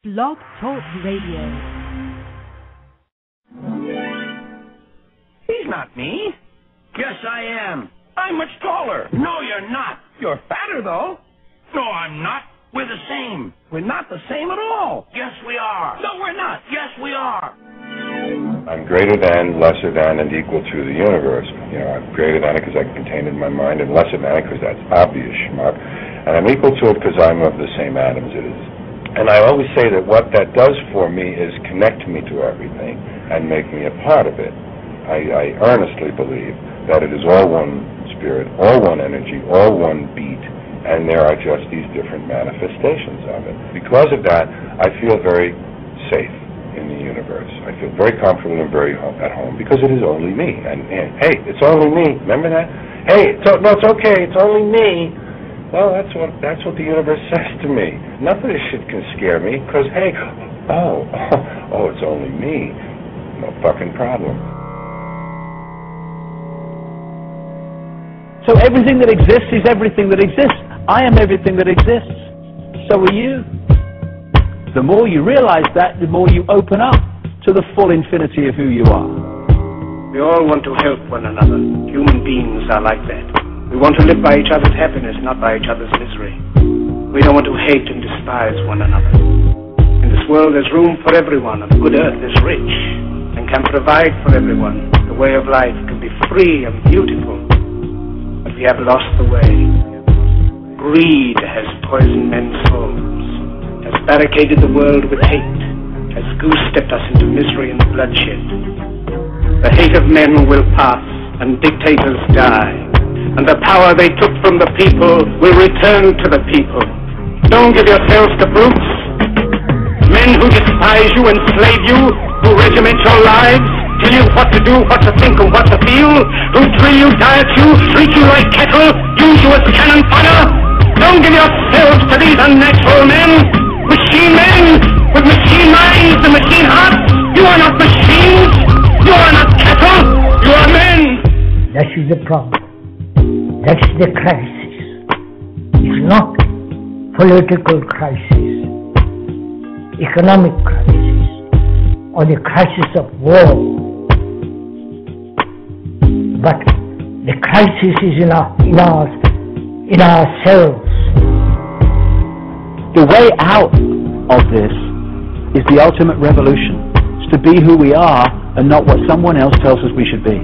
Blog Talk Radio. He's not me. Yes, I am. I'm much taller. No, you're not. You're fatter, though. No, I'm not. We're the same. We're not the same at all. Yes, we are. No, we're not. Yes, we are. I'm greater than, lesser than, and equal to the universe. You know, I'm greater than it because I can contain it in my mind, and lesser than it because that's obvious, schmuck. And I'm equal to it because I'm of the same atoms it is. And I always say that what that does for me is connect me to everything and make me a part of it. I earnestly believe that it is all one spirit, all one energy, all one beat, and there are just these different manifestations of it. Because of that, I feel very safe in the universe. I feel very comfortable and very at home because it is only me. And hey, it's only me. Remember that? Hey, it's okay. It's only me. Well, that's what the universe says to me. Nothing of this shit can scare me because hey, it's only me. No fucking problem. So everything that exists is everything that exists. I am everything that exists. So are you. The more you realize that, the more you open up to the full infinity of who you are. We all want to help one another. Human beings are like that. We want to live by each other's happiness, not by each other's misery. We don't want to hate and despise one another. In this world there's room for everyone, and the good earth is rich and can provide for everyone. The way of life can be free and beautiful. But we have lost the way. Greed has poisoned men's souls, has barricaded the world with hate, has goose-stepped us into misery and bloodshed. The hate of men will pass, and dictators die, and the power they took from the people will return to the people. Don't give yourselves to brutes, men who despise you, enslave you, who regiment your lives, tell you what to do, what to think, and what to feel, who drill you, diet you, treat you like cattle, use you as cannon fodder. Don't give yourselves to these unnatural men, machine men, with machine minds and machine hearts. You are not machines, you are not cattle, you are men. That is the problem. That's the crisis. It's not political crisis, economic crisis, or the crisis of war. But the crisis is in ourselves. The way out of this is the ultimate revolution. It's to be who we are and not what someone else tells us we should be.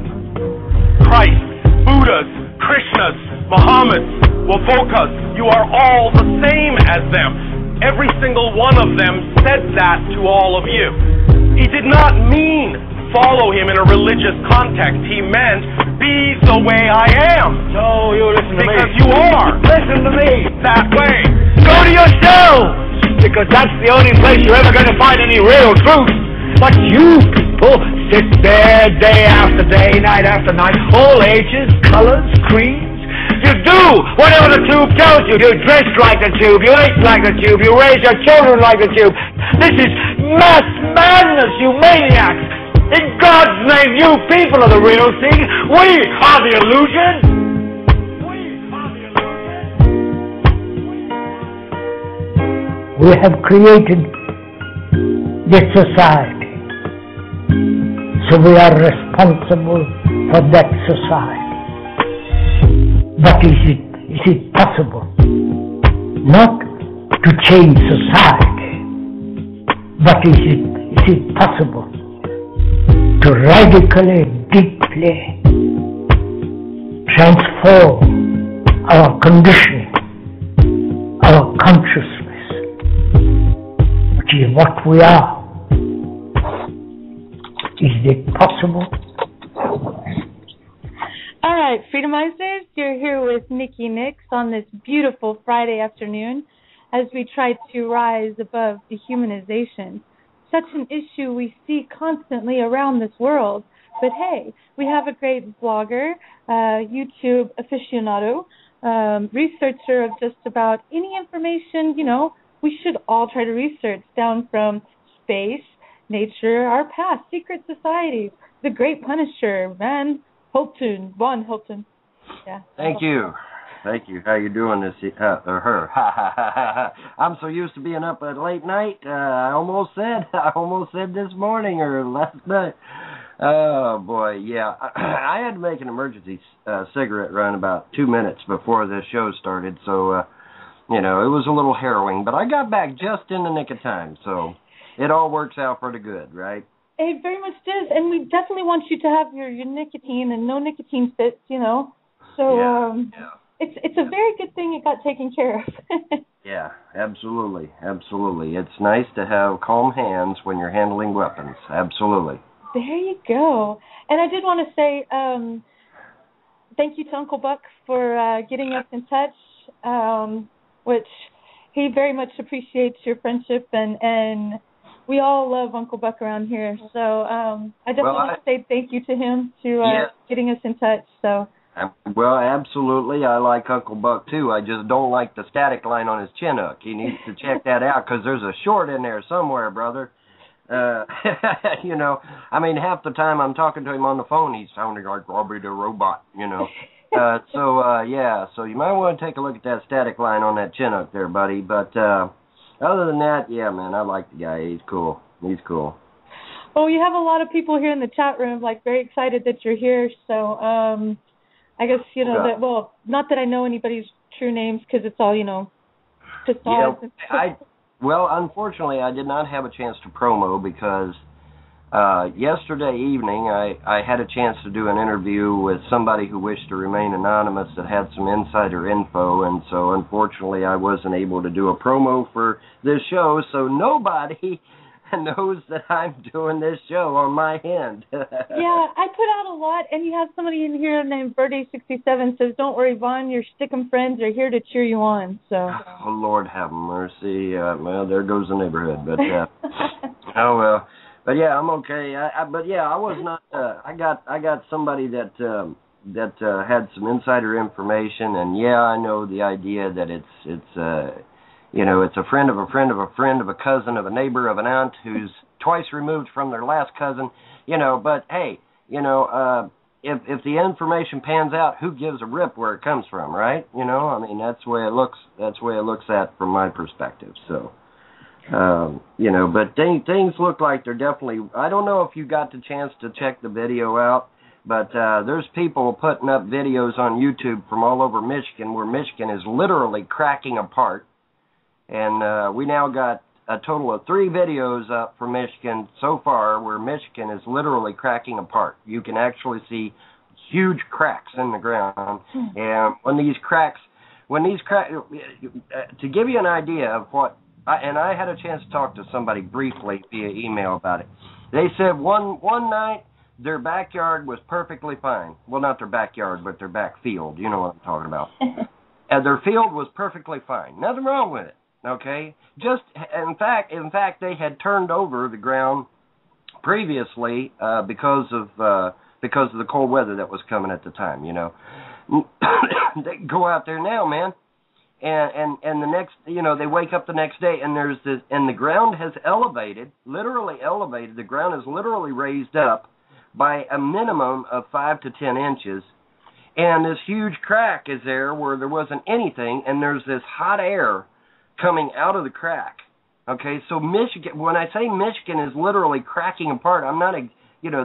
Christ, Buddhas, Krishnas, Muhammads, Wovokas, you are all the same as them. Every single one of them said that to all of you. He did not mean follow him in a religious context. He meant be the way I am. No, you listen to me. Because you are. Listen to me. That way. Go to yourselves, because that's the only place you're ever going to find any real truth. But you people sit there day after day, night after night, all ages, colors, creeds. You do whatever the tube tells you. You dress like the tube, you eat like the tube, you raise your children like the tube. This is mass madness, you maniacs. In God's name, you people are the real thing. We are the illusion. We have created this society, so we are responsible for that society. But is it possible not to change society, but is it possible to radically, deeply transform our conditioning, our consciousness, which is what we are? Is it possible? All right, Freedomizers, you're here with Nickie Nix on this beautiful Friday afternoon as we try to rise above dehumanization. Such an issue we see constantly around this world. But hey, we have a great blogger, YouTube aficionado, researcher of just about any information, we should all try to research, down from space, nature, our past, secret societies, the great Punisher, Von Helton. Yeah. Thank you. Thank you. How you doing her? I'm so used to being up at late night. I almost said this morning or last night. Oh boy, yeah. I had to make an emergency cigarette run about 2 minutes before the show started, so it was a little harrowing. But I got back just in the nick of time, so it all works out for the good, right? It very much does, and we definitely want you to have your nicotine and no nicotine fits, So it's a very good thing it got taken care of. Yeah, absolutely. It's nice to have calm hands when you're handling weapons. Absolutely. There you go. And I did want to say thank you to Uncle Buck for getting us in touch, which he very much appreciates your friendship, and we all love Uncle Buck around here. So I definitely want to say thank you to him for getting us in touch. So. Well, absolutely. I like Uncle Buck, too. I just don't like the static line on his chin hook. He needs to check that out because there's a short in there somewhere, brother. Half the time I'm talking to him on the phone, he's sounding like Robbie the Robot, So you might want to take a look at that static line on that chin hook there, buddy. But other than that, yeah, man, I like the guy. He's cool. Well, you have a lot of people here in the chat room, very excited that you're here. So, I guess, that, well, not that I know anybody's true names because it's all, facades. Well, unfortunately, I did not have a chance to promo because yesterday evening I had a chance to do an interview with somebody who wished to remain anonymous that had some insider info, and so unfortunately I wasn't able to do a promo for this show, so nobody knows that I'm doing this show on my end. Yeah, I put out a lot, and you have somebody in here named Birdie67 says, "Don't worry, Vaughn, your stickum friends are here to cheer you on." So. Oh, Lord have mercy. Well, there goes the neighborhood, but oh well. But yeah, I'm okay. I was not. I got somebody that had some insider information, and yeah, I know the idea that it's it's a friend of a friend of a friend of a cousin of a neighbor of an aunt who's twice removed from their last cousin, but hey, if the information pans out, who gives a rip where it comes from, right? That's the way it looks. That's the way it looks at from my perspective. So, but things look like they're definitely, I don't know if you got the chance to check the video out, but there's people putting up videos on YouTube from all over Michigan where Michigan is literally cracking apart. And we now got a total of 3 videos up from Michigan so far where Michigan is literally cracking apart. You can actually see huge cracks in the ground. And when these cracks, to give you an idea of what, and I had a chance to talk to somebody briefly via email about it. They said one night their backyard was perfectly fine. Well, not their backyard, but their back field. You know what I'm talking about. And their field was perfectly fine. Nothing wrong with it. Okay, just in fact, they had turned over the ground previously because of the cold weather that was coming at the time. They go out there now, man, and the next, they wake up the next day and there's this, and the ground has literally elevated. The ground is literally raised up by a minimum of 5 to 10 inches, and this huge crack is there where there wasn't anything, and there's this hot air coming out of the crack. Okay, so Michigan, when I say Michigan is literally cracking apart, I'm not,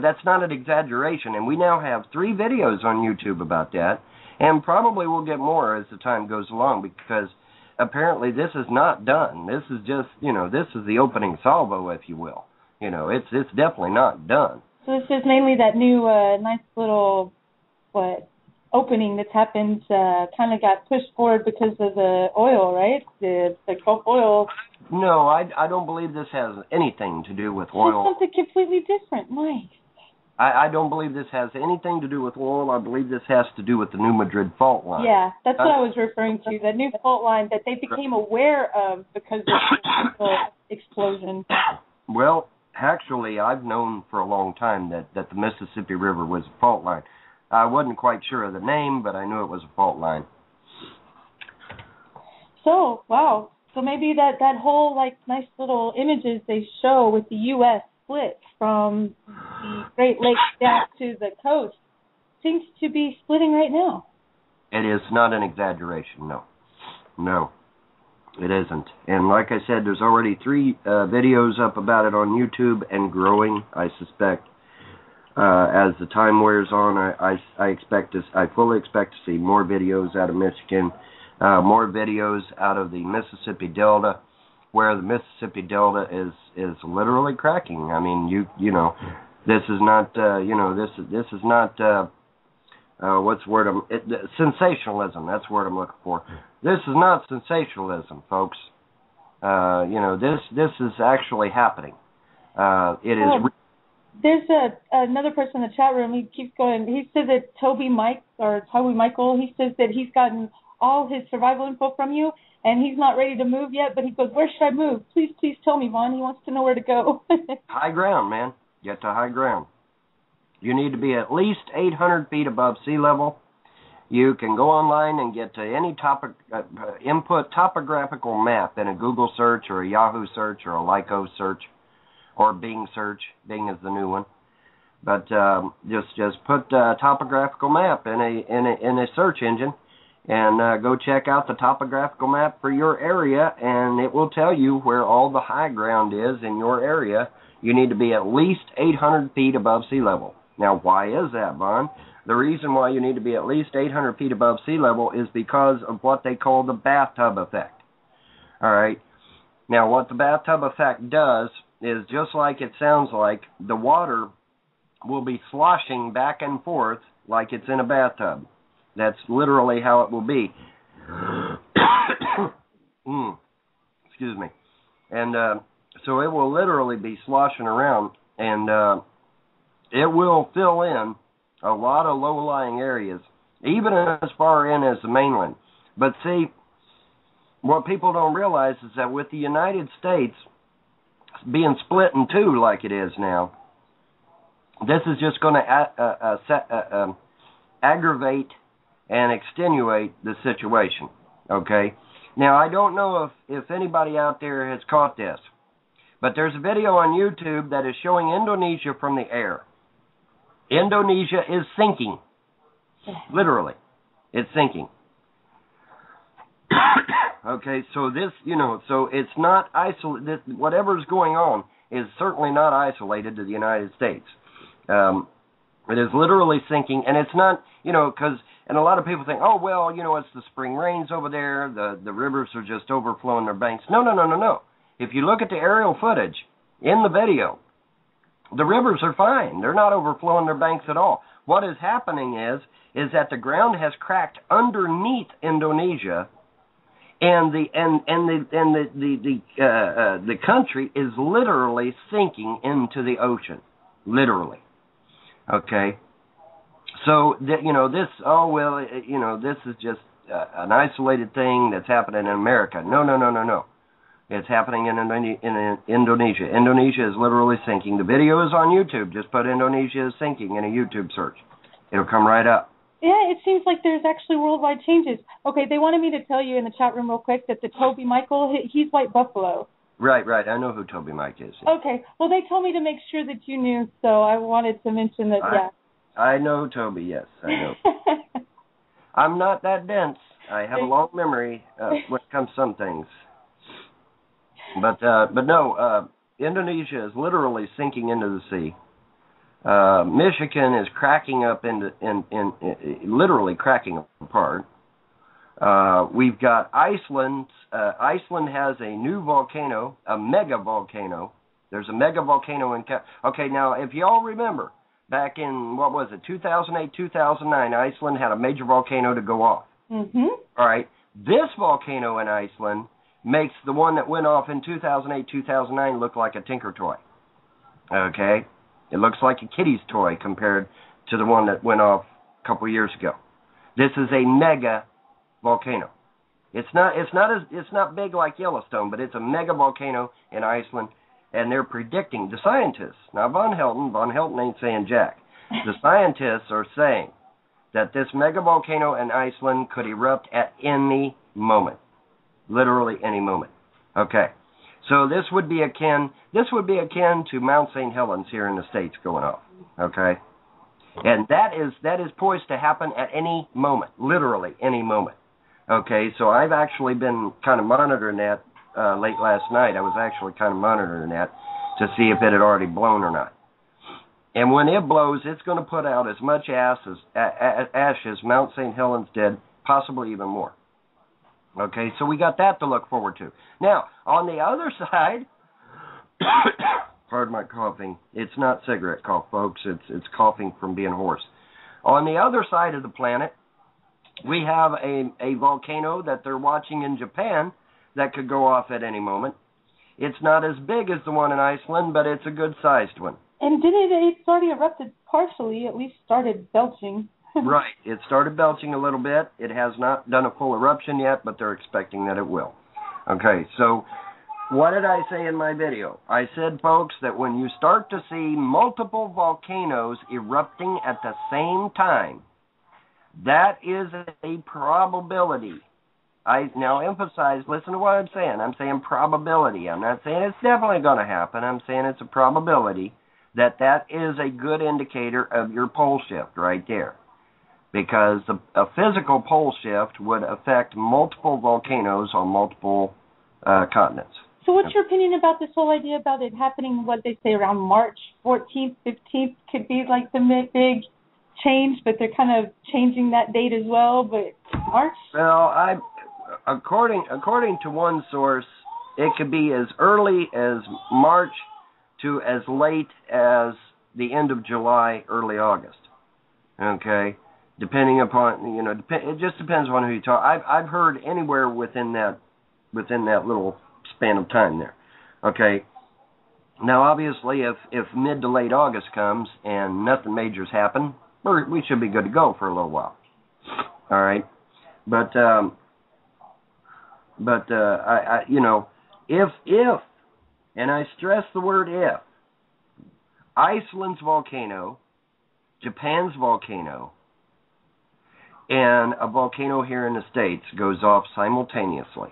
that's not an exaggeration. And we now have 3 videos on YouTube about that, and probably we'll get more as the time goes along because apparently this is not done. This is just, this is the opening salvo, if you will. It's definitely not done. So this is mainly that new nice little, opening that's happened, kind of got pushed forward because of the oil, right? The Gulf oil. No, I don't believe this has anything to do with oil. It's something completely different, Mike. I don't believe this has anything to do with oil. I believe this has to do with the New Madrid fault line. Yeah, that's what I was referring to, the new fault line that they became aware of because of the explosion. Well, actually, I've known for a long time that the Mississippi River was a fault line. I wasn't quite sure of the name, but I knew it was a fault line. So, wow. So maybe that whole, nice little images they show with the U.S. split from the Great Lakes down to the coast seems to be splitting right now. It is not an exaggeration, no. No, it isn't. And like I said, there's already 3 videos up about it on YouTube and growing, I suspect. As the time wears on, I fully expect to see more videos out of Michigan, more videos out of the Mississippi Delta, where the Mississippi Delta is literally cracking. I mean, you know, this is not this is not what's the word? Sensationalism. That's the word I'm looking for. This is not sensationalism, folks. You know, this is actually happening. It is. There's another person in the chat room. He keeps going. He says that Toby Michael. He says that he's gotten all his survival info from you, and he's not ready to move yet. But he goes, "Where should I move? Please tell me, Vaughn." He wants to know where to go. High ground, man. Get to high ground. You need to be at least 800 feet above sea level. You can go online and get to any input topographical map in a Google search or a Yahoo search or a Lyco search or Bing search. Bing is the new one. But just put topographical map in a search engine and go check out the topographical map for your area, and it will tell you where all the high ground is in your area. You need to be at least 800 feet above sea level. Now, why is that, Vaughn? The reason why you need to be at least 800 feet above sea level is because of what they call the bathtub effect. All right? Now, what the bathtub effect does is, just like it sounds like, the water will be sloshing back and forth like it's in a bathtub. That's literally how it will be. Excuse me. And so it will literally be sloshing around, and it will fill in a lot of low-lying areas, even as far in as the mainland. But see, what people don't realize is that with the United States being split in 2 like it is now, this is just going to aggravate and extenuate the situation, okay? Now, I don't know if anybody out there has caught this, but there's a video on YouTube that is showing Indonesia from the air. Indonesia is sinking. Literally. It's sinking. Okay, so this, so it's not isolated. Whatever's going on is certainly not isolated to the United States. It is literally sinking, and it's not, and a lot of people think, oh, well, it's the spring rains over there, the rivers are just overflowing their banks. No. If you look at the aerial footage in the video, the rivers are fine. They're not overflowing their banks at all. What is happening is that the ground has cracked underneath Indonesia, and the country is literally sinking into the ocean, literally. Okay, so this this is just an isolated thing that's happening in America. No. It's happening in Indonesia. Indonesia is literally sinking. The video is on YouTube. Just put Indonesia is sinking in a YouTube search. It'll come right up. Yeah, it seems like there's actually worldwide changes. Okay, they wanted me to tell you in the chat room real quick that the Toby Michael, he's White Buffalo. Right. I know who Toby Mike is. Okay, well, they told me to make sure that you knew, so I wanted to mention that, yeah. I know Toby, yes, I know. I'm not that dense. I have a long memory when it comes to some things. But no, Indonesia is literally sinking into the sea. Michigan is cracking up literally cracking apart. We've got Iceland. Iceland has a new volcano, a mega volcano. There's a mega volcano in. Okay, now if you all remember, back in 2008, 2009, Iceland had a major volcano to go off. Mm-hmm. All right, this volcano in Iceland makes the one that went off in 2008, 2009 look like a tinker toy. Okay? It looks like a kiddies toy compared to the one that went off a couple of years ago. This is a mega volcano. It's not big like Yellowstone, but it's a mega volcano in Iceland, and they're predicting, the scientists, now Von Helton ain't saying jack. The scientists are saying that this mega volcano in Iceland could erupt at any moment. Literally any moment. Okay. So this would be akin to Mount St. Helens here in the States going off. Okay. And that is poised to happen at any moment, literally any moment. Okay, so I've actually been kind of monitoring that late last night. I was actually kind of monitoring that to see if it had already blown or not. And when it blows, it's going to put out as much ash as Mount St. Helens did, possibly even more. Okay, so we got that to look forward to. Now, on the other side, pardon my coughing. It's not cigarette cough, folks. It's coughing from being hoarse. On the other side of the planet, we have a volcano that they're watching in Japan that could go off at any moment. It's not as big as the one in Iceland, but it's a good-sized one. And didn't it already erupted partially, at least started belching? Right. It started belching a little bit. It has not done a full eruption yet, but they're expecting that it will. Okay, so what did I say in my video? I said, folks, that when you start to see multiple volcanoes erupting at the same time, that is a probability. I now emphasize, listen to what I'm saying. I'm saying probability. I'm not saying it's definitely going to happen. I'm saying it's a probability that is a good indicator of your pole shift right there. Because a physical pole shift would affect multiple volcanoes on multiple continents. So what's your opinion about this whole idea about it happening, what they say, around March 14th, 15th could be like the big change, but they're kind of changing that date as well, but March? Well, according to one source, it could be as early as March to as late as the end of July, early August. Okay? Depending upon, it just depends on who you talk. I've heard anywhere within that little span of time there. Okay. Now, obviously, if mid to late August comes and nothing major's happened, we should be good to go for a little while. All right. But if, and I stress the word if, Iceland's volcano, Japan's volcano, and a volcano here in the States goes off simultaneously,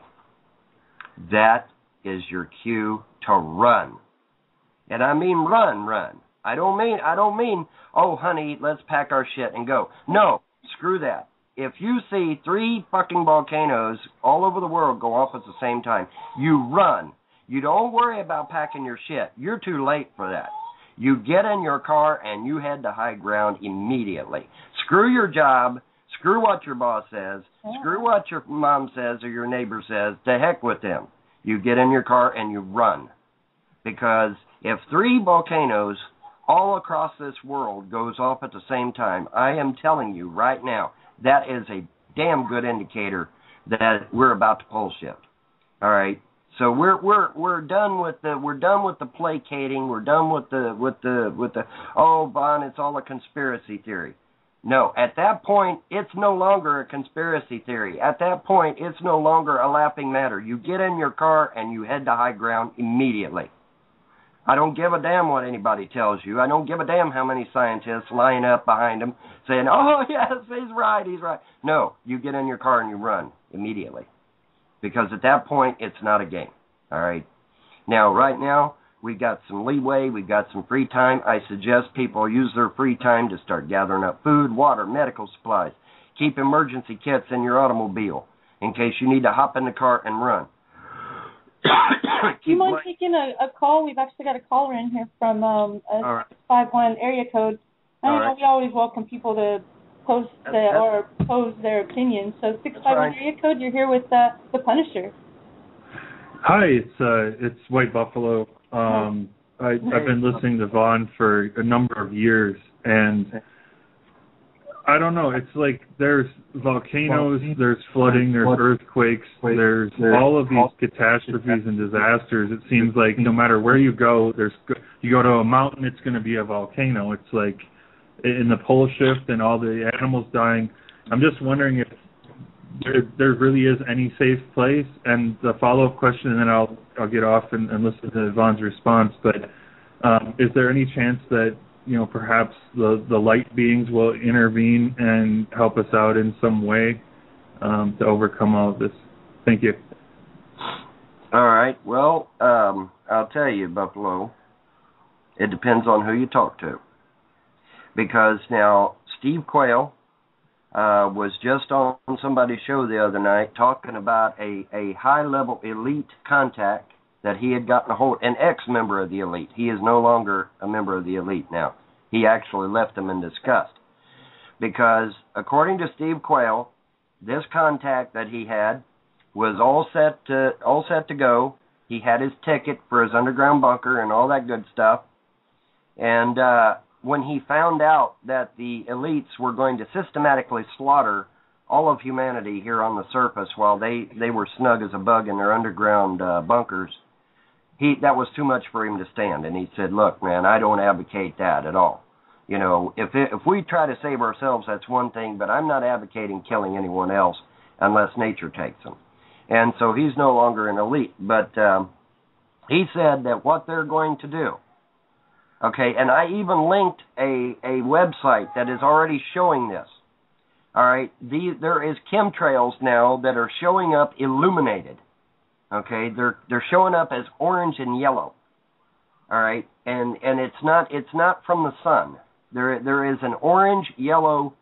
that is your cue to run. And I mean run. I don't mean, oh, honey, let's pack our shit and go. No, screw that. If you see 3 fucking volcanoes all over the world go off at the same time, you run. You don't worry about packing your shit. You're too late for that. You get in your car and you head to high ground immediately. Screw your job. Screw what your boss says. Screw what your mom says or your neighbor says. To heck with them. You get in your car and you run. Because if 3 volcanoes all across this world goes off at the same time, I am telling you right now, that is a damn good indicator that we're about to pole shift. All right. So we're done with the placating. We're done with the oh, Von, it's all a conspiracy theory. No, at that point, it's no longer a conspiracy theory. At that point, it's no longer a laughing matter. You get in your car and you head to high ground immediately. I don't give a damn what anybody tells you. I don't give a damn how many scientists line up behind them saying, oh, yes, he's right. No, you get in your car and you run immediately. Because at that point, it's not a game. All right? Now, right now, we've got some leeway. We've got some free time. I suggest people use their free time to start gathering up food, water, medical supplies. Keep emergency kits in your automobile in case you need to hop in the car and run. Do you mind taking a call? We've actually got a caller in here from a 651 area code. I know we always welcome people to pose their opinions. So 651 area code, you're here with the Punisher. Hi, it's White Buffalo. I've been listening to Vaughn for a number of years, and I don't know, it's like there's volcanoes, there's flooding, there's earthquakes, there's all of these catastrophes and disasters. It seems like no matter where you go, you go to a mountain, it's going to be a volcano. It's like in the pole shift and all the animals dying. I'm just wondering if there really is any safe place. And the follow-up question, and then I'll get off and listen to Vaughn's response, but is there any chance that perhaps the light beings will intervene and help us out in some way to overcome all of this? Thank you. All right. Well, I'll tell you, Buffalo, it depends on who you talk to. because now Steve Quayle was just on somebody's show the other night talking about a high-level elite contact that he had gotten a hold, an ex-member of the elite. He is no longer a member of the elite now. He actually left them in disgust. Because according to Steve Quayle, this contact that he had was all set to go. He had his ticket for his underground bunker and all that good stuff. And when he found out that the elites were going to systematically slaughter all of humanity here on the surface while they were snug as a bug in their underground bunkers, that was too much for him to stand. And he said, look, man, I don't advocate that at all. You know, if we try to save ourselves, that's one thing, but I'm not advocating killing anyone else unless nature takes them. And so he's no longer an elite. But he said that what they're going to do, okay, and I even linked a website that is already showing this. All right, there is chemtrails now that are showing up illuminated. Okay, they're showing up as orange and yellow. All right, and it's not from the sun. There is an orange-yellow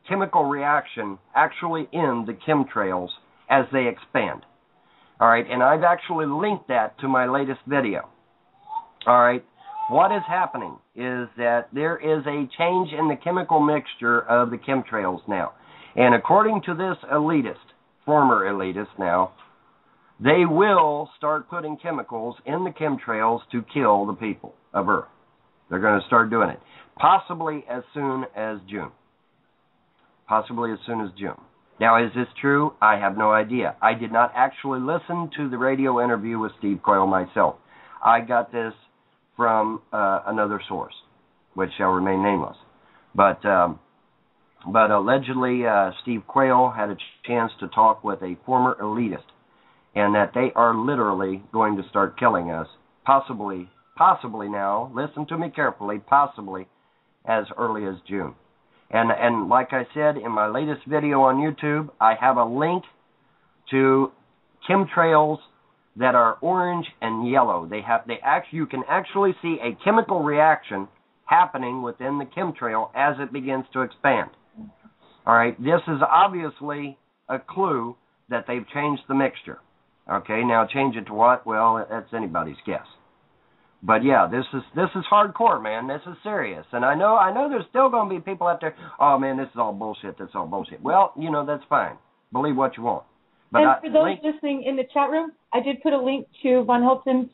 chemical reaction actually in the chemtrails as they expand. All right, and I've actually linked that to my latest video. All right, what is happening is that there is a change in the chemical mixture of the chemtrails now. And according to this elitist, former elitist now, they will start putting chemicals in the chemtrails to kill the people of Earth. They're going to start doing it. Possibly as soon as June. Possibly as soon as June. Now, is this true? I have no idea. I did not actually listen to the radio interview with Steve Quayle myself. I got this from another source, which shall remain nameless. But allegedly, Steve Quayle had a chance to talk with a former elitist, and that they are literally going to start killing us, possibly now, listen to me carefully, possibly as early as June. And like I said in my latest video on YouTube, I have a link to chemtrails that are orange and yellow. You can actually see a chemical reaction happening within the chemtrail as it begins to expand. All right, this is obviously a clue that they've changed the mixture. Okay, now change it to what? Well, that's anybody's guess. But yeah, this is hardcore, man. This is serious. And I know there's still going to be people out there, oh man, this is all bullshit, that's all bullshit. Well, you know, that's fine. Believe what you want. But and for those listening in the chat room, I did put a link to Von Helton's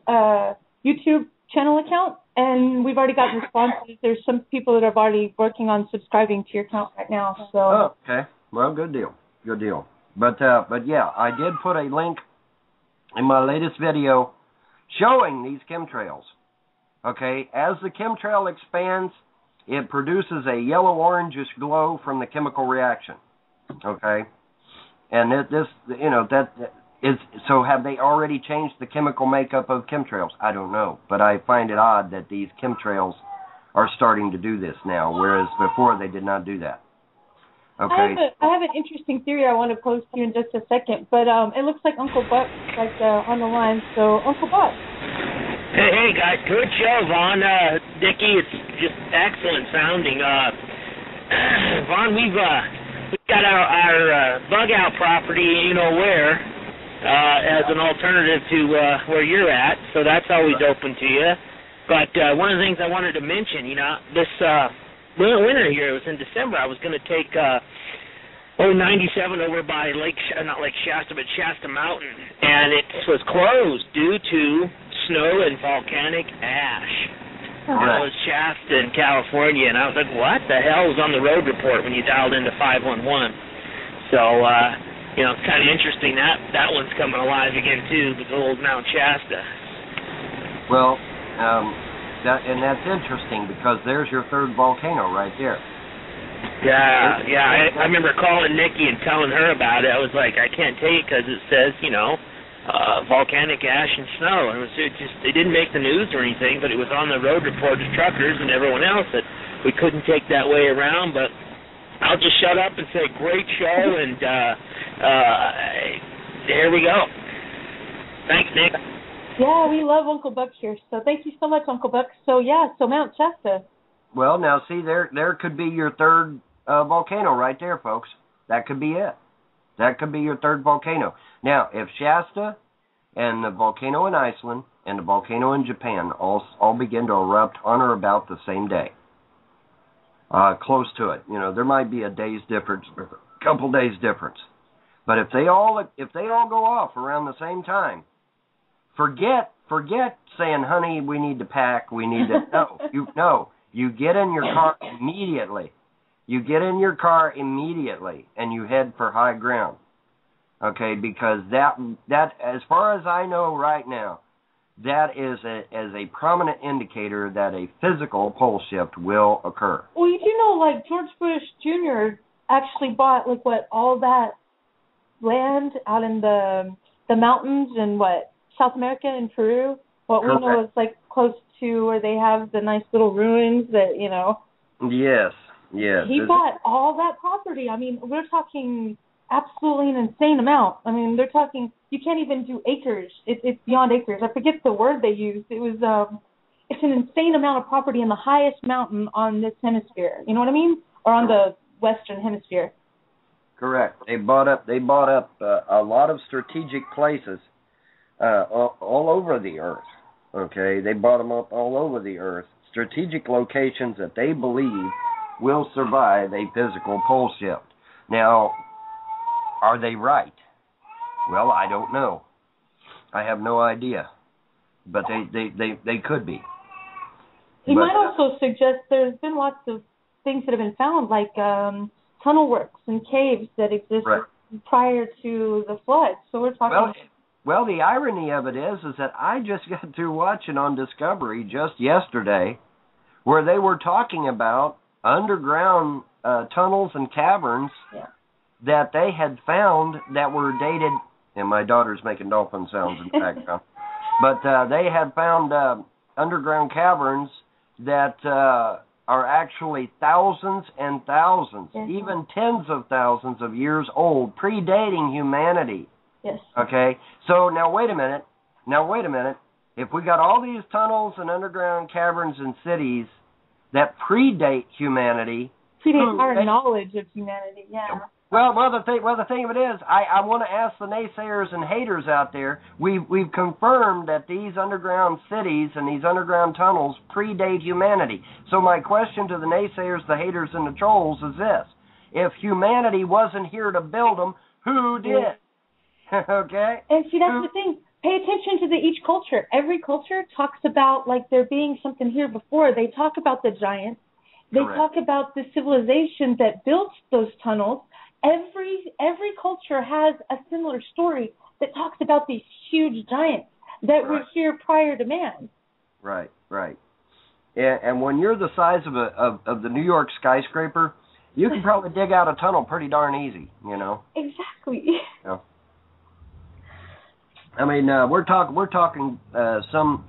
YouTube channel account, and we've already gotten responses. There's some people that are already working on subscribing to your account right now. So. Oh, okay. Well, good deal. Good deal. But yeah, I did put a link in my latest video showing these chemtrails. Okay, as the chemtrail expands, it produces a yellow-orangish glow from the chemical reaction. Okay, and so have they already changed the chemical makeup of chemtrails? I don't know, but I find it odd that these chemtrails are starting to do this now, whereas before they did not do that. Okay. I have an interesting theory I want to pose to you in just a second, but it looks like Uncle Buck's on the line. So, Uncle Buck. Hey guys, good show, Vaughn. Nickie, it's just excellent sounding. Vaughn, we've got our bug out property, you know where, as an alternative to where you're at, so that's always open to you. But one of the things I wanted to mention, you know, this winter here, it was in December, I was going to take 97 over by not Lake Shasta, but Shasta Mountain, and it was closed due to snow and volcanic ash. That was Shasta in California, and I was like, what the hell was on the road report when you dialed into 511? So, you know, it's kind of interesting that one's coming alive again, too, the old Mount Shasta. Well, that's interesting because there's your third volcano right there. Yeah, I remember calling Nickie and telling her about it. I was like, I can't take it because it says, you know, volcanic ash and snow. And it didn't make the news or anything, but it was on the road report to truckers and everyone else that we couldn't take that way around. But I'll just shut up and say, great show, and here we go. Thanks, Nick. Yeah, we love Uncle Buck here. So thank you so much, Uncle Buck. So yeah, so Mount Shasta. Well, now see, there could be your third volcano right there, folks. That could be it. That could be your third volcano. Now, if Shasta and the volcano in Iceland and the volcano in Japan all begin to erupt on or about the same day, close to it, there might be a day's difference, or a couple days difference. But if they all go off around the same time, forget saying, honey, we need to pack, we need to you get in your car immediately. You get in your car immediately and you head for high ground. Okay, because that as far as I know right now, that is a prominent indicator that a physical pole shift will occur. Well, you do know, like George Bush Jr. actually bought all that land out in the mountains in South America and Peru. What we know is close to where they have the nice little ruins that Yes. He bought all that property. I mean, we're talking absolutely an insane amount. I mean, they're talking, you can't even do acres. It's beyond acres. I forget the word they used. It was it's an insane amount of property in the highest mountain on this hemisphere. You know what I mean? Or on the western hemisphere. Correct. They bought up a lot of strategic places all over the earth. Okay, they bought them up all over the earth. Strategic locations that they believe will survive a physical pole shift. Now, are they right? Well, I don't know. I have no idea. But they could be. He might also suggest there's been lots of things that have been found, like tunnel works and caves that existed prior to the flood. So we're talking... Well, the irony of it is that I just got through watching on Discovery just yesterday where they were talking about underground tunnels and caverns that they had found that were dated, and my daughter's making dolphin sounds in the background, but they had found underground caverns that are actually thousands and thousands, even tens of thousands of years old, predating humanity. Yes. Okay, so now wait a minute. If we got all these tunnels and underground caverns and cities that predate humanity, predate our knowledge of humanity, Well, the thing of it is, I want to ask the naysayers and haters out there. We've confirmed that these underground cities and these underground tunnels predate humanity. So my question to the naysayers, the haters, and the trolls is this: if humanity wasn't here to build them, who did? Okay. And see, that's the thing. Pay attention to each culture. Every culture talks about there being something here before. They talk about the giants. They talk about the civilization that built those tunnels. Every culture has a similar story that talks about these huge giants that were here prior to man. Right. And when you're the size of the New York skyscraper, you can probably dig out a tunnel pretty darn easy. Exactly. I mean, we're talking some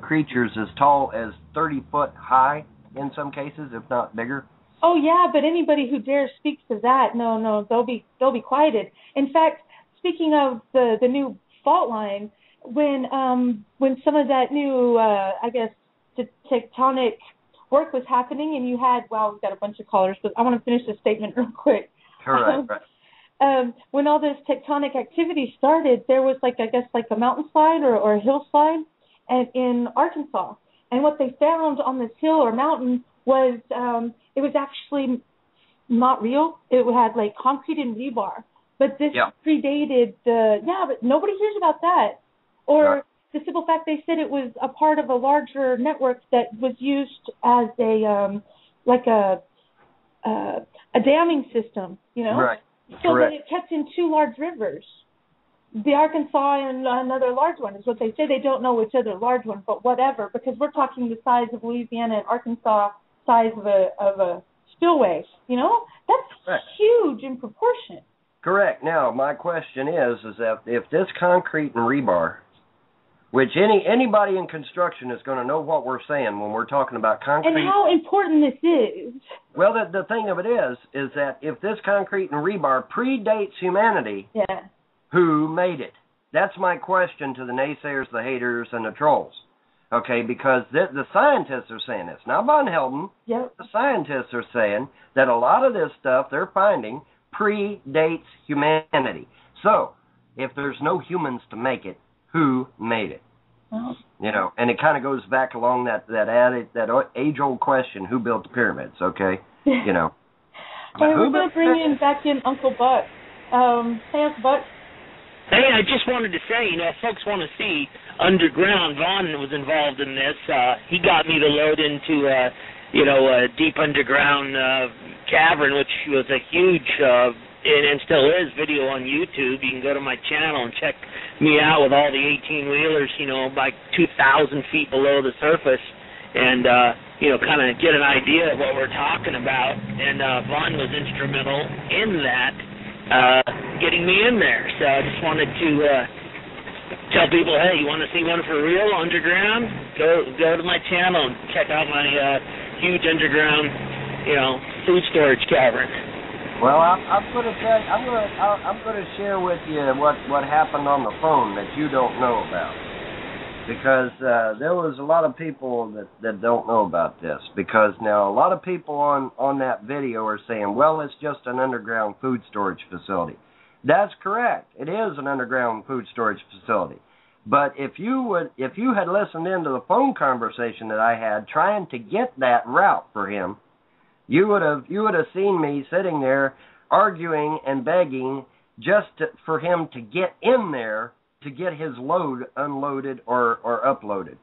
creatures as tall as 30 foot high in some cases, if not bigger. Oh yeah, but anybody who dares speak to that, no, they'll be quieted. In fact, speaking of the new fault line, when some of that new tectonic work was happening, and you had we've got a bunch of callers, but I want to finish this statement real quick. Right. When all this tectonic activity started, there was a mountainslide or a hillslide in Arkansas. And what they found on this hill or mountain was it was actually not real. It had concrete and rebar. But this predated but nobody hears about that. Or the simple fact they said it was a part of a larger network that was used as a damming system, Right. So that it kept in two large rivers, the Arkansas and another large one is what they say. They don't know which other large one, but whatever, because we're talking the size of Louisiana and Arkansas size of a spillway. That's huge in proportion. Correct. Now, my question is that if this concrete and rebar, which anybody in construction is going to know what we're saying when we're talking about concrete. And how important this is. Well, the thing of it is that if this concrete and rebar predates humanity, who made it? That's my question to the naysayers, the haters, and the trolls. Okay, because the scientists are saying this. Now, Von Helton, Yep. the scientists are saying that a lot of this stuff they're finding predates humanity. So, if there's no humans to make it, who made it? Oh. You know, and it kind of goes back along that age-old question: who built the pyramids? Okay, you know. Hey, we're going to bring back in Uncle Buck. Hey, Uncle Buck. Hey, I just wanted to say, you know, if folks want to see underground, Vaughn was involved in this. He got me to load into, a deep underground cavern, which was a huge, and still is, video on YouTube. You can go to my channel and check me out with all the 18-wheelers, you know, like 2,000 feet below the surface, and, kind of get an idea of what we're talking about. And Vaughn was instrumental in that. Getting me in there. So I just wanted to tell people, hey, you want to see one for real underground? Go to my channel and check out my huge underground, food storage cavern. Well, I'm going to tell you, I'm going to share with you what happened on the phone that you don't know about, because there was a lot of people that don't know about this, because now a lot of people on that video are saying, well, it's just an underground food storage facility. That's correct. It is an underground food storage facility. But if you had listened into the phone conversation that I had trying to get that route for him, you would have seen me sitting there arguing and begging for him to get in there to get his load unloaded or uploaded.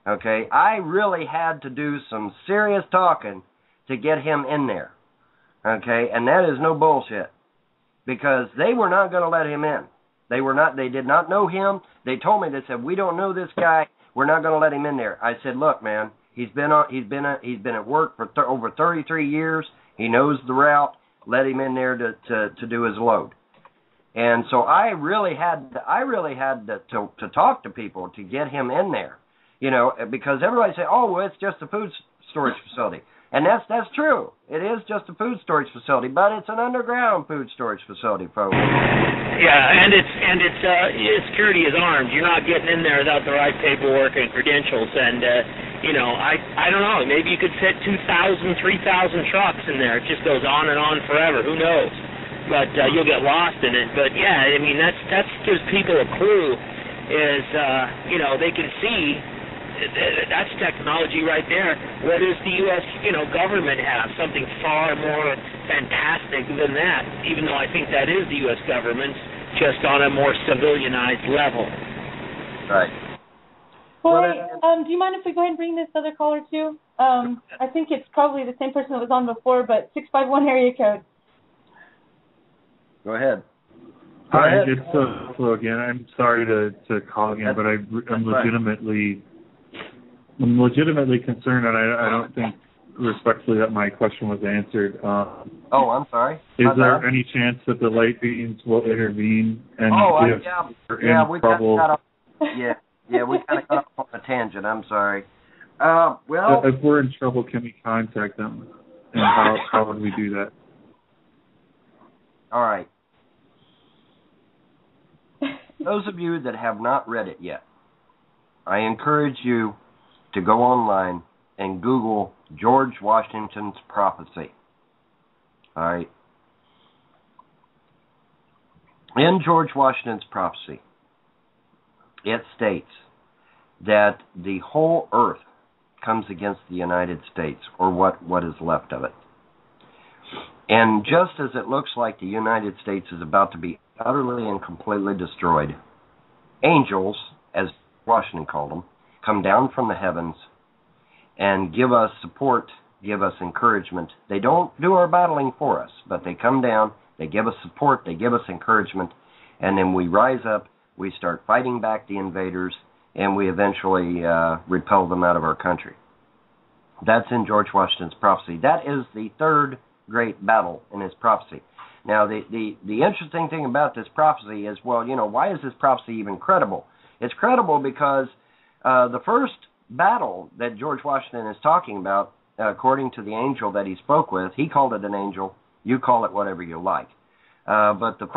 Okay? I really had to do some serious talking to get him in there. Okay? And that is no bullshit. Because they were not going to let him in. They did not know him. They told me, they said, we don't know this guy. We're not going to let him in there. I said, look, man, he's been at work for over 33 years. He knows the route. Let him in there to do his load. And so I really had to talk to people to get him in there, because everybody say, oh, well, it's just a food storage facility. And that's true. It is just a food storage facility, but it's an underground food storage facility, folks. Yeah, and it's security is armed. You're not getting in there without the right paperwork and credentials. And I don't know. Maybe you could fit 2,000, 3,000 trucks in there. It just goes on and on forever. Who knows? But you'll get lost in it. But yeah, I mean that gives people a clue. Is they can see. That's technology right there. What does the U.S. government have? Something far more fantastic than that. Even though I think that is the U.S. government, just on a more civilianized level. Right. Well, do you mind if we go ahead and bring this other caller too? I think it's probably the same person that was on before, but 651 area code. Go ahead. Hi, it's Flo again. I'm sorry to call again, but I'm legitimately concerned, and I don't think respectfully that my question was answered. I'm sorry. Is there any chance that the light beings will intervene and if we're in trouble? We kind of got off on a tangent. I'm sorry. Well, if we're in trouble, can we contact them, and how would we do that? All right. Those of you that have not read it yet, I encourage you to go online and Google George Washington's prophecy. All right. In George Washington's prophecy, it states that the whole earth comes against the United States, or what is left of it. And just as it looks like the United States is about to be utterly and completely destroyed, angels, as Washington called them, come down from the heavens and give us support, give us encouragement. They don't do our battling for us, but they come down, they give us support, they give us encouragement, and then we rise up, we start fighting back the invaders, and we eventually repel them out of our country. That's in George Washington's prophecy. That is the third great battle in his prophecy. Now, the interesting thing about this prophecy is, why is this prophecy even credible? It's credible because the first battle that George Washington is talking about, according to the angel that he spoke with, he called it an angel. You call it whatever you like. But the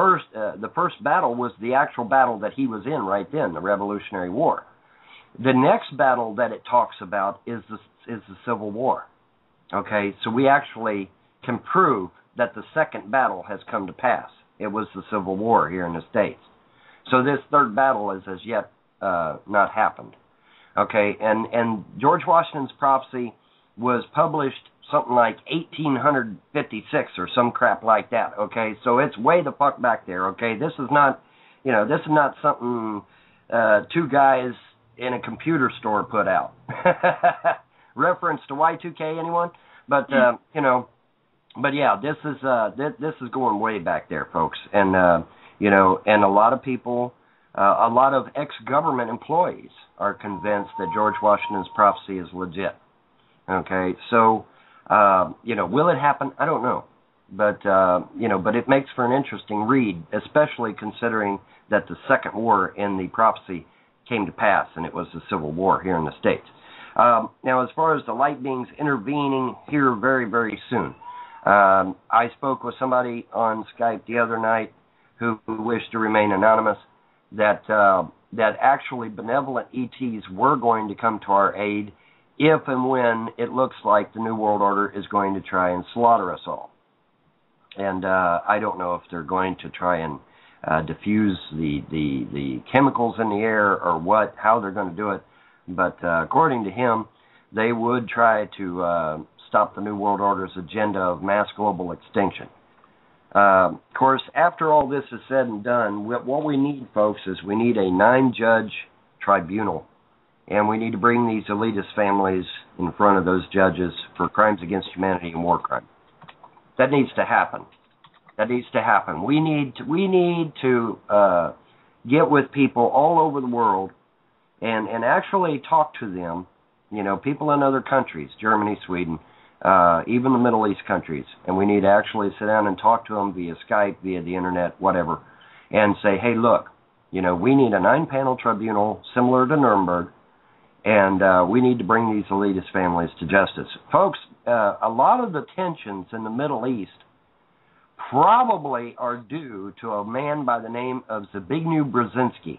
first battle was the actual battle that he was in right then, the Revolutionary War. The next battle that it talks about is the Civil War. Okay, so we actually can prove that the second battle has come to pass. It was the Civil War here in the States. So this third battle is as yet not happened. Okay, and George Washington's prophecy was published something like 1856 or some crap like that. Okay, so it's way the fuck back there. Okay, this is not, this is not something two guys in a computer store put out. Reference to Y2K, anyone? But but yeah, this is going way back there, folks. And and a lot of people, a lot of ex-government employees are convinced that George Washington's prophecy is legit. Okay, so will it happen? I don't know, but but it makes for an interesting read, especially considering that the second war in the prophecy came to pass, and it was the Civil War here in the States. Now, as far as the light beings intervening here very, very soon, I spoke with somebody on Skype the other night who wished to remain anonymous, that actually benevolent ETs were going to come to our aid if and when it looks like the New World Order is going to try and slaughter us all. And I don't know if they're going to try and diffuse the chemicals in the air or how they're going to do it. But according to him, they would try to stop the New World Order's agenda of mass global extinction. Of course, after all this is said and done, what we need, folks, is we need a 9-judge tribunal. And we need to bring these elitist families in front of those judges for crimes against humanity and war crime. That needs to happen. That needs to happen. We need to get with people all over the world and actually talk to them, people in other countries, Germany, Sweden, even the Middle East countries. And we need to actually sit down and talk to them via Skype, via the internet, whatever, and say, hey, look, we need a 9-panel tribunal similar to Nuremberg, and we need to bring these elitist families to justice. Folks, a lot of the tensions in the Middle East probably are due to a man by the name of Zbigniew Brzezinski.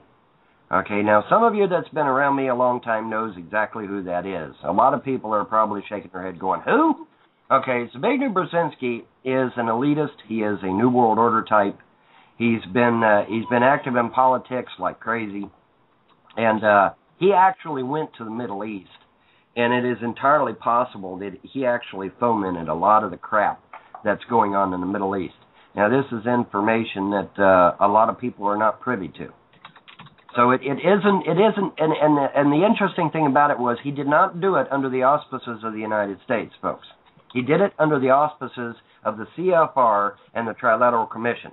Okay, now some of you that's been around me a long time knows exactly who that is. A lot of people are probably shaking their head going, who? Okay, Zbigniew Brzezinski is an elitist. He is a New World Order type. He's been active in politics like crazy. And he actually went to the Middle East. And it is entirely possible that he actually fomented a lot of the crap that's going on in the Middle East. Now, this is information that a lot of people are not privy to. So it isn't, and the interesting thing about it was he did not do it under the auspices of the United States, folks. He did it under the auspices of the CFR and the Trilateral Commission,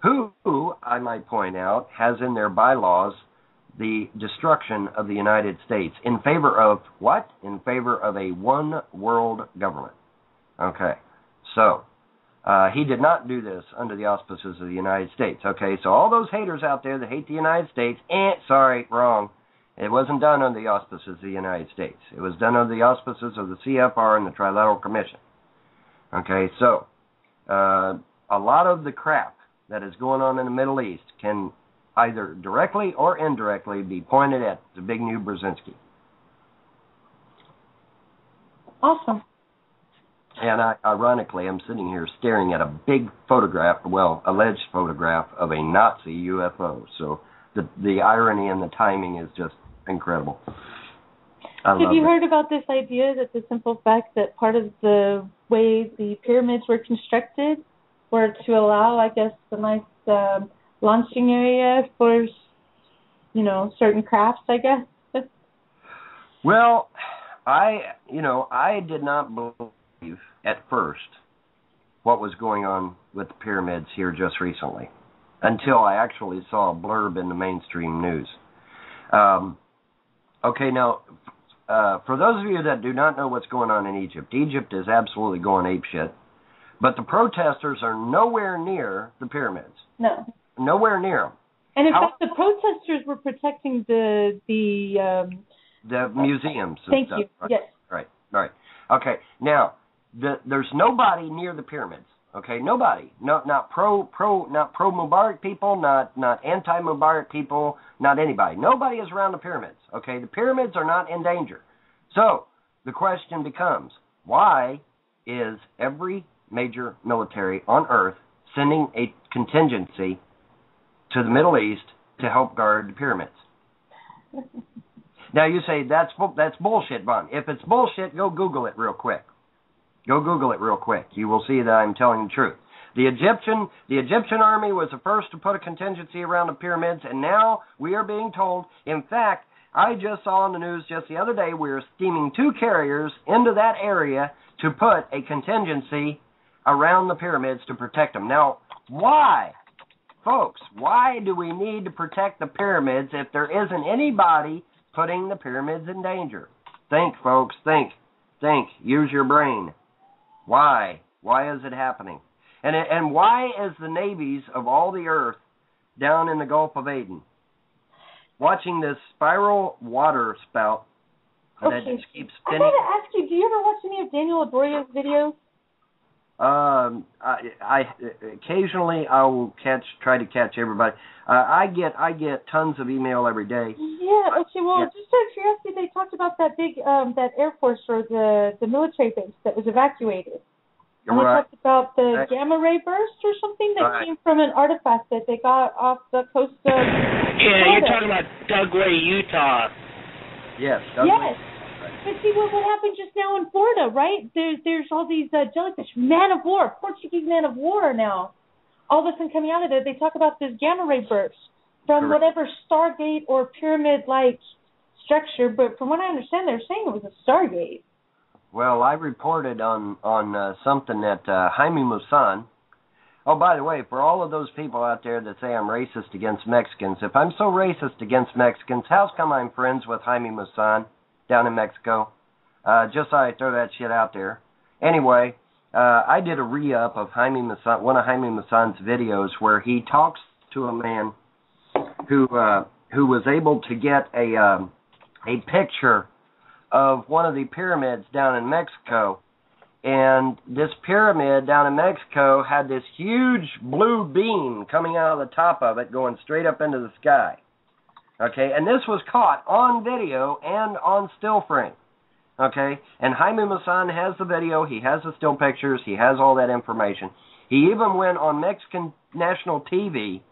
who, I might point out, has in their bylaws the destruction of the United States in favor of what? In favor of a one world government. Okay, so he did not do this under the auspices of the United States. Okay, so all those haters out there that hate the United States, sorry, wrong. It wasn't done under the auspices of the United States. It was done under the auspices of the CFR and the Trilateral Commission. Okay, so a lot of the crap that is going on in the Middle East can either directly or indirectly be pointed at Zbigniew Brzezinski. Awesome. And ironically, I'm sitting here staring at a big photograph, alleged photograph of a Nazi UFO. So the irony and the timing is just incredible. Have you heard about this idea that the simple fact that part of the way the pyramids were constructed were to allow, I guess, a nice launching area for, certain crafts, I guess? Well, I did not believe at first what was going on with the pyramids here just recently, until I actually saw a blurb in the mainstream news. Okay, now, for those of you that do not know what's going on in Egypt, Egypt is absolutely going apeshit, but the protesters are nowhere near the pyramids. No. Nowhere near them. And in fact, the protesters were protecting the museums and Thank stuff. you. Right. Yes. Right. Okay. Now, there's nobody near the pyramids. Okay, nobody. No, not pro Mubarak people, not anti-Mubarak people, not anybody. Nobody is around the pyramids. Okay, the pyramids are not in danger. So the question becomes, why is every major military on Earth sending a contingency to the Middle East to help guard the pyramids? Now you say that's bullshit, Von. If it's bullshit, go Google it real quick. Go Google it real quick. You will see that I'm telling the truth. The Egyptian army was the first to put a contingency around the pyramids, and now we are being told, in fact, I just saw on the news just the other day, we are steaming 2 carriers into that area to put a contingency around the pyramids to protect them. Now, why? Folks, why do we need to protect the pyramids if there isn't anybody putting the pyramids in danger? Think, folks, think. Use your brain. Why? Why is it happening? And why is the navies of all the earth down in the Gulf of Aden watching this spiral water spout that just keeps spinning? I gotta ask you, do you ever watch any of Daniel Adoria's videos? I occasionally I will try to catch everybody. I get tons of email every day. Yeah. Okay. Well, just out of curiosity, they talked about that big that Air Force or the military base that was evacuated. And they talked about the gamma ray burst or something that came from an artifact that they got off the coast of. Yeah, you're talking about Dugway, Utah. Yes. Yes. But see what happened just now in Florida, right? There's all these jellyfish, Portuguese man of war now. All of a sudden coming out of there, they talk about this gamma ray burst from whatever Stargate or pyramid-like structure. But from what I understand, they're saying it was a Stargate. Well, I reported on something that Jaime Maussan. Oh, by the way, for all of those people out there that say I'm racist against Mexicans, if I'm so racist against Mexicans, how's come I'm friends with Jaime Maussan down in Mexico? Just so I throw that shit out there. Anyway, I did a re-up of one of Jaime Maussan's videos where he talks to a man who was able to get a picture of one of the pyramids down in Mexico. And this pyramid down in Mexico had this huge blue beam coming out of the top of it going straight up into the sky. Okay, and this was caught on video and on still frame. Okay, and Jaime Maussan has the video, he has the still pictures, he has all that information. He even went on Mexican national TV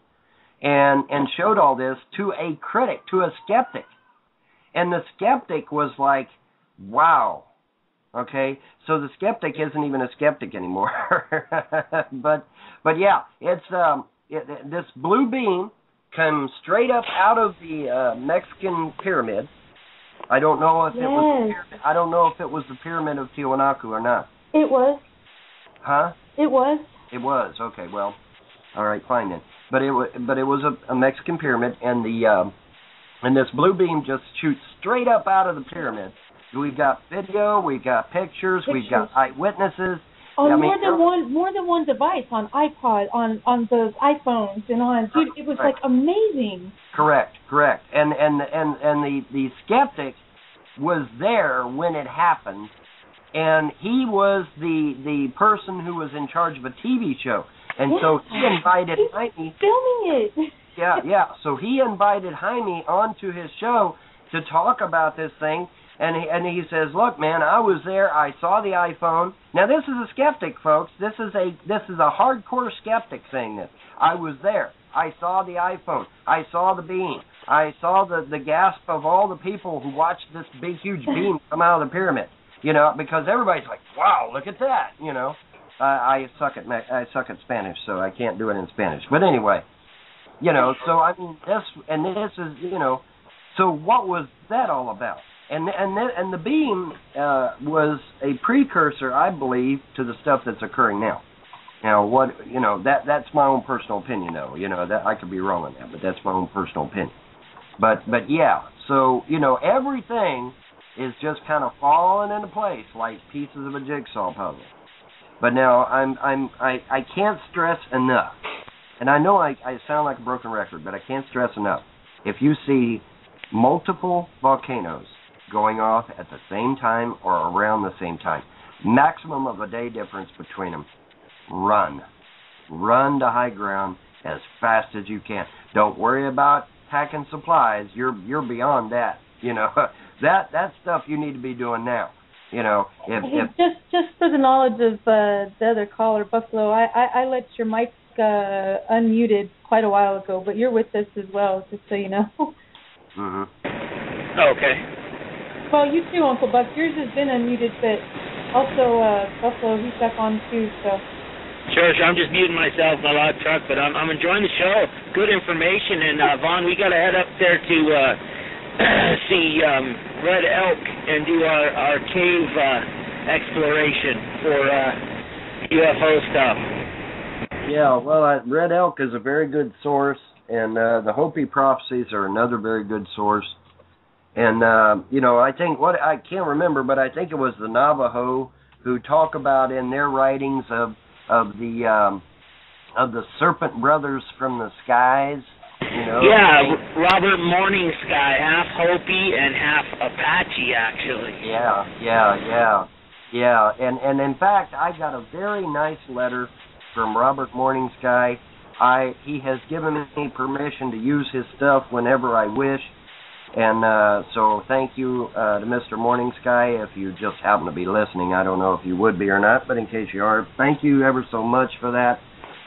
and showed all this to a critic, to a skeptic. And the skeptic was like, wow. Okay, so the skeptic isn't even a skeptic anymore. but yeah, it's this blue beam comes straight up out of the Mexican pyramid. I don't know if it was. I don't know if it was the pyramid of Tiwanaku or not. It was. Huh? It was. It was. Okay. Well, all right, fine then. But it was a Mexican pyramid, and and this blue beam just shoots straight up out of the pyramid. We've got video, we've got pictures, we've got eyewitnesses. On more than one device, on iPod, on those iPhones, and on dude, it was like amazing. Correct. And the skeptic was there when it happened, and he was the person who was in charge of a TV show, and so he invited Jaime. Filming it. Yeah. So he invited Jaime onto his show to talk about this thing. And he says, look, man, I was there. I saw the iPhone. Now, this is a skeptic, folks. This is a hardcore skeptic saying this. I was there. I saw the iPhone. I saw the beam. I saw the gasp of all the people who watched this big, huge beam come out of the pyramid. You know, because everybody's like, wow, look at that. You know, I suck at Spanish, so I can't do it in Spanish. But anyway, you know, so I mean, this is, you know, so what was that all about? And the beam was a precursor, I believe, to the stuff that's occurring now. Now, that's my own personal opinion, though. You know, that I could be wrong on that, but that's my own personal opinion. But yeah, so you know, everything is just kind of falling into place like pieces of a jigsaw puzzle. But now I can't stress enough, and I know I sound like a broken record, but I can't stress enough. If you see multiple volcanoes going off at the same time or around the same time, maximum of a day difference between them, run. Run to high ground as fast as you can. Don't worry about packing supplies. You're beyond that. You know, that stuff you need to be doing now. You know, if just for the knowledge of the other caller, Buffalo, I let your mic unmuted quite a while ago, but you're with us as well, just so you know. Mhm. Okay. Well, you too, Uncle Buck. Yours has been unmuted, but also Buffalo, he's back on too. So. Sure. I'm just muting myself in my log truck, but I'm enjoying the show. Good information, and Vaughn, we got to head up there to see Red Elk and do our cave exploration for UFO stuff. Yeah, well, Red Elk is a very good source, and the Hopi Prophecies are another very good source. And you know, I think I can't remember, but I think it was the Navajo who talk about in their writings of the Serpent Brothers from the skies. You know, yeah, Robert Morning Sky, half Hopi and half Apache, actually. Yeah. And in fact, I got a very nice letter from Robert Morning Sky. He has given me permission to use his stuff whenever I wish. And so thank you to Mr. Morning Sky. If you just happen to be listening, I don't know if you would be or not, but in case you are, thank you ever so much for that.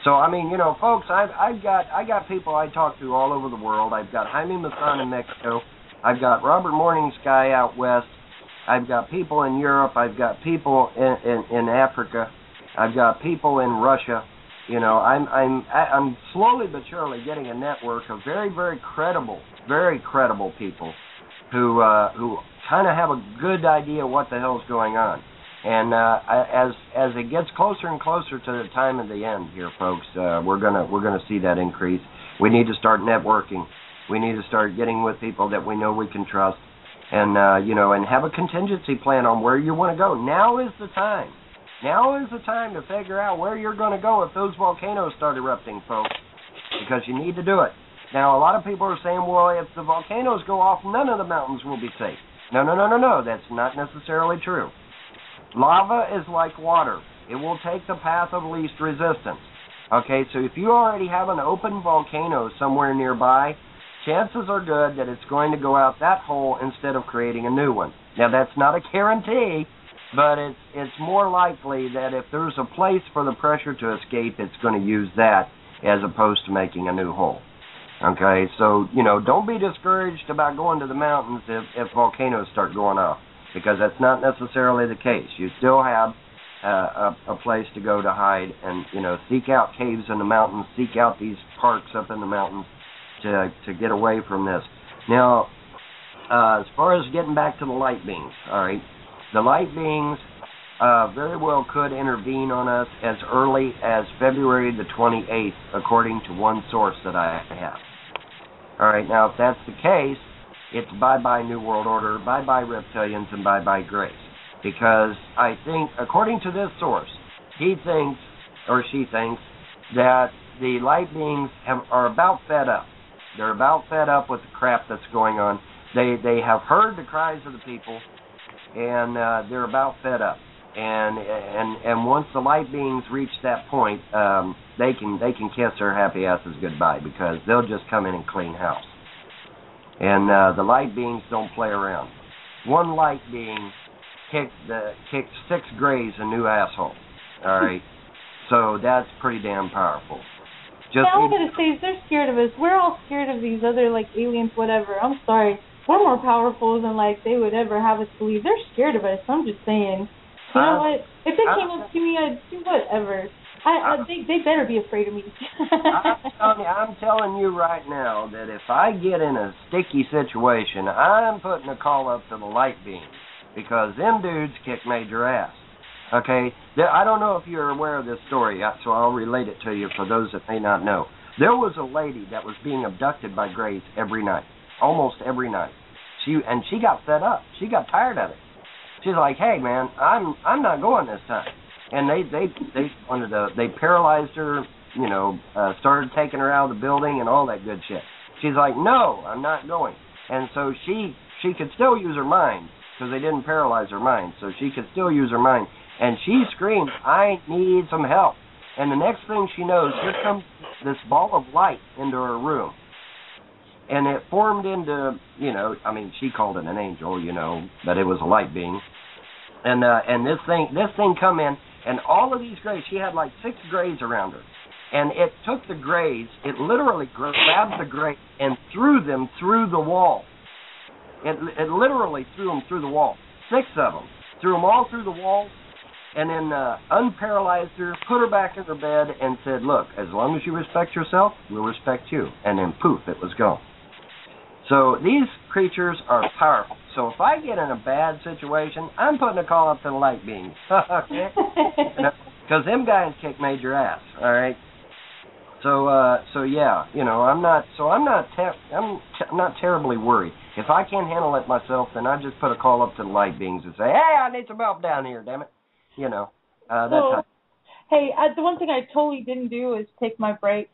So, I mean, you know, folks, I got people I talk to all over the world. I've got Jaime Maussan in Mexico. I've got Robert Morning Sky out west. I've got people in Europe. I've got people in Africa. I've got people in Russia. You know, I'm slowly but surely getting a network of very, very credible people who kind of have a good idea what the hell's going on. And as it gets closer and closer to the time of the end here, folks, we're gonna see that increase. We need to start networking. We need to start getting with people that we know we can trust, and you know, and have a contingency plan on where you want to go. Now is the time. Now is the time to figure out where you're going to go if those volcanoes start erupting, folks, because you need to do it. Now, a lot of people are saying, well, if the volcanoes go off, none of the mountains will be safe. No. That's not necessarily true. Lava is like water. It will take the path of least resistance. Okay, so if you already have an open volcano somewhere nearby, chances are good that it's going to go out that hole instead of creating a new one. Now, that's not a guarantee, but it's more likely that if there's a place for the pressure to escape, it's going to use that as opposed to making a new hole. Okay, so, you know, don't be discouraged about going to the mountains if volcanoes start going off, because that's not necessarily the case. You still have a place to go to hide, and, you know, seek out caves in the mountains, seek out these parks up in the mountains to get away from this. Now, as far as getting back to the light beings, all right, the light beings very well could intervene on us as early as February the 28th, according to one source that I have. All right, now, if that's the case, it's bye-bye New World Order, bye-bye reptilians, and bye-bye grace. Because I think, according to this source, he thinks, or she thinks, that the light beings are about fed up. They're about fed up with the crap that's going on. They have heard the cries of the people, and they're about fed up. And once the light beings reach that point, they can kiss their happy asses goodbye, because they'll just come in and clean house. And the light beings don't play around. One light being kicked 6 grays a new asshole. All right, so that's pretty damn powerful. All I'm gonna say is they're scared of us. We're all scared of these other aliens, whatever. I'm sorry. We're more powerful than they would ever have us believe. They're scared of us. I'm just saying. You know what? If they came up to me, I'd do whatever. They better be afraid of me. I'm telling you right now that if I get in a sticky situation, I'm putting a call up to the light beams, because them dudes kick major ass. Okay? I don't know if you're aware of this story, so I'll relate it to you for those that may not know. There was a lady that was being abducted by grays every night, almost every night. She got fed up. She got tired of it. She's like, hey, man, I'm not going this time. And they paralyzed her, you know, started taking her out of the building and all that good shit. She's like, no, I'm not going. And so she could still use her mind, because they didn't paralyze her mind, so she could still use her mind. And she screamed, I need some help. And the next thing she knows, here comes this ball of light into her room. And it formed into, she called it an angel, but it was a light being. And this thing come in, and all of these grays, she had like 6 grays around her. And it took the grays, it literally grabbed the grays and threw them through the wall. It literally threw them through the wall. 6 of them. Threw them all through the wall, and then unparalyzed her, put her back in her bed, and said, look, as long as you respect yourself, we'll respect you. And then poof, it was gone. So these creatures are powerful. So if I get in a bad situation, I'm putting a call up to the light beings. Okay? Because them guys kick major ass, all right? So yeah, I'm not terribly worried. If I can't handle it myself, then I just put a call up to the light beings and say, hey, I need some help down here, damn it. That's hey, the one thing I totally didn't do is take my break.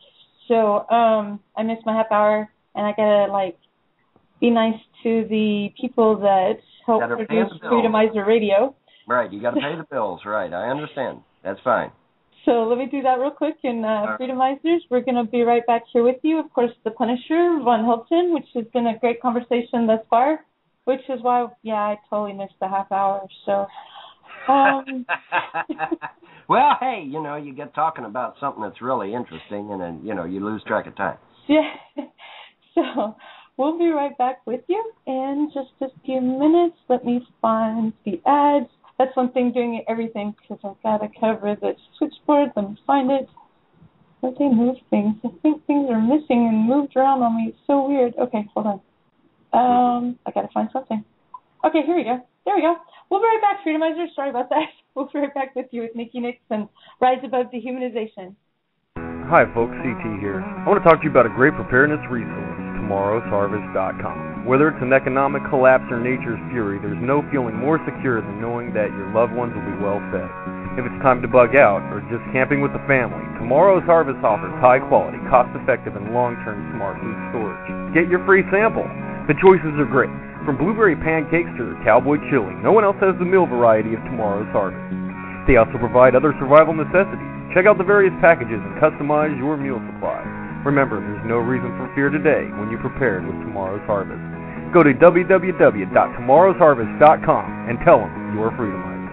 So I missed my half hour, and I gotta be nice to the people that help produce Freedomizer Radio. Right, you got to pay the bills. Right, I understand. That's fine. So let me do that real quick. And Freedomizers, we're going to be right back here with you. Of course, the Punisher, Von Helton, which has been a great conversation thus far, which is why, I totally missed the half hour. So, well, hey, you get talking about something that's really interesting, and then, you lose track of time. Yeah. So we'll be right back with you in just a few minutes. Let me find the ads. That's one thing doing everything, because I've got to cover the switchboard. Let me find it. Where they move things. I think things are missing and moved around on me. It's so weird. Okay, hold on. I got to find something. Okay, here we go. There we go. We'll be right back, Freedomizers. Sorry about that. We'll be right back with you with Nickie Nicks and Rise Above Dehumanization. Hi, folks. CT here. I want to talk to you about a great preparedness resource, tomorrowsharvest.com. Whether it's an economic collapse or nature's fury, there's no feeling more secure than knowing that your loved ones will be well fed. If it's time to bug out or just camping with the family, Tomorrow's Harvest offers high-quality, cost-effective, and long-term smart food storage. Get your free sample. The choices are great. From blueberry pancakes to cowboy chili, no one else has the meal variety of Tomorrow's Harvest. They also provide other survival necessities. Check out the various packages and customize your meal supply. Remember, there's no reason for fear today when you're prepared with Tomorrow's Harvest. Go to www.tomorrowsharvest.com and tell them you're a Freedomizer.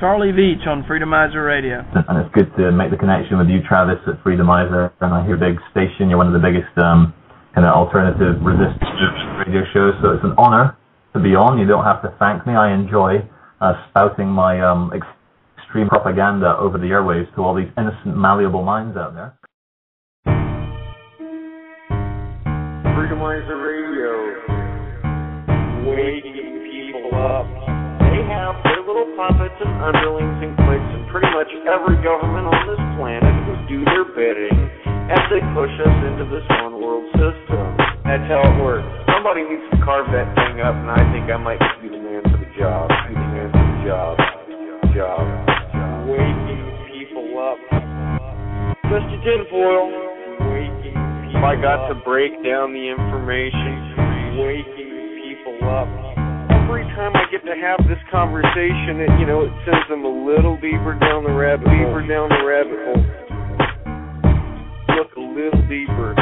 Charlie Veach on Freedomizer Radio. And it's good to make the connection with you, Travis, at Freedomizer. And I hear big station. You're one of the biggest kind of alternative resistance radio shows. So it's an honor to be on. You don't have to thank me. I enjoy spouting my extreme propaganda over the airwaves to all these innocent, malleable minds out there. Freedomizer Radio, waking people up. They have their little puppets and underlings and cliques and pretty much every government on this planet will do their bidding as they push us into this one world system. That's how it works. Somebody needs to carve that thing up, and I think I might be the man for the job. Be the man for the job. Waking people up. Just your tinfoil. Waking people up. I got to break down the information. Waking people up. Every time I get to have this conversation, it sends them a little deeper down the rabbit hole. Look a little deeper.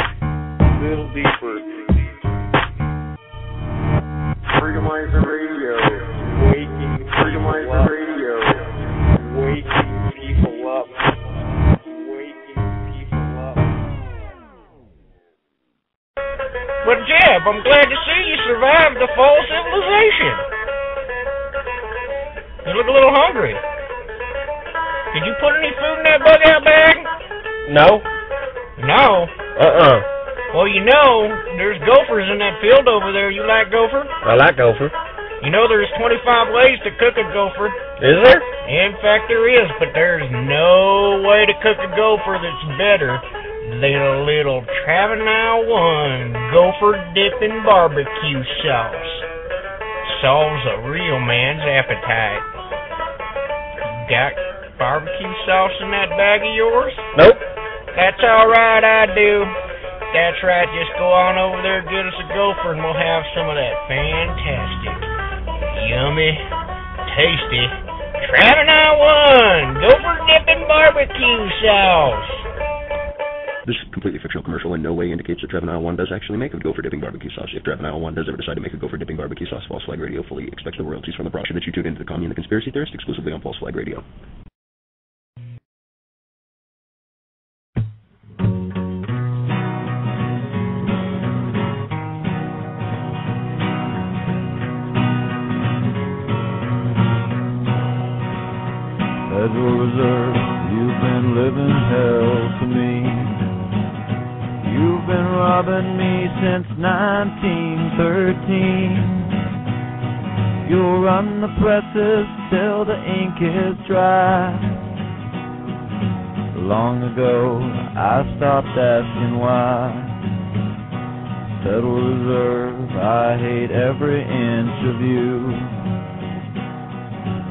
Freedomizer Radio. Waking Freedomizer Radio. Waking people up. But Jeb, I'm glad to see you survived the fall civilization. You look a little hungry. Did you put any food in that bug out bag? No. No? Well, there's gophers in that field over there. You like gopher? I like gopher. There's 25 ways to cook a gopher. Is there? In fact, there is, but there's no way to cook a gopher that's better than a little Travenile 1 gopher dipping barbecue sauce. Solves a real man's appetite. You got barbecue sauce in that bag of yours? Nope. That's all right, I do. That's right, just go on over there, get us a gopher, and we'll have some of that fantastic, yummy, tasty Travenaut 1, Gopher Dippin' Barbecue Sauce. This completely fictional commercial in no way indicates that Travenaut 1 does actually make a gopher dipping barbecue sauce. If Travenaut 1 does ever decide to make a gopher dipping barbecue sauce, False Flag Radio fully expects the royalties from the production that you tune into the Commune and the Conspiracy Theorist exclusively on False Flag Radio. Federal Reserve, you've been living hell to me. You've been robbing me since 1913. You'll run the presses till the ink is dry. Long ago, I stopped asking why. Federal Reserve, I hate every inch of you.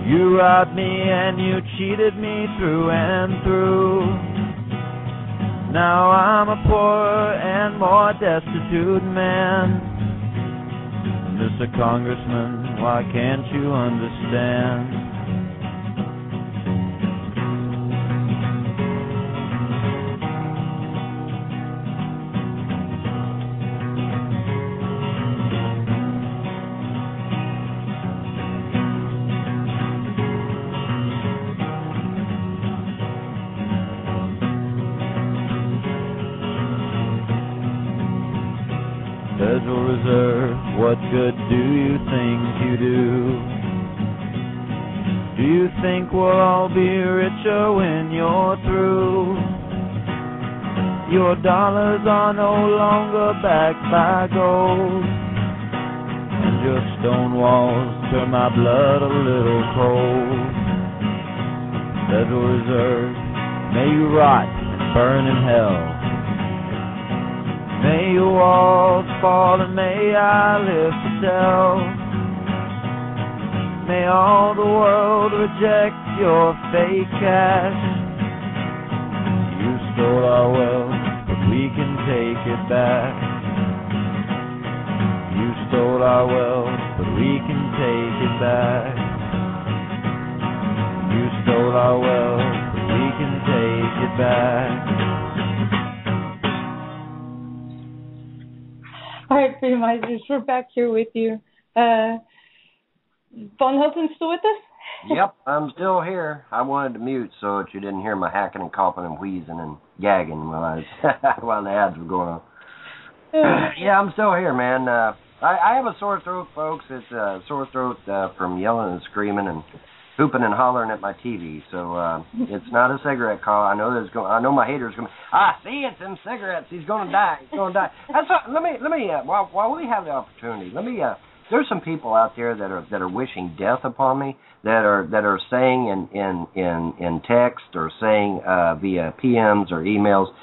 You robbed me and you cheated me through and through. Now I'm a poorer and more destitute man. Mr. Congressman, why can't you understand? Federal Reserve, what good do you think you do? Do you think we'll all be richer when you're through? Your dollars are no longer backed by gold, and your stone walls turn my blood a little cold. Federal Reserve, may you rot and burn in hell. May your walls fall and may I live to tell. May all the world reject your fake cash. You stole our wealth, but we can take it back. You stole our wealth, but we can take it back. You stole our wealth, but we can take it back. All right, Freedomizers, we're back here with you. Von Helton still with us? Yep, I'm still here. I wanted to mute so that you didn't hear my hacking and coughing and wheezing and gagging while the ads were going on. Yeah, I'm still here, man. I have a sore throat, folks. It's a sore throat from yelling and screaming and hooping and hollering at my TV. So it's not a cigarette call. I know I know my haters going. See, it's them cigarettes. He's going to die. He's going to die. That's what, let me. While we have the opportunity, there's some people out there that are wishing death upon me. That are saying in text or saying via PMs or emails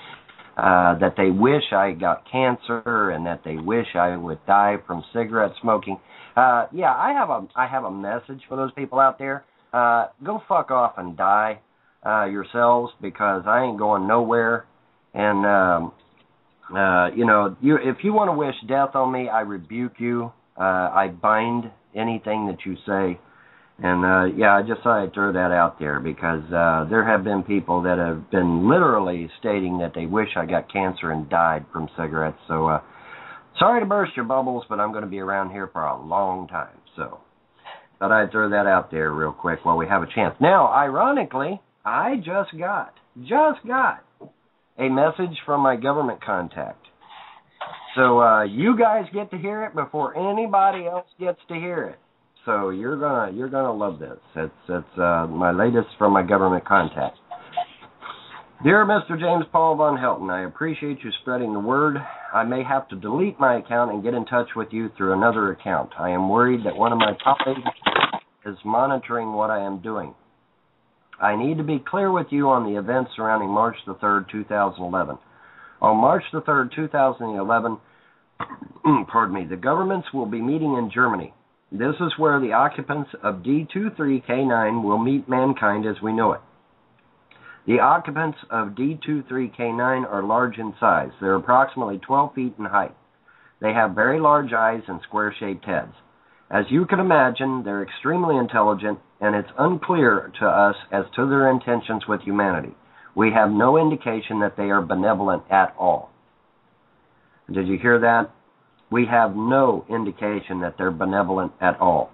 that they wish I got cancer and that they wish I would die from cigarette smoking. Yeah, I have a message for those people out there. Go fuck off and die yourselves, because I ain't going nowhere. And if you want to wish death on me, I rebuke you. I bind anything that you say. And I just thought I'd throw that out there, because there have been people that have been literally stating that they wish I got cancer and died from cigarettes. So sorry to burst your bubbles, but I'm going to be around here for a long time. So thought I'd throw that out there real quick while we have a chance. Now, ironically, I just got a message from my government contact. So you guys get to hear it before anybody else gets to hear it. So you're gonna love this. It's my latest from my government contact. Dear Mr. James Paul Von Helton, I appreciate you spreading the word. I may have to delete my account and get in touch with you through another account. I am worried that one of my top agents is monitoring what I am doing. I need to be clear with you on the events surrounding March the 3rd, 2011. On March the 3rd, 2011, the governments will be meeting in Germany. This is where the occupants of D23K9 will meet mankind as we know it. The occupants of D23K9 are large in size. They're approximately 12 feet in height. They have very large eyes and square-shaped heads. As you can imagine, they're extremely intelligent, and it's unclear to us as to their intentions with humanity. We have no indication that they are benevolent at all. Did you hear that? We have no indication that they're benevolent at all.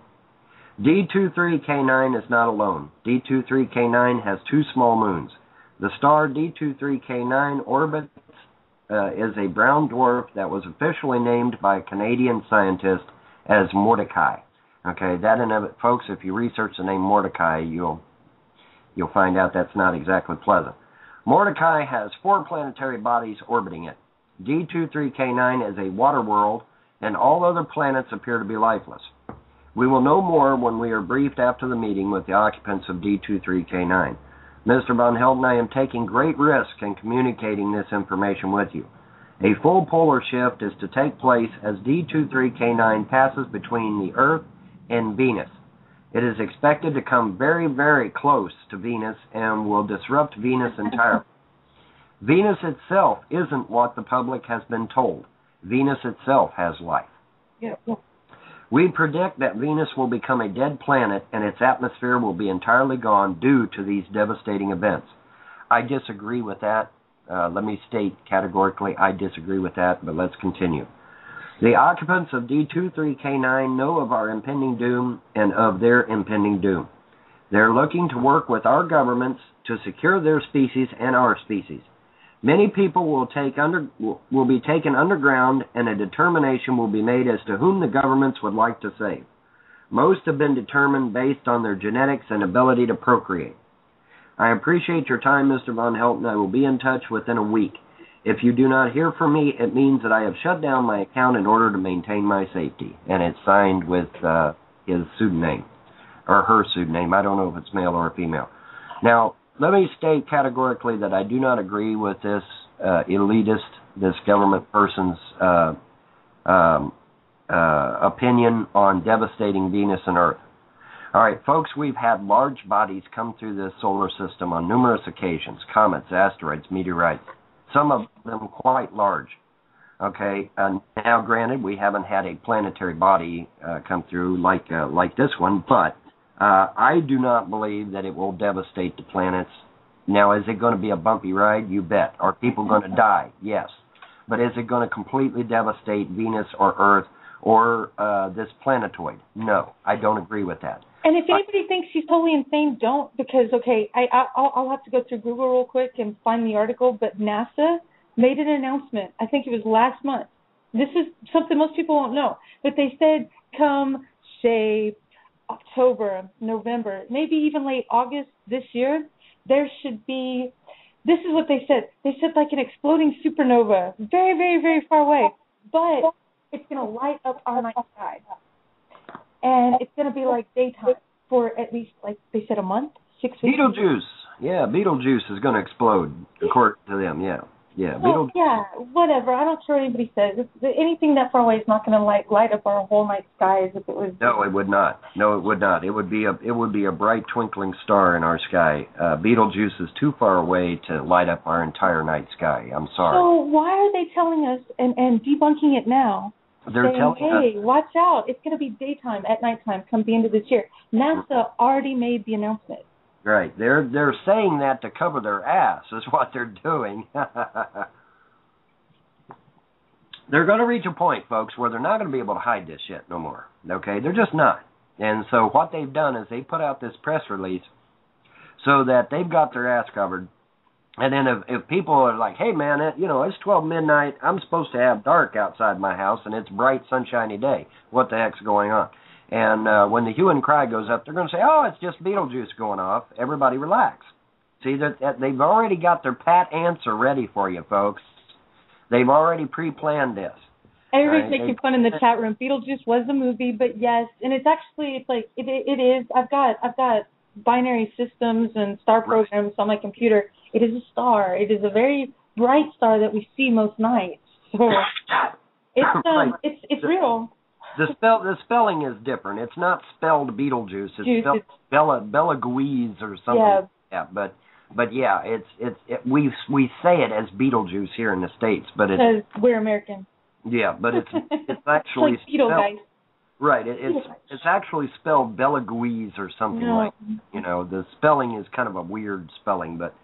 D23K9 is not alone. D23K9 has 2 small moons. The star D23K9 orbits is a brown dwarf that was officially named by a Canadian scientist as Mordecai. Okay, that in of it, folks, if you research the name Mordecai, you'll find out that's not exactly pleasant. Mordecai has 4 planetary bodies orbiting it. D23K9 is a water world, and all other planets appear to be lifeless. We will know more when we are briefed after the meeting with the occupants of D23K9. Mr. Von Helton, I am taking great risk in communicating this information with you. A full polar shift is to take place as D23K9 passes between the Earth and Venus. It is expected to come very, very close to Venus and will disrupt Venus entirely. Venus itself isn't what the public has been told. Venus itself has life. Yeah. We predict that Venus will become a dead planet and its atmosphere will be entirely gone due to these devastating events. I disagree with that. Let me state categorically, I disagree with that, but let's continue. The occupants of D23K9 know of our impending doom and of their impending doom. They're looking to work with our governments to secure their species and our species. Many people will be taken underground, and a determination will be made as to whom the governments would like to save. Most have been determined based on their genetics and ability to procreate. I appreciate your time, Mr. Von Helton. I will be in touch within a week. If you do not hear from me, it means that I have shut down my account in order to maintain my safety. And it's signed with his pseudonym, or her pseudonym. I don't know if it's male or female. Now, let me state categorically that I do not agree with this elitist, this government person's opinion on devastating Venus and Earth. All right, folks, we've had large bodies come through this solar system on numerous occasions, comets, asteroids, meteorites, some of them quite large. Okay, and now granted, we haven't had a planetary body come through like this one, but I do not believe that it will devastate the planets. Now, is it going to be a bumpy ride? You bet. Are people going to die? Yes. But is it going to completely devastate Venus or Earth or this planetoid? No, I don't agree with that. And if anybody thinks she's totally insane, don't, because, okay, I'll have to go through Google real quick and find the article, but NASA made an announcement, I think it was last month. This is something most people won't know, but they said come, say, October, November, maybe even late August this year, there should be, this is what they said like an exploding supernova, very, very, very far away, but it's going to light up our night sky. And it's going to be like daytime for at least, like they said, a month, 6 weeks. Beetlejuice. Yeah, Beetlejuice is going to explode, according to them, yeah. Yeah, well, yeah, whatever. I don't care what anybody says. Anything that far away is not going to light up our whole night skies if it was. No, it would not. No, it would not. It would be a bright twinkling star in our sky. Beetlejuice is too far away to light up our entire night sky. I'm sorry. So why are they telling us and debunking it now? They're saying, telling hey, us, watch out. It's going to be daytime at nighttime come the end of this year. NASA already made the announcement. Right. They're saying that to cover their ass is what they're doing. They're going to reach a point, folks, where they're not going to be able to hide this shit no more. Okay? They're just not. And so what they've done is they put out this press release so that they've got their ass covered. And then if people are like, hey, man, it's 12 midnight. I'm supposed to have dark outside my house, and it's bright, sunshiny day. What the heck's going on? And when the hue and cry goes up, they're going to say, oh, it's just Beetlejuice going off. Everybody relax. See, that they've already got their pat answer ready for you, folks. They've already pre-planned this. Everybody's making fun in the chat room. Beetlejuice was a movie, but yes, and it's like it is. I've got binary systems and star programs on my computer. It is a star. It is a very bright star that we see most nights. So it's real. The spelling is different. It's not spelled Beetlejuice. It's spelled Bella Guise or something. Yeah, but yeah, we say it as Beetlejuice here in the States, but it's because we're American. Yeah, but it's actually like Beetle guys. Right. It's actually spelled Beluguese or something like. The spelling is kind of a weird spelling, but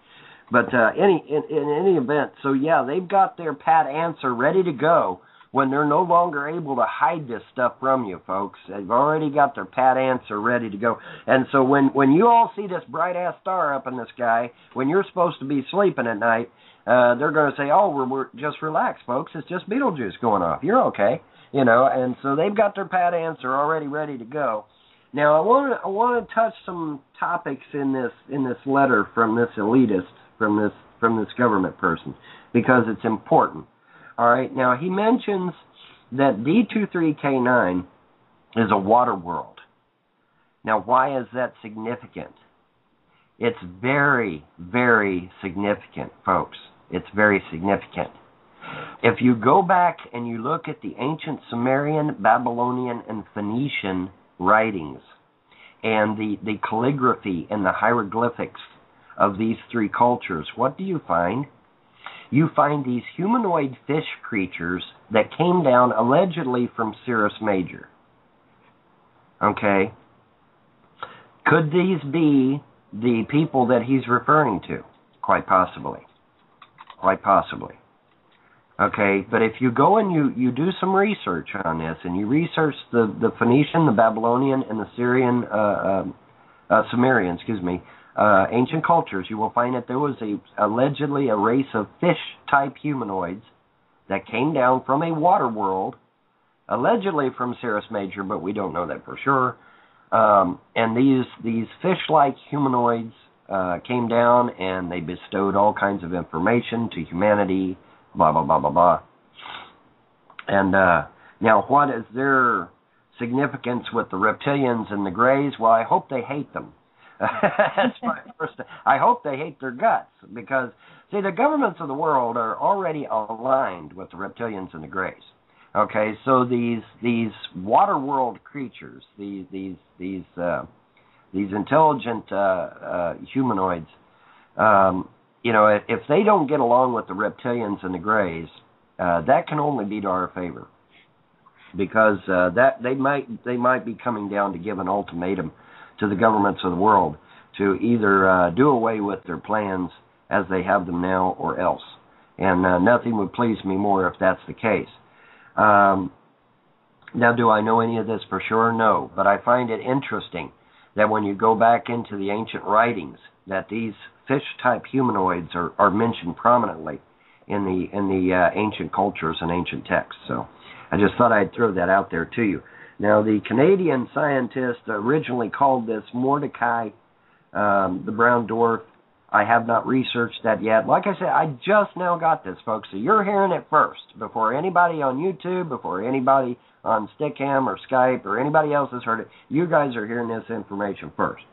in any event, so yeah, they've got their pat answer ready to go when they're no longer able to hide this stuff from you, folks. They've already got their pat answer ready to go. And so when you all see this bright-ass star up in the sky, when you're supposed to be sleeping at night, they're going to say, oh, we're just relax, folks. It's just Betelgeuse going off. You're okay. And so they've got their pat answer already ready to go. Now, I want to touch some topics in this letter from this elitist, from this government person, because it's important. All right. Now, he mentions that D23K9 is a water world. Now, why is that significant? It's very, very significant, folks. It's very significant. If you go back and you look at the ancient Sumerian, Babylonian, and Phoenician writings and the calligraphy and the hieroglyphics of these three cultures, what do you find? You find these humanoid fish creatures that came down allegedly from Cirrus Major. Okay? Could these be the people that he's referring to? Quite possibly. Quite possibly. Okay, but if you go and you do some research on this, and you research the Phoenician, the Babylonian, and the Sumerian, ancient cultures, you will find that there was allegedly a race of fish-type humanoids that came down from a water world, allegedly from Cirrus Major, but we don't know that for sure. And these fish-like humanoids came down, and they bestowed all kinds of information to humanity, blah, blah, blah, blah, blah. And now, what is their significance with the reptilians and the Greys? Well, I hope they hate them. That's my first. I hope they hate their guts, because, see, the governments of the world are already aligned with the reptilians and the Greys. Okay, so these water world creatures, these intelligent humanoids, if they don't get along with the reptilians and the Greys, that can only be to our favor, because that they might be coming down to give an ultimatum to the governments of the world to either do away with their plans as they have them now, or else. And nothing would please me more if that's the case. Now, do I know any of this for sure? No, but I find it interesting that when you go back into the ancient writings, that these fish-type humanoids are mentioned prominently in the ancient cultures and ancient texts. So I just thought I'd throw that out there to you. Now, the Canadian scientist originally called this Mordecai, the brown dwarf. I have not researched that yet. Like I said, I just now got this, folks, so you're hearing it first, before anybody on YouTube, before anybody on Stickam or Skype or anybody else has heard it. You guys are hearing this information first.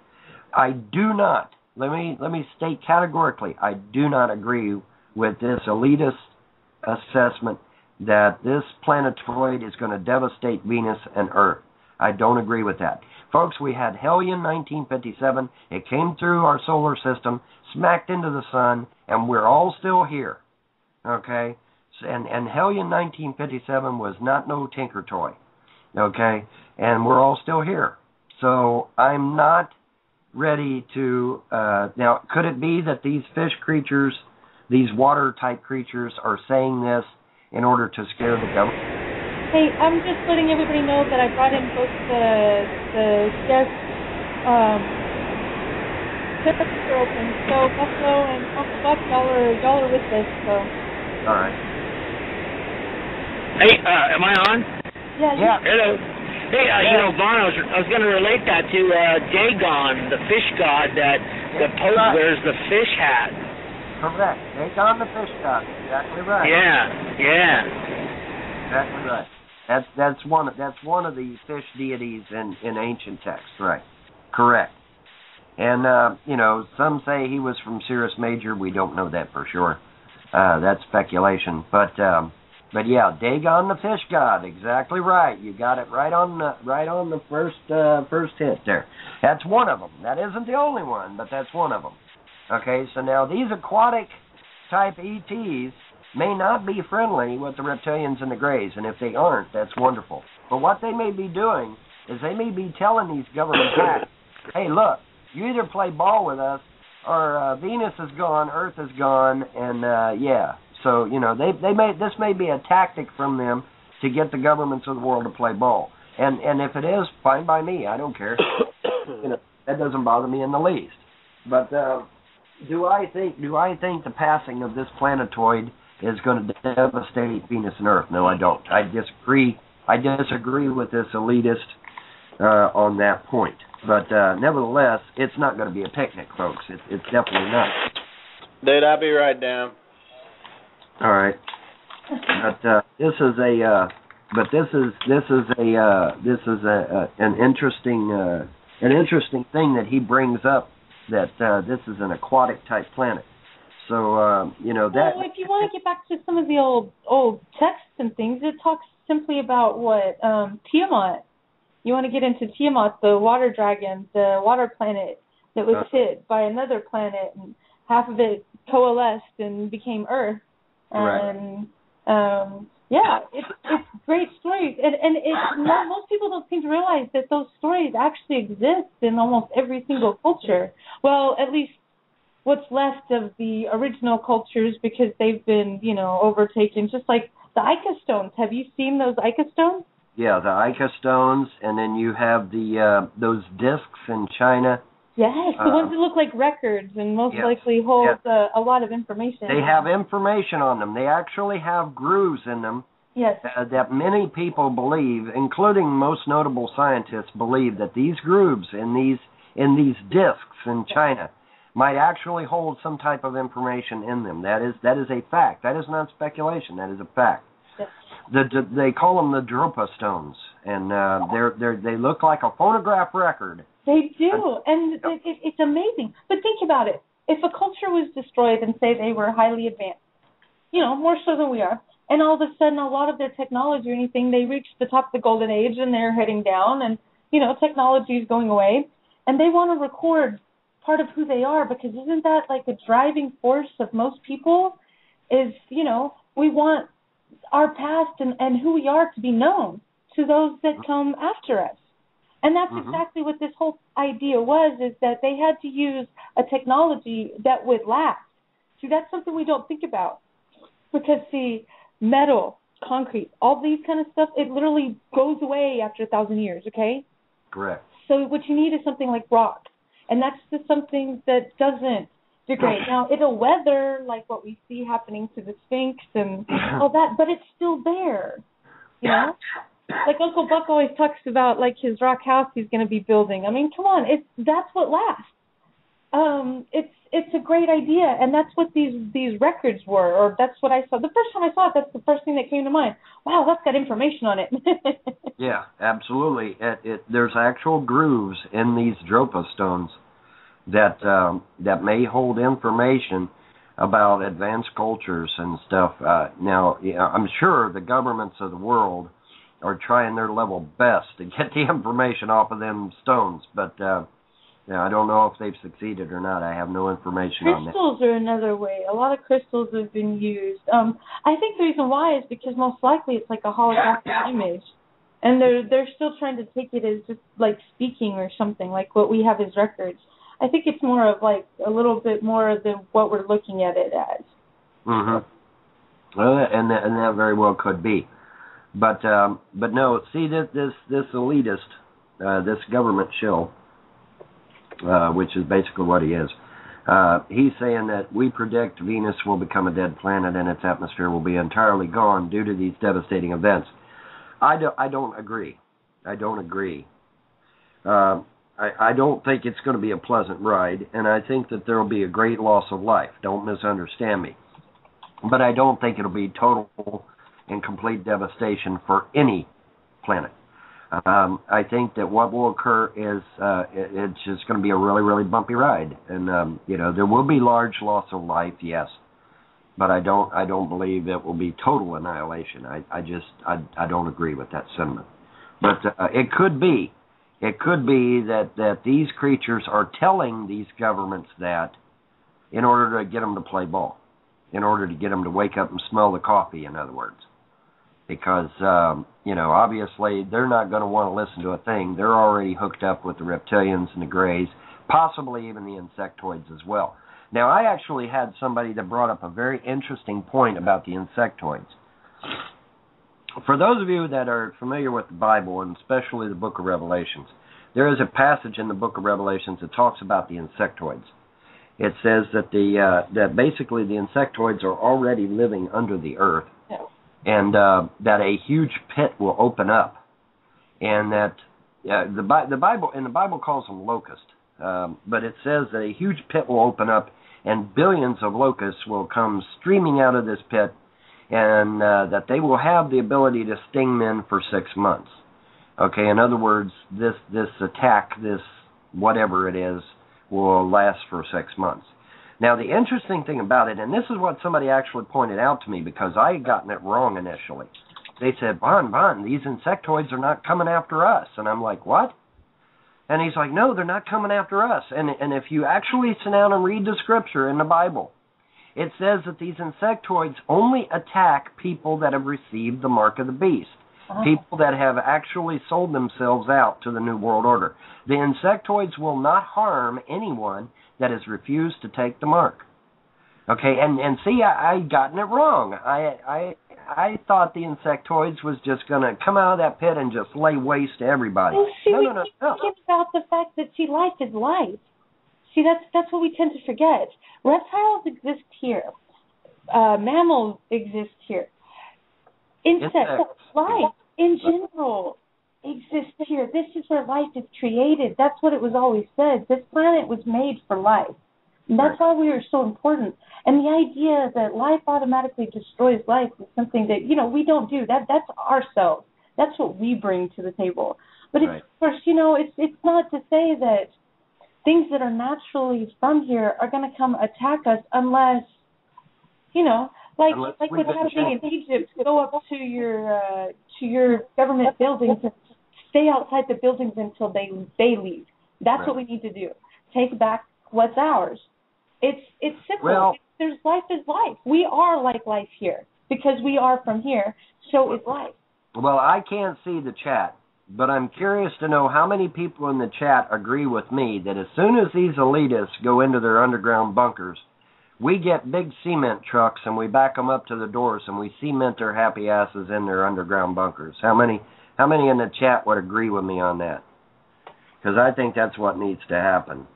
I do not, let me state categorically, I do not agree with this elitist assessment that this planetoid is going to devastate Venus and Earth. I don't agree with that. Folks, we had Helton 1957. It came through our solar system, smacked into the sun, and we're all still here. Okay? And Helton 1957 was not no tinker toy. Okay? And we're all still here. So I'm not ready to... now, could it be that these fish creatures, these water-type creatures, are saying this in order to scare the government? Hey, I'm just letting everybody know that I brought in both the guest tickets are open. So Buffalo and Uncle Buck, y'all are with us. So. All right. Hey, am I on? Yeah. Hello. Hey, Vaughn, I was going to relate that to Dagon, the fish god that the Pope wears the fish hat. Correct. Dagon the fish god. Exactly right. Yeah. Exactly right. That's one of the fish deities in ancient texts, right? Correct. And some say he was from Cirrus Major. We don't know that for sure. That's speculation. But yeah, Dagon the fish god. Exactly right. You got it right on the first hit there. That's one of them. That isn't the only one, but that's one of them. Okay. So now these aquatic type ETs may not be friendly with the reptilians and the Greys, and if they aren't, that's wonderful. But what they may be doing is they may be telling these government hacks, hey, look, you either play ball with us or Venus is gone, Earth is gone, and yeah. So, this may be a tactic from them to get the governments of the world to play ball. And if it is, fine by me. I don't care. That doesn't bother me in the least. But do I think the passing of this planetoid is going to devastate Venus and Earth? No, I don't. I disagree. I disagree with this elitist on that point. But nevertheless, it's not going to be a picnic, folks. It's definitely not. Dude, I'll be right down. All right. But this is an interesting thing that he brings up, that this is an aquatic type planet. So that. Well, if you want to get back to some of the old texts and things, it talks simply about what Tiamat. You want to get into Tiamat, the water dragon, the water planet that was hit by another planet, and half of it coalesced and became Earth. And it's great stories, and most people don't seem to realize that those stories actually exist in almost every single culture. Well, at least what's left of the original cultures, because they've been, overtaken. Just like the Ica stones. Have you seen those Ica stones? Yeah, the Ica stones, and then you have those discs in China. Yes, the ones that look like records and most likely hold a lot of information. They have information on them. They actually have grooves in them. Yes. That many people believe, including most notable scientists, believe that these grooves in these discs in China might actually hold some type of information in them. That is a fact. That is not speculation. That is a fact. Yes. They call them the Drupa stones, and they look like a phonograph record. They do, and it's amazing. But think about it. If a culture was destroyed and say they were highly advanced, more so than we are, and all of a sudden a lot of their technology or anything, they reach the top of the golden age and they're heading down, and, technology is going away, and they want to record part of who they are, because isn't that like a driving force of most people is, we want our past and who we are to be known to those that come after us. And that's exactly what this whole idea was, is that they had to use a technology that would last. See, that's something we don't think about. Because, see, metal, concrete, all these kind of stuff, it literally goes away after 1,000 years, okay? Correct. So what you need is something like rock. And that's just something that doesn't degrade. Now, it'll weather, like what we see happening to the Sphinx and all that, but it's still there, Like Uncle Buck always talks about, like his rock house he's going to be building. I mean, come on, that's what lasts. It's a great idea, and that's what these records were, or that's what I saw. The first time I saw it, that's the first thing that came to mind. Wow, that's got information on it. Yeah, absolutely. There's actual grooves in these Drupa stones that may hold information about advanced cultures and stuff. Now, I'm sure the governments of the world are trying their level best to get the information off of them stones, but I don't know if they've succeeded or not. I have no information on that. Crystals are another way. A lot of crystals have been used. I think the reason why is because most likely it's like a holographic image, and they're still trying to take it as just like speaking or something, like what we have as records. I think it's more of like a little bit more than what we're looking at it as. Well, and that very well could be. But no, see, this elitist, this government shill, which is basically what he is, he's saying that we predict Venus will become a dead planet and its atmosphere will be entirely gone due to these devastating events. I don't agree. I don't agree. I don't think it's going to be a pleasant ride, and I think that there will be a great loss of life. Don't misunderstand me. But I don't think it'll be total and complete devastation for any planet. I think that what will occur is it's just going to be a really, really bumpy ride, and there will be large loss of life, yes, but I don't believe it will be total annihilation. I don't agree with that sentiment. But it could be that these creatures are telling these governments that in order to get them to play ball, in order to get them to wake up and smell the coffee, in other words. because, obviously they're not going to want to listen to a thing. They're already hooked up with the reptilians and the grays, possibly even the insectoids as well. Now, I actually had somebody that brought up a very interesting point about the insectoids. For those of you that are familiar with the Bible, and especially the book of Revelations, there is a passage in the book of Revelations that talks about the insectoids. It says that that basically the insectoids are already living under the earth, and that a huge pit will open up, and that the Bible calls them locusts, but it says that a huge pit will open up, and billions of locusts will come streaming out of this pit, and that they will have the ability to sting men for 6 months. Okay, in other words, this attack, this whatever it is, will last for 6 months. Now, the interesting thing about it, and this is what somebody actually pointed out to me because I had gotten it wrong initially. They said, Von, these insectoids are not coming after us. And I'm like, what? And he's like, no, they're not coming after us. And if you actually sit down and read the scripture in the Bible, it says that these insectoids only attack people that have received the mark of the beast. People that have actually sold themselves out to the New World Order. The insectoids will not harm anyone that has refused to take the mark. Okay, and see, I gotten it wrong. I thought the insectoids was just going to come out of that pit and just lay waste to everybody. Well, see, no. we forget about the fact that, life is life. See, that's what we tend to forget. Reptiles exist here. Mammals exist here. Insects, life in general exists here. This is where life is created. That's what it was always said. This planet was made for life. And that's why we are so important. And the idea that life automatically destroys life is something that, we don't do. That's ourselves. That's what we bring to the table. But it's, of course, it's not to say that things that are naturally from here are going to come attack us unless, like what happened in Egypt, go up to your government buildings and stay outside the buildings until they leave. That's what we need to do. Take back what's ours. It's simple. Well, There's life is life. We are like life here because we are from here. So is life. Well, I can't see the chat, but I'm curious to know how many people in the chat agree with me that as soon as these elitists go into their underground bunkers, we get big cement trucks and we back them up to the doors and we cement their happy asses in their underground bunkers. How many in the chat would agree with me on that? Because I think that's what needs to happen.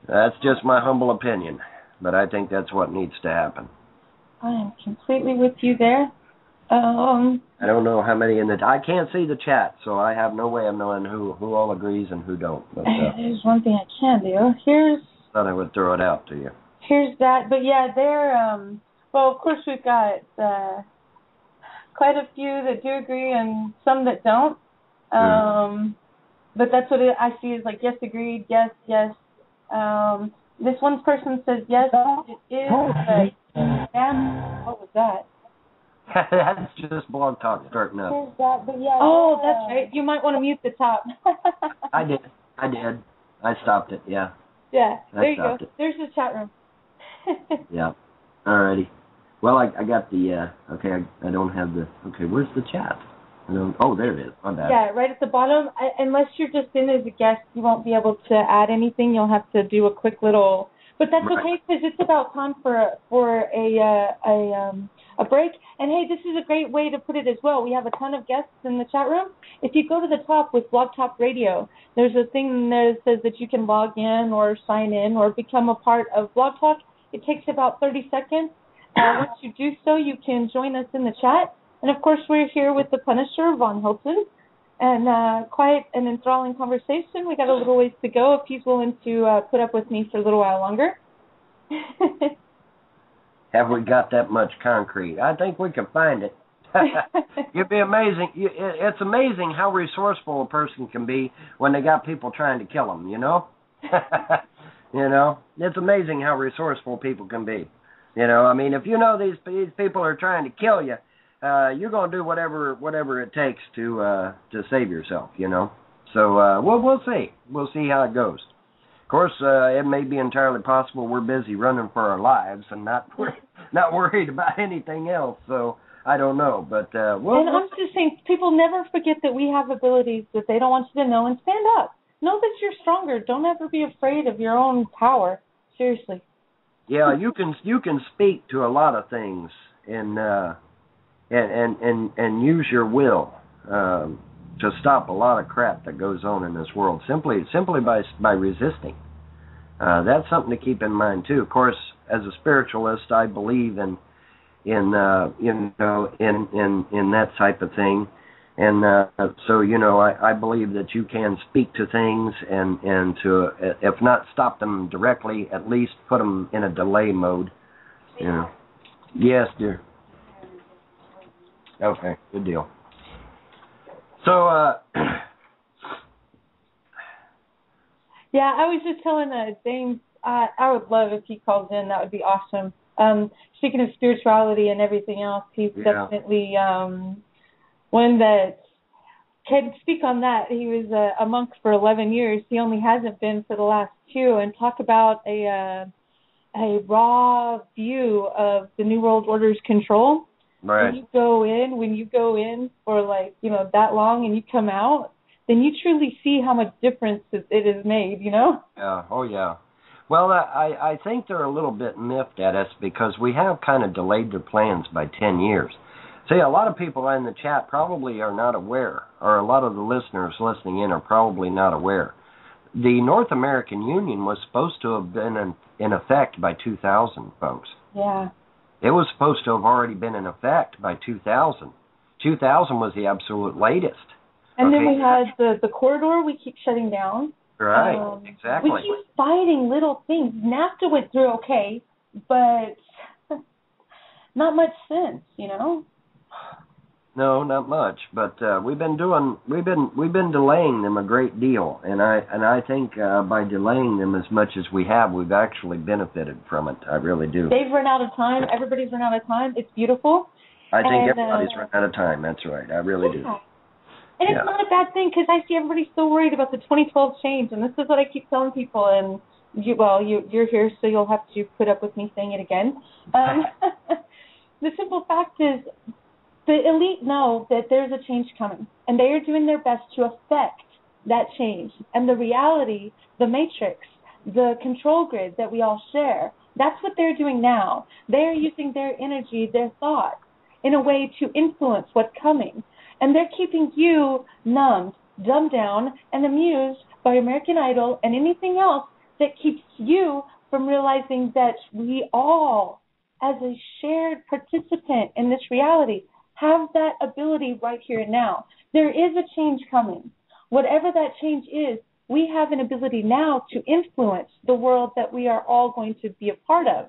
That's just my humble opinion, but I think that's what needs to happen. I am completely with you there. I don't know how many I can't see the chat, so I have no way of knowing who all agrees and who don't. But, there's one thing I can do. Thought I would throw it out to you. Here's that, but yeah, they're, well, of course we've got quite a few that do agree and some that don't. But that's what I see is like, yes, agreed, yes. This one person says yes, it is, but what was that? That's just Blog Talk starting up. That, but yeah, oh, that's right. You might want to mute the top. I did. I stopped it, yeah. Yeah, there you go. There's the chat room. Yeah. Alrighty. Well, I got the, okay, I don't have the, okay, where's the chat? Oh, there it is. My bad. Yeah, right at the bottom. Unless you're just in as a guest, you won't be able to add anything. You'll have to do a quick little, but that's okay because it's about time for a break. And hey, this is a great way to put it as well. We have a ton of guests in the chat room. If you go to the top with Blog Talk Radio, there's a thing that says that you can log in or sign in or become a part of Blog Talk. It takes about 30 seconds. Once you do so, you can join us in the chat. And, of course, we're here with the Punisher, Von Helton, and quite an enthralling conversation. We got a little ways to go if he's willing to put up with me for a little while longer. Have we got that much concrete? I think we can find it. You'd be amazing. It's amazing how resourceful a person can be when they got people trying to kill them, you know? It's amazing how resourceful people can be. I mean, if you know these people are trying to kill you, you're going to do whatever it takes to save yourself, So we'll see. We'll see how it goes. Of course, it may be entirely possible we're busy running for our lives and not worried about anything else. So I don't know, but and I'm just saying, people never forget that we have abilities that they don't want you to know, and stand up. Know that you're stronger. Don't ever be afraid of your own power. Seriously. Yeah, you can speak to a lot of things and use your will to stop a lot of crap that goes on in this world simply by resisting. That's something to keep in mind too. Of course, as a spiritualist, I believe in that type of thing, and so I believe that you can speak to things and to, if not stop them directly, at least put them in a delay mode. Yes, dear. Okay, good deal. So yeah, I was just telling James, I would love if he calls in. That would be awesome. Speaking of spirituality and everything else, he's definitely one that can speak on that. He was a monk for 11 years. He only hasn't been for the last 2. And talk about a raw view of the New World Order's control. Right. When you go in for that long and you come out, then you truly see how much difference it has made. Yeah. Oh yeah. Well, I think they're a little bit miffed at us because we have kind of delayed their plans by 10 years. See, a lot of people in the chat probably are not aware, or a lot of the listeners listening in are probably not aware. The North American Union was supposed to have been in effect by 2000, folks. Yeah. It was supposed to have already been in effect by 2000. 2000 was the absolute latest. And then we had the corridor we keep shutting down. Right, exactly. We keep fighting little things. NAFTA went through okay, but not much sense, No, not much. But we've been delaying them a great deal, and I think by delaying them as much as we have, we've actually benefited from it. I really do. They've run out of time. Everybody's run out of time. It's beautiful. I think everybody's run out of time. That's right. I really do. And it's not a bad thing, because I see everybody still worried about the 2012 change, and this is what I keep telling people. And you're here, so you'll have to put up with me saying it again. The simple fact is, the elite know that there's a change coming, and they are doing their best to affect that change. And the reality, the matrix, the control grid that we all share, that's what they're doing now. They're using their energy, their thoughts, in a way to influence what's coming. And they're keeping you numbed, dumbed down, and amused by American Idol and anything else that keeps you from realizing that we all, as a shared participant in this reality, have that ability right here and now. There is a change coming. Whatever that change is, we have an ability now to influence the world that we are all going to be a part of.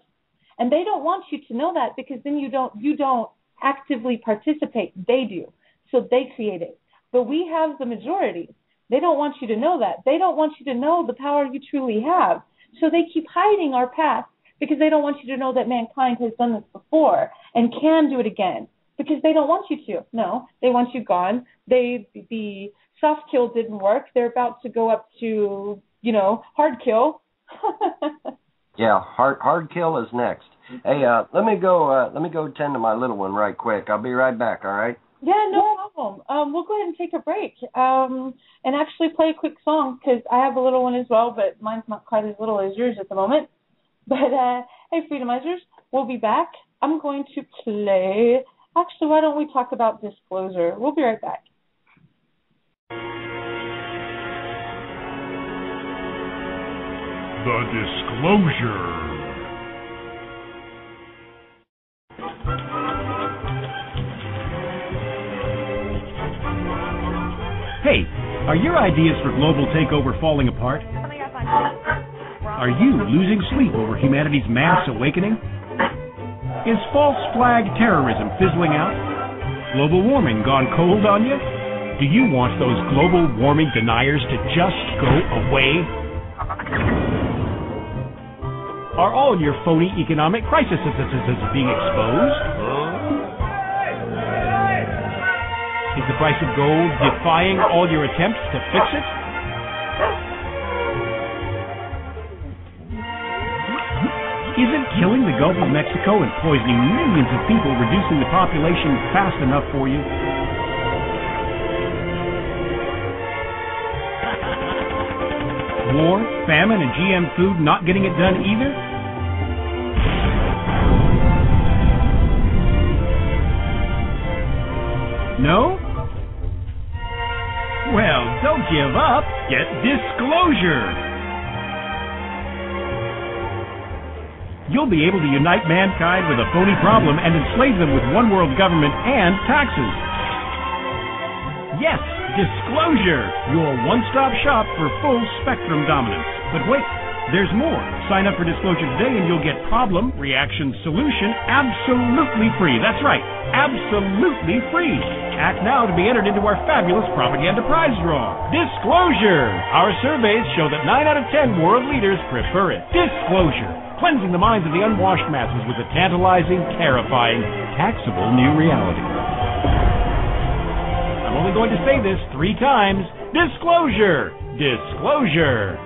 And they don't want you to know that, because then you don't actively participate. They do. So they create it. But we have the majority. They don't want you to know that. They don't want you to know the power you truly have. So they keep hiding our past, because they don't want you to know that mankind has done this before and can do it again, because they don't want you to. No, they want you gone. The soft kill didn't work. They're about to go up to, hard kill. Yeah, hard kill is next. Hey, let me go tend to my little one right quick. I'll be right back, all right? Yeah, no problem. We'll go ahead and take a break and actually play a quick song, because I have a little one as well, but mine's not quite as little as yours at the moment. But, hey, Freedomizers, we'll be back. I'm going to play... Actually, why don't we talk about disclosure? We'll be right back. The Disclosure. Hey, are your ideas for global takeover falling apart? Are you losing sleep over humanity's mass awakening? Is false flag terrorism fizzling out? Global warming gone cold on you? Do you want those global warming deniers to just go away? Are all your phony economic crises being exposed? Is the price of gold defying all your attempts to fix it? Isn't killing the Gulf of Mexico and poisoning millions of people reducing the population fast enough for you? War, famine, and GM food not getting it done either? No? Well, don't give up. Get disclosure. You'll be able to unite mankind with a phony problem and enslave them with one world government and taxes. Yes, disclosure. Your one-stop shop for full spectrum dominance. But wait, there's more. Sign up for Disclosure today and you'll get problem, reaction, solution absolutely free. That's right, absolutely free. Act now to be entered into our fabulous propaganda prize draw. Disclosure! Our surveys show that 9 out of 10 world leaders prefer it. Disclosure, cleansing the minds of the unwashed masses with a tantalizing, terrifying, taxable new reality. I'm only going to say this 3 times. Disclosure! Disclosure!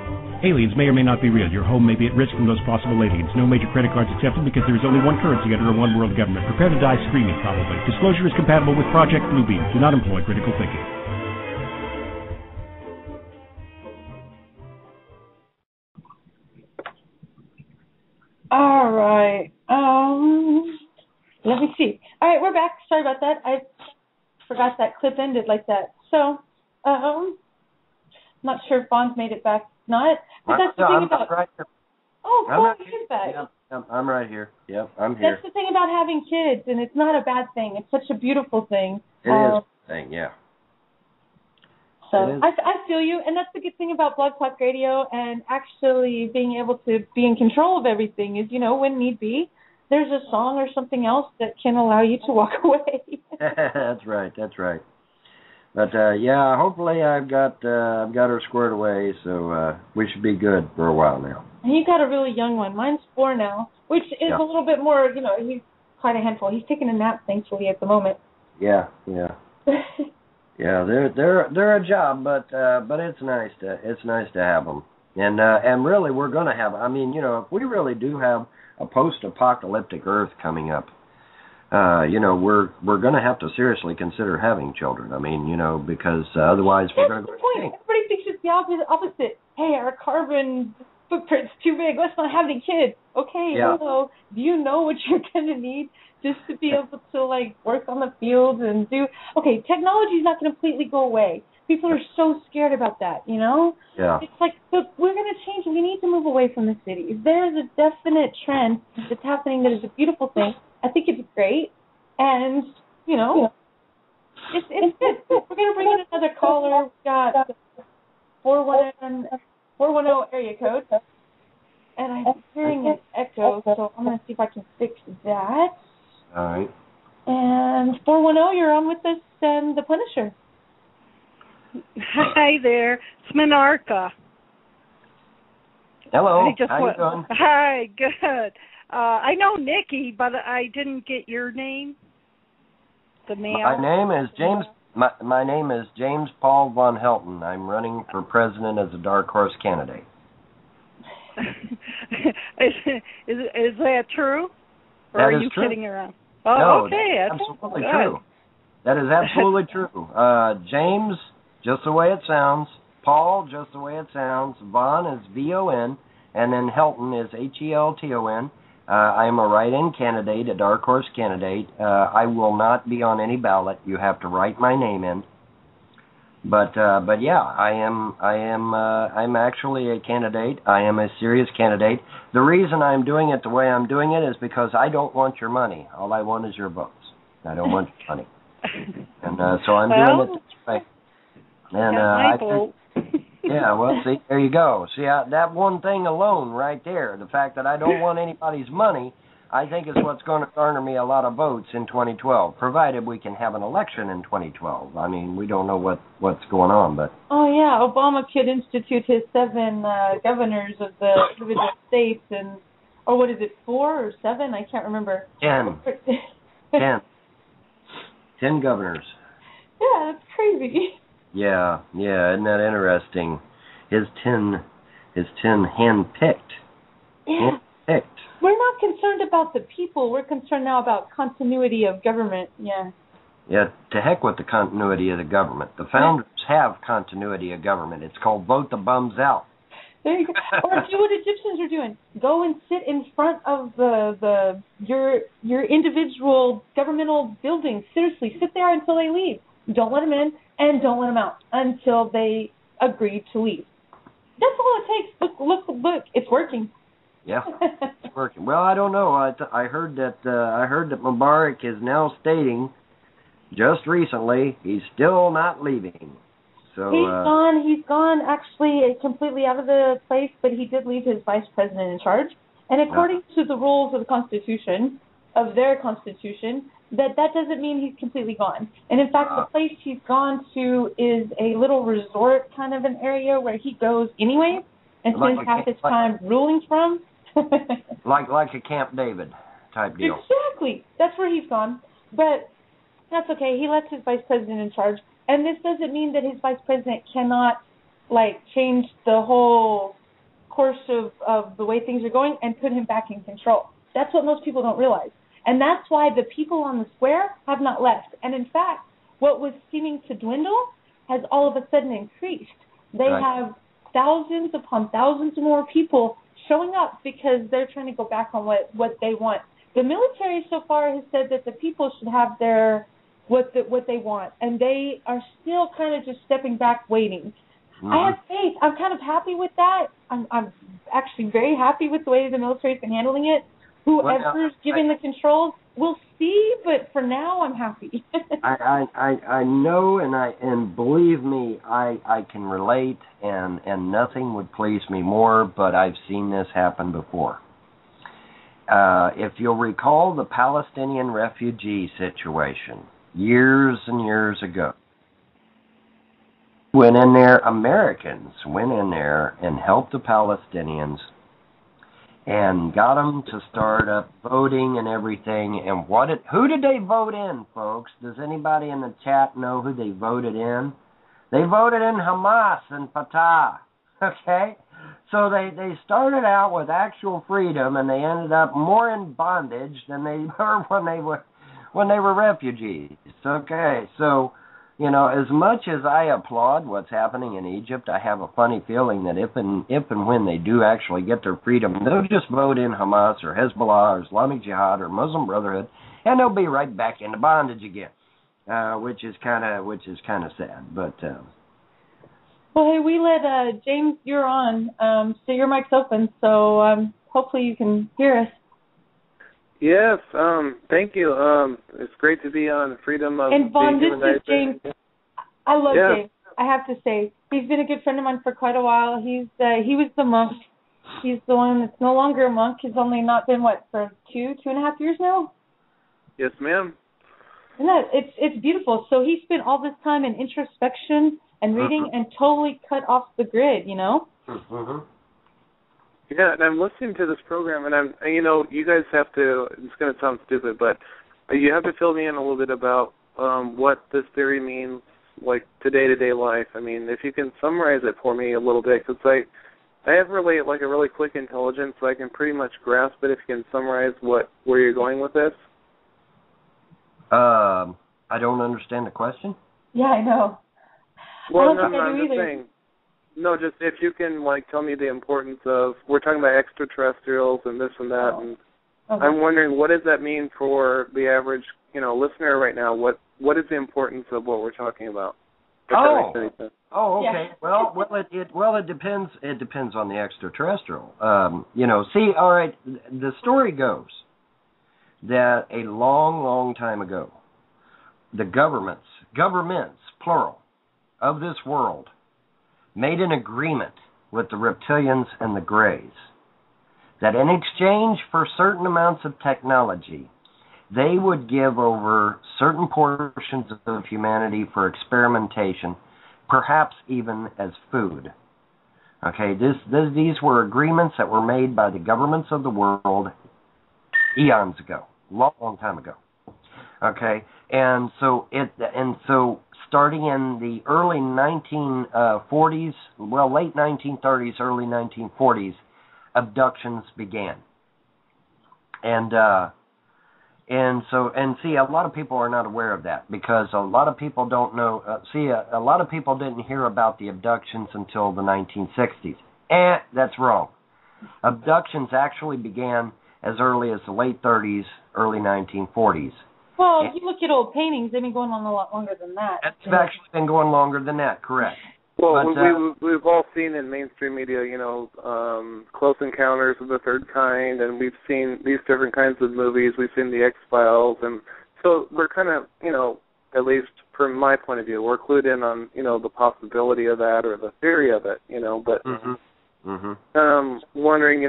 Aliens may or may not be real. Your home may be at risk from those possible aliens. No major credit cards accepted because there is only one currency under a one world government. Prepare to die screaming, probably. Disclosure is compatible with Project Bluebeam. Do not employ critical thinking. All right. Let me see. All right, we're back. Sorry about that. I forgot that clip ended like that. So, not sure if Bond's made it back. Not. But that's the thing about. Right here. Oh, cool. He's back. Yeah, I'm right here. Yep, I'm here. That's the thing about having kids, and it's not a bad thing. It's such a beautiful thing. It is a thing, yeah. So I feel you, and that's the good thing about Blog Talk Radio and actually being able to be in control of everything is, you know, when need be, there's a song or something else that can allow you to walk away. That's right. But yeah, hopefully I've got her squared away, so we should be good for a while now. And you got a really young one. Mine's 4 now, which is a little bit more, you know, he's quite a handful. He's taking a nap, thankfully, at the moment. Yeah. Yeah, they're a job, but it's nice to have them, and really we're going to have. I mean, you know, if we really do have a post-apocalyptic Earth coming up, you know, we're going to have to seriously consider having children. I mean, you know, because otherwise we're going to go extinct. Everybody thinks it's the opposite. Hey, our carbon footprint's too big. Let's not have any kids. Okay, hello. Do you know what you're going to need just to be able to, like, work on the fields and do... Okay, technology's not going to completely go away. People are so scared about that, you know? Yeah. It's like, but we're going to change. We need to move away from the cities. There's a definite trend that's happening that is a beautiful thing. I think it's great. And, you know, it's good. We're going to bring in another caller. We've got 410 area code. And I'm hearing an echo, so I'm going to see if I can fix that. All right. And 410, you're on with us and the Punisher. Hi there. It's Minarka. Hello. How you doing? Hi, good. I know Nickie, but I didn't get your name. The male. My name is James Paul von Helton. I'm running for president as a dark horse candidate. Is that true? Or are you kidding around? Oh, no, okay. That's absolutely true. That is absolutely true. James, just the way it sounds. Paul, just the way it sounds. Von is V-O-N, and then Helton is H-E-L-T-O-N. I am a write-in candidate, a dark horse candidate. I will not be on any ballot. You have to write my name in. But yeah, I'm actually a candidate. I am a serious candidate. The reason I'm doing it the way I'm doing it is because I don't want your money. All I want is your votes. I don't want your money. And so I'm doing it this way. And yeah, well, see, there you go. See, that one thing alone right there, the fact that I don't want anybody's money, I think is what's going to garner me a lot of votes in 2012, provided we can have an election in 2012. I mean, we don't know what's going on, but... Oh, yeah, Obama could institute his 7 governors of the individual states, and, or what is it, 4 or 7? I can't remember. 10. 10 governors. Yeah, that's crazy. Yeah, isn't that interesting? His 10 hand-picked. Yeah. picked. We're not concerned about the people. We're concerned now about continuity of government. Yeah. Yeah, to heck with the continuity of the government. The founders have continuity of government. It's called vote the bums out. There you go. Or do what Egyptians are doing. Go and sit in front of your individual governmental building. Seriously, sit there until they leave. Don't let them in and don't let them out until they agree to leave. That's all it takes. Look. It's working. Yeah, it's working. Well, I don't know. I heard that Mubarak is now stating, just recently, he's still not leaving. So he's gone actually completely out of the place, but he did leave his vice president in charge. And according to the rules of the Constitution, of their Constitution, that doesn't mean he's completely gone. And in fact, the place he's gone to is a little resort kind of an area where he goes anyway and spends half his time ruling from. like a Camp David type deal. Exactly. That's where he's gone. But that's okay. He lets his vice president in charge. And this doesn't mean that his vice president cannot, change the whole course of the way things are going and put him back in control. That's what most people don't realize. And that's why the people on the square have not left. And in fact, what was seeming to dwindle has all of a sudden increased. They have thousands upon thousands more people showing up because they're trying to go back on what they want. The military so far has said that the people should have their what they want, and they are still kind of just stepping back, waiting. Mm-hmm. I have faith. I'm kind of happy with that. I'm actually very happy with the way the military's been handling it. Whoever's giving the controls, we'll see. But for now, I'm happy. I know, and believe me, I can relate, and nothing would please me more. But I've seen this happen before. If you'll recall the Palestinian refugee situation years and years ago, Americans went in there and helped the Palestinians and got them to start up voting and everything. And who did they vote in, folks? Does anybody in the chat know who they voted in? They voted in Hamas and Fatah. Okay? So they started out with actual freedom, and they ended up more in bondage than they were when they were refugees. Okay, so as much as I applaud what's happening in Egypt, I have a funny feeling that if and when they do actually get their freedom, they'll just vote in Hamas or Hezbollah or Islamic Jihad or Muslim Brotherhood, and they'll be right back into bondage again, which is kind of sad, but. Well, hey, we let James, you're on, so your mic's open, so hopefully you can hear us. Yes, thank you. It's great to be on Freedom of And Vaughn, this is James. I love James. I have to say, he's been a good friend of mine for quite a while. He was the monk. He's the one that's no longer a monk. He's only not been for 2.5 years now. Yes, ma'am. And it's beautiful. So he spent all this time in introspection and reading and totally cut off the grid, Mm-hmm. Yeah, and I'm listening to this program, and you guys have to, it's going to sound stupid, but you have to fill me in a little bit about what this theory means, to day-to-day life. I mean, if you can summarize it for me a little bit, because I have really, a really quick intelligence, so I can pretty much grasp it if you can summarize where you're going with this. I don't understand the question. Yeah, I know. Well, no, I'm just saying. No, just if you can, tell me the importance of, we're talking about extraterrestrials and this and that, and I'm wondering, what does that mean for the average, listener right now? What is the importance of what we're talking about? Okay. Yeah. Well, it depends. It depends on the extraterrestrial. See, all right, the story goes that a long, long time ago, the governments, plural, of this world made an agreement with the reptilians and the Greys that in exchange for certain amounts of technology, they would give over certain portions of humanity for experimentation, perhaps even as food. Okay, these were agreements that were made by the governments of the world eons ago, long time ago. Okay, and so starting in the early 1940s, late 1930s, early 1940s, abductions began. see, a lot of people are not aware of that because a lot of people don't know. A lot of people didn't hear about the abductions until the 1960s. That's wrong. Abductions actually began as early as the late 30s, early 1940s. Well, if you look at old paintings, they've been going on a lot longer than that. It's actually been going longer than that, correct. Well, but, we've all seen in mainstream media, Close Encounters of the Third Kind, and we've seen these different kinds of movies. We've seen the X-Files, and so we're kind of, at least from my point of view, we're clued in on, the possibility of that or the theory of it, but wondering,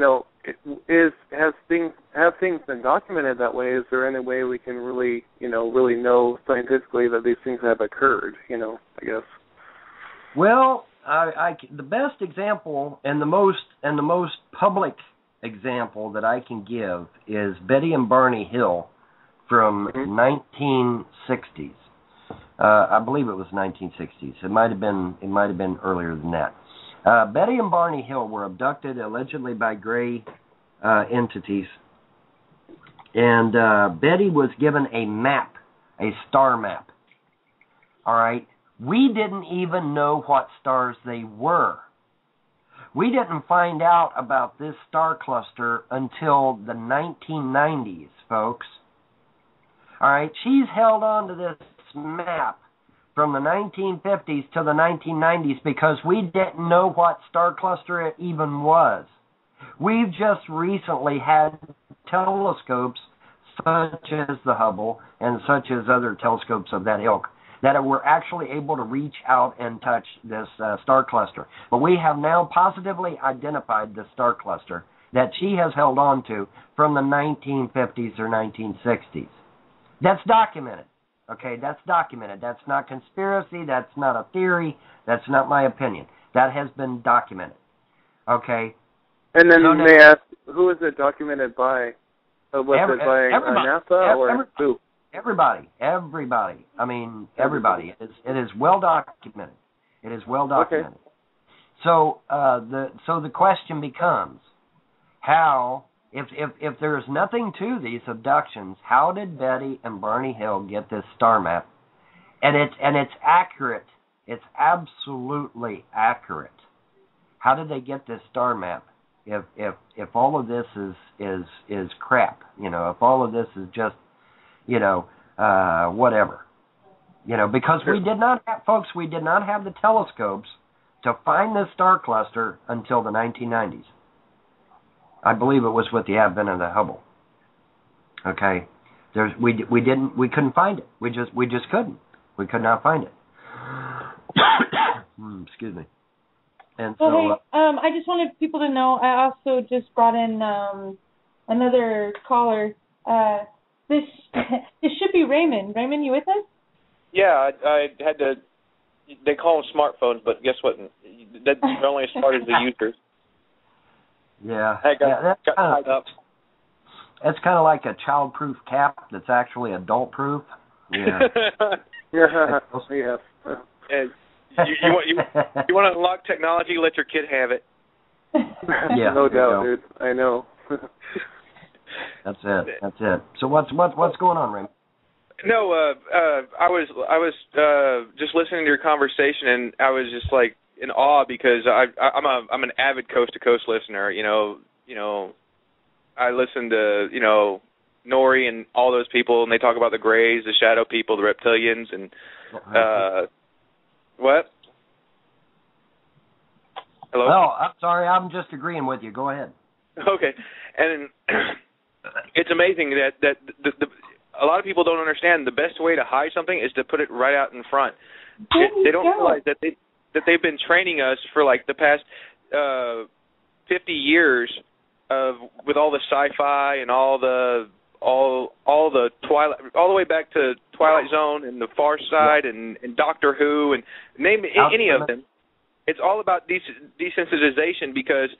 have things been documented that way? Is there any way we can really know scientifically that these things have occurred, I guess? Well, the best example and the most public example that I can give is Betty and Barney Hill from 1960s. I believe it was 1960s. It might have been earlier than that. Betty and Barney Hill were abducted allegedly by gray entities, and Betty was given a map, a star map. All right. We didn't even know what stars they were. We didn't find out about this star cluster until the 1990s, folks. All right, she's held on to this map from the 1950s to the 1990s because we didn't know what star cluster it even was. We've just recently had telescopes such as the Hubble and such as other telescopes of that ilk that were actually able to reach out and touch this star cluster. But we have now positively identified the star cluster that she has held on to from the 1950s or 1960s. That's documented. Okay, that's documented. That's not conspiracy. That's not a theory. That's not my opinion. That has been documented. Okay? And then they ask, who is it documented by? Was it by NASA or who? Everybody. I mean, everybody. It is well documented. It is well documented. Okay. So the question becomes, how, if there is nothing to these abductions, how did Betty and Barney Hill get this star map? And it's accurate. It's absolutely accurate. How did they get this star map? If all of this is crap, if all of this is just whatever. Because we did not have the telescopes to find this star cluster until the 1990s. I believe it was with the advent of the Hubble. Okay, we couldn't find it. We just couldn't. We could not find it. Excuse me. And so, I just wanted people to know. I also just brought in another caller. This should be Raymond. Raymond, you with us? Yeah, I had to. They call them smartphones, but guess what? They're only as smart as the users. Yeah. I got tied up. It's kind of like a child-proof cap that's actually adult-proof. Yeah. Yeah. You want to unlock technology? Let your kid have it. Yeah. No doubt, dude. I know. That's it. So what's going on, Raymond? No, I was just listening to your conversation, and I was just like in awe because I'm an avid coast to coast listener. I listen to Nori and all those people, and they talk about the Greys, the Shadow People, the Reptilians, and what? Hello? Oh, I'm sorry. I'm just agreeing with you. Go ahead. Okay, and it's amazing that a lot of people don't understand the best way to hide something is to put it right out in front. They don't realize that they've been training us for like the past 50 years with all the sci-fi and all the Twilight, all the way back to Twilight Zone and the Far Side and Doctor Who and name any of them. It's all about desensitization because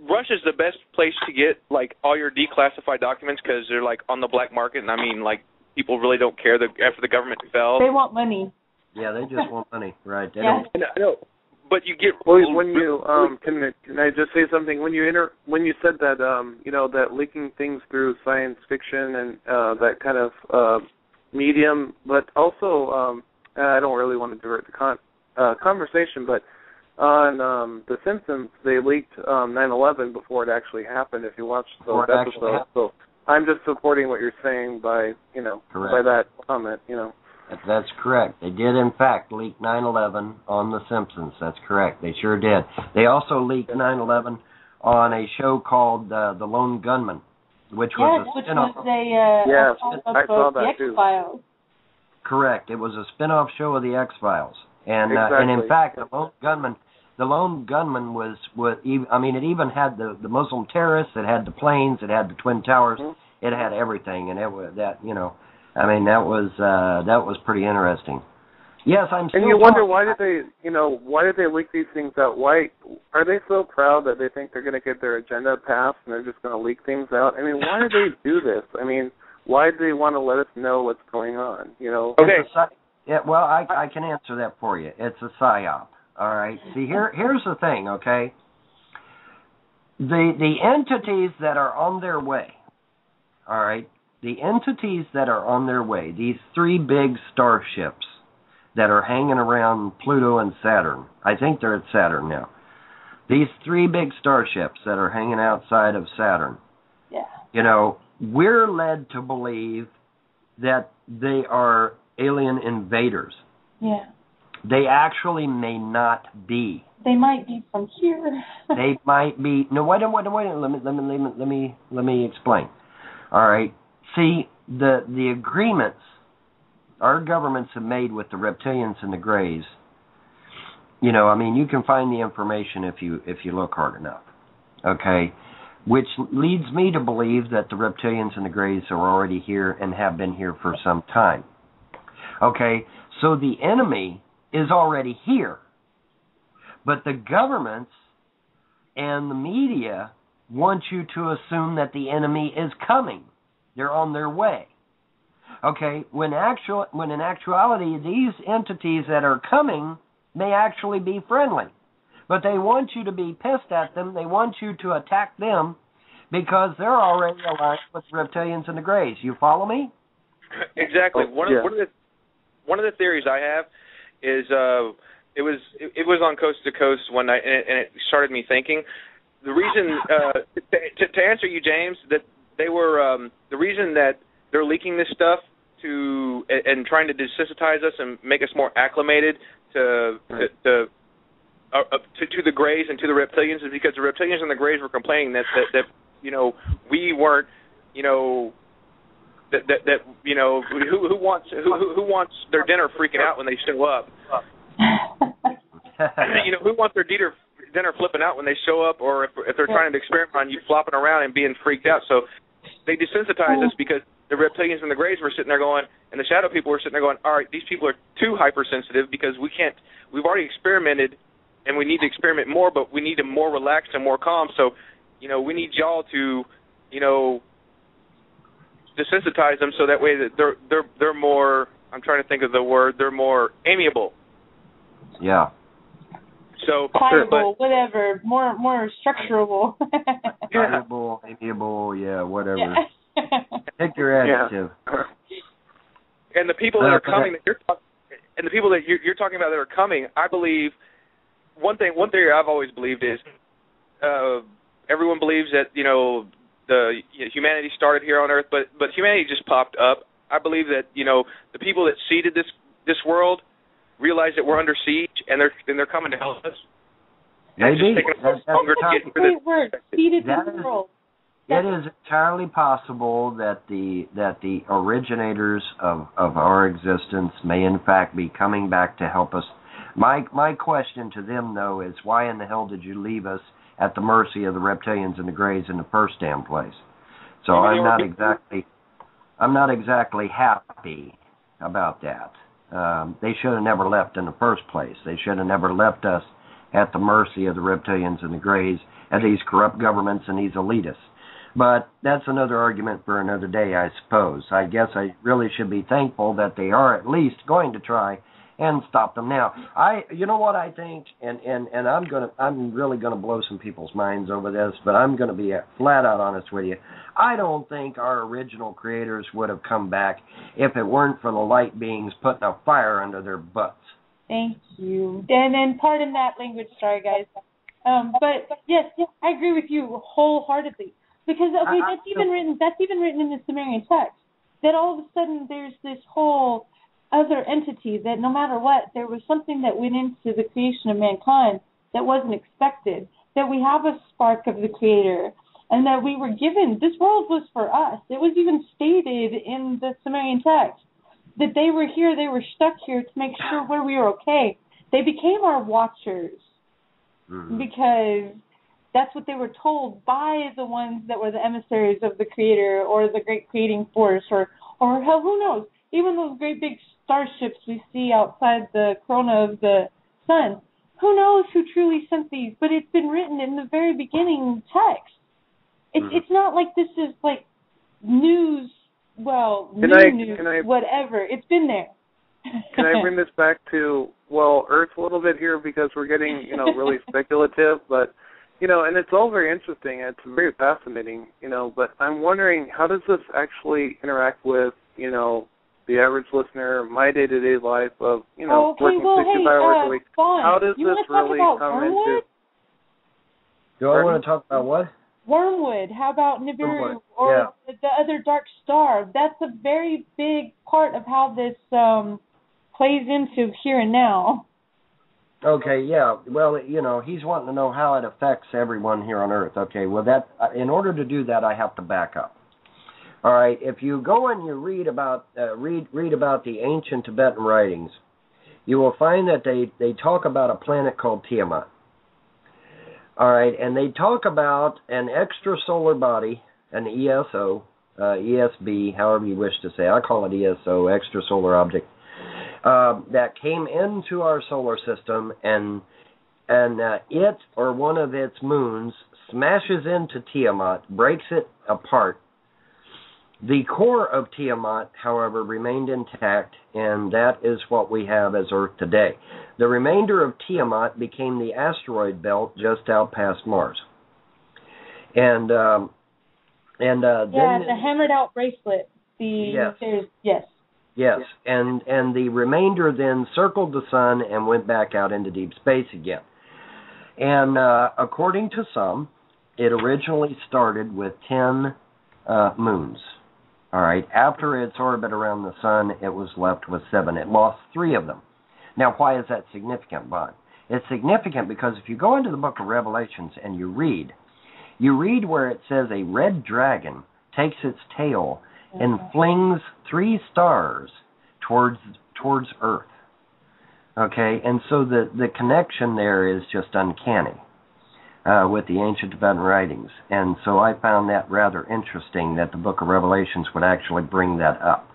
Russia's the best place to get like all your declassified documents because they're like on the black market, and I mean like people really don't care after the government fell. They want money. Yeah, they just want money, right? They don't. No, but you get when you can I just say something? When you said that that leaking things through science fiction and that kind of medium, but also I don't really want to divert the conversation, but on The Simpsons they leaked 9/11 before it actually happened. If you watch those episodes, so I'm just supporting what you're saying by by that comment. That's correct. They did, in fact, leak 9/11 on The Simpsons. That's correct. They sure did. They also leaked 9/11 on a show called The Lone Gunman, which was a spin-off. I saw that too. X-Files. Correct. It was a spin-off show of the X-Files, and in fact, The Lone Gunman was it even had the Muslim terrorists. It had the planes. It had the Twin Towers. It had everything, and it was that was pretty interesting. Yes, I'm still. And you wonder why did they leak these things out? Why are they so proud that they think they're going to get their agenda passed and they're just going to leak things out? I mean, why do they do this? I mean, why do they want to let us know what's going on? Okay. Well, I can answer that for you. It's a psyop. All right. See, here's the thing. Okay. The entities that are on their way. All right. The entities that are on their way, these three big starships that are hanging around Pluto and Saturn. I think they're at Saturn now. These three big starships that are hanging outside of Saturn. Yeah. We're led to believe that they are alien invaders. Yeah. They actually may not be. They might be from here. They might be. No, wait. Let me explain. All right. See, the agreements our governments have made with the reptilians and the Greys, you can find the information if you look hard enough, okay? Which leads me to believe that the reptilians and the Greys are already here and have been here for some time. Okay, so the enemy is already here, but the governments and the media want you to assume that the enemy is coming. They're on their way. Okay, when in actuality, these entities that are coming may actually be friendly. But they want you to be pissed at them. They want you to attack them because they're already aligned with the reptilians and the Greys. You follow me? Exactly. One of the theories I have is it was on Coast to Coast one night, and it started me thinking. The reason to answer you, James, that they were the reason that they're leaking this stuff and trying to desensitize us and make us more acclimated to the Greys and to the reptilians is because the reptilians and the Greys were complaining that we weren't who wants their dinner freaking out when they show up. Who wants their dinner flipping out when they show up, or if they're trying to experiment on you flopping around and being freaked out. So they desensitized us because the reptilians and the Greys were sitting there going, and the shadow people were sitting there going, all right, these people are too hypersensitive because we've already experimented and we need to experiment more, but we need to more relaxed and more calm. So, we need y'all to, desensitize them so that way that they're more, I'm trying to think of the word, they're more amiable. Yeah. So, pliable, whatever, more structurable. Amiable, yeah, whatever. Yeah. Pick your adjective. Yeah. And the people that are coming, and the people that you're talking about that are coming, I believe one theory I've always believed is everyone believes that the humanity started here on Earth, but humanity just popped up. I believe that the people that seeded this world realize that we're under siege and they're coming to help us. Maybe. It's just taking us longer to get through the world. It is entirely possible that the originators of our existence may in fact be coming back to help us. My question to them though is, why in the hell did you leave us at the mercy of the reptilians and the Greys in the first damn place? So I'm not exactly happy about that. They should have never left in the first place. They should have never left us at the mercy of the reptilians and the Greys and these corrupt governments and these elitists. But that's another argument for another day, I suppose. I guess I really should be thankful that they are at least going to try and stop them. Now, you know what I think, and I'm really gonna blow some people's minds over this, but I'm gonna be flat out honest with you. I don't think our original creators would have come back if it weren't for the light beings putting a fire under their butts. Thank you. And pardon that language, sorry guys. But yes, I agree with you wholeheartedly. Because that's even written in the Sumerian text. That all of a sudden there's this whole other entity that no matter what, there was something that went into the creation of mankind that wasn't expected. That we have a spark of the Creator, and that we were given, this world was for us. It was even stated in the Sumerian text that they were here, they were stuck here to make sure where we were okay. They became our watchers because that's what they were told by the ones that were the emissaries of the Creator or the great creating force or hell, who knows? Even those great big starships we see outside the corona of the sun. Who knows who truly sent these? But it's been written in the very beginning text. It's not like this is like news. Well, news, whatever. It's been there. Can I bring this back to Earth a little bit here because we're getting really speculative, but. And it's all very interesting. It's very fascinating, but I'm wondering, how does this actually interact with, the average listener, my day-to-day life of, working 65 hours a week? How does this really come into... Do I want to talk about what? Wormwood. How about Nibiru or the other dark star? That's a very big part of how this plays into here and now. Okay, yeah. Well, he's wanting to know how it affects everyone here on Earth. Okay, well, in order to do that, I have to back up. All right, if you go and you read about the ancient Tibetan writings, you will find that they talk about a planet called Tiamat. All right, and they talk about an extrasolar body, an ESO, ESB, however you wish to say. I call it ESO, extrasolar object. That came into our solar system, and it or one of its moons smashes into Tiamat, breaks it apart. The core of Tiamat, however, remained intact, and that is what we have as Earth today. The remainder of Tiamat became the asteroid belt just out past Mars. And then the hammered out bracelet. Yes, and the remainder then circled the sun and went back out into deep space again. And according to some, it originally started with 10 moons. All right, after its orbit around the sun, it was left with 7. It lost 3 of them. Now, why is that significant, Bob? It's significant because if you go into the book of Revelations and you read where it says a red dragon takes its tail and flings 3 stars towards Earth. Okay, and so the connection there is just uncanny with the ancient Tibetan writings. And so I found that rather interesting that the book of Revelations would actually bring that up.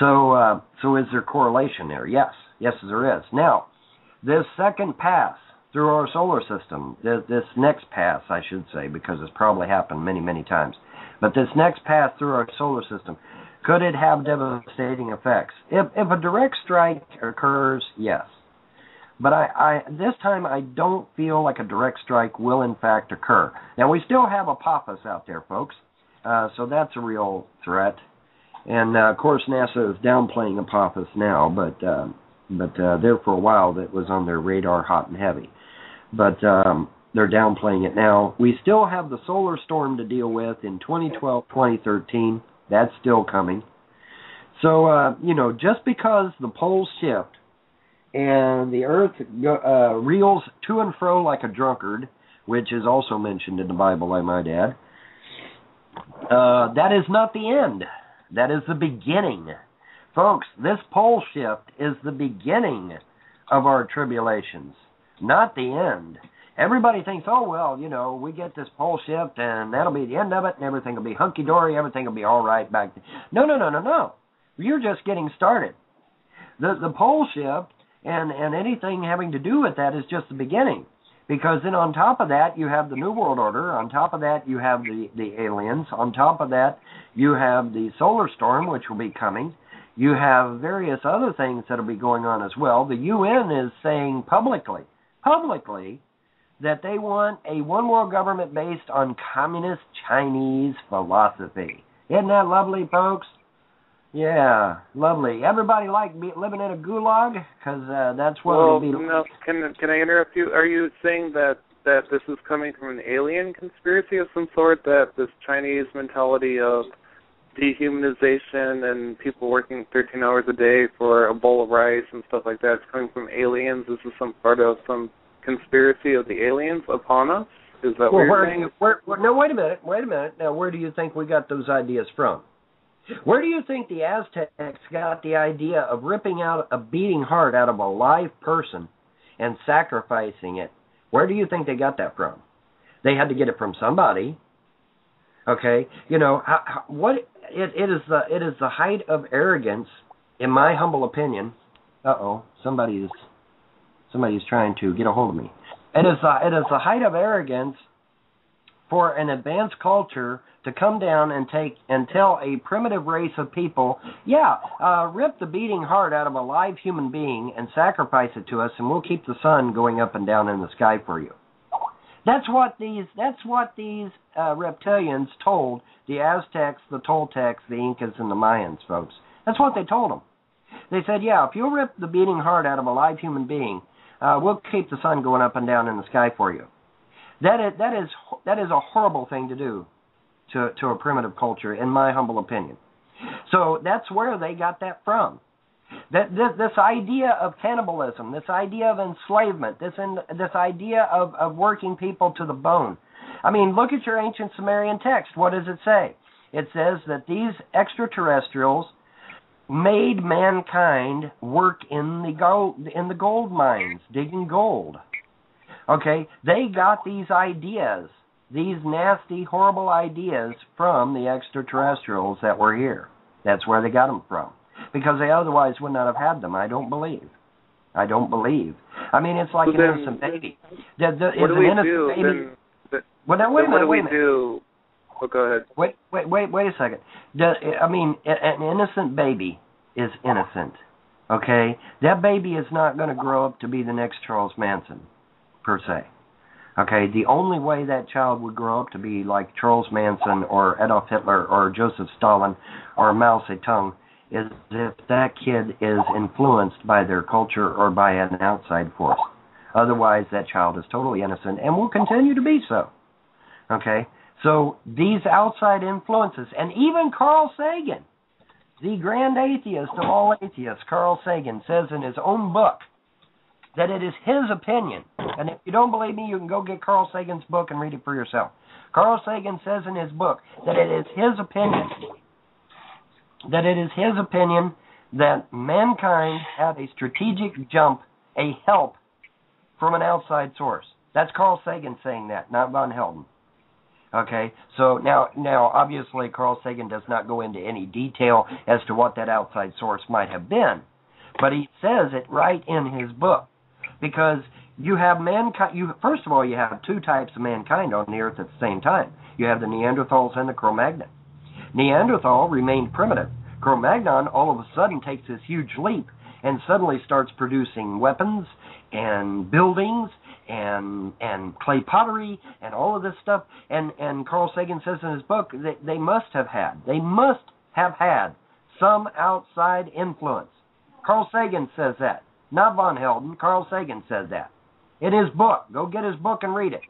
So is there correlation there? Yes, there is. Now, this second pass through our solar system, this next pass, I should say, because it's probably happened many, many times, but this next pass through our solar system, could it have devastating effects? If a direct strike occurs, yes. But this time I don't feel like a direct strike will in fact occur. Now, we still have Apophis out there, folks, so that's a real threat. And, of course, NASA is downplaying Apophis now, but there for a while that was on their radar hot and heavy. But they're downplaying it now. We still have the solar storm to deal with in 2012, 2013. That's still coming. So, just because the poles shift and the Earth reels to and fro like a drunkard, which is also mentioned in the Bible, I might add, that is not the end. That is the beginning. Folks, this pole shift is the beginning of our tribulations, not the end. Everybody thinks, we get this pole shift and that'll be the end of it and everything will be hunky-dory, everything will be all right back then. No. You're just getting started. The pole shift and anything having to do with that is just the beginning. Because then on top of that, you have the New World Order. On top of that, you have the aliens. On top of that, you have the solar storm, which will be coming. You have various other things that will be going on as well. The UN is saying publicly, that they want a one world government based on communist Chinese philosophy. Isn't that lovely, folks? Yeah, lovely. Everybody like living in a gulag? Because that's what it'll be. No, can I interrupt you? Are you saying that this is coming from an alien conspiracy of some sort, that this Chinese mentality of dehumanization and people working 13 hours a day for a bowl of rice and stuff like that is coming from aliens? This is some part of some conspiracy of the aliens upon us? Is that what you're saying? No, wait a minute. Now, where do you think we got those ideas from? Where do you think the Aztecs got the idea of ripping out a beating heart out of a live person and sacrificing it? Where do you think they got that from? They had to get it from somebody. Okay, you know it is the height of arrogance, in my humble opinion. Somebody's trying to get a hold of me. It is the height of arrogance for an advanced culture to come down and tell a primitive race of people, rip the beating heart out of a live human being and sacrifice it to us, and we'll keep the sun going up and down in the sky for you. That's what these reptilians told the Aztecs, the Toltecs, the Incas, and the Mayans, folks. That's what they told them. They said, if you'll rip the beating heart out of a live human being, we'll keep the sun going up and down in the sky for you. That is a horrible thing to do to a primitive culture, in my humble opinion. So that's where they got that from. This idea of cannibalism, this idea of enslavement, this idea of working people to the bone. I mean, look at your ancient Sumerian text. What does it say? It says that these extraterrestrials made mankind work in the gold mines, digging gold. Okay, they got these ideas, these nasty, horrible ideas from the extraterrestrials that were here. That's where they got them from. Because they otherwise would not have had them, I don't believe. I mean, it's like an innocent baby. What do we do? Wait a minute. Do? Oh, go ahead. Wait a second. An innocent baby is innocent, okay? That baby is not going to grow up to be the next Charles Manson, per se. Okay, the only way that child would grow up to be like Charles Manson or Adolf Hitler or Joseph Stalin or Mao Zedong is if that kid is influenced by their culture or by an outside force. Otherwise, that child is totally innocent and will continue to be so. Okay? So these outside influences, and even Carl Sagan, the grand atheist of all atheists, Carl Sagan, says in his own book that it is his opinion. And if you don't believe me, you can go get Carl Sagan's book and read it for yourself. Carl Sagan says in his book that it is his opinion that mankind had a strategic jump, a help from an outside source. That's Carl Sagan saying that, not von Helton. Okay, so now obviously Carl Sagan does not go into any detail as to what that outside source might have been, but he says it right in his book, because you have mankind. First of all, you have two types of mankind on the earth at the same time. You have the Neanderthals and the Cro-Magnon. Neanderthal remained primitive. Cro-Magnon all of a sudden takes this huge leap and suddenly starts producing weapons and buildings and clay pottery and all of this stuff. And Carl Sagan says in his book that they must have had some outside influence. Carl Sagan says that. Not von Helton. Carl Sagan says that. In his book. Go get his book and read it.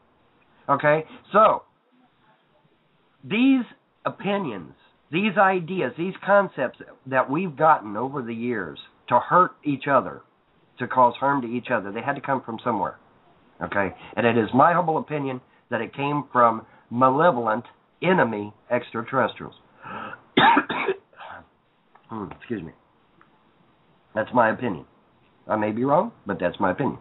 Okay? So, these opinions, these ideas, these concepts that we've gotten over the years to hurt each other, to cause harm to each other, they had to come from somewhere. Okay? And it is my humble opinion that it came from malevolent enemy extraterrestrials. Excuse me. That's my opinion. I may be wrong, but that's my opinion.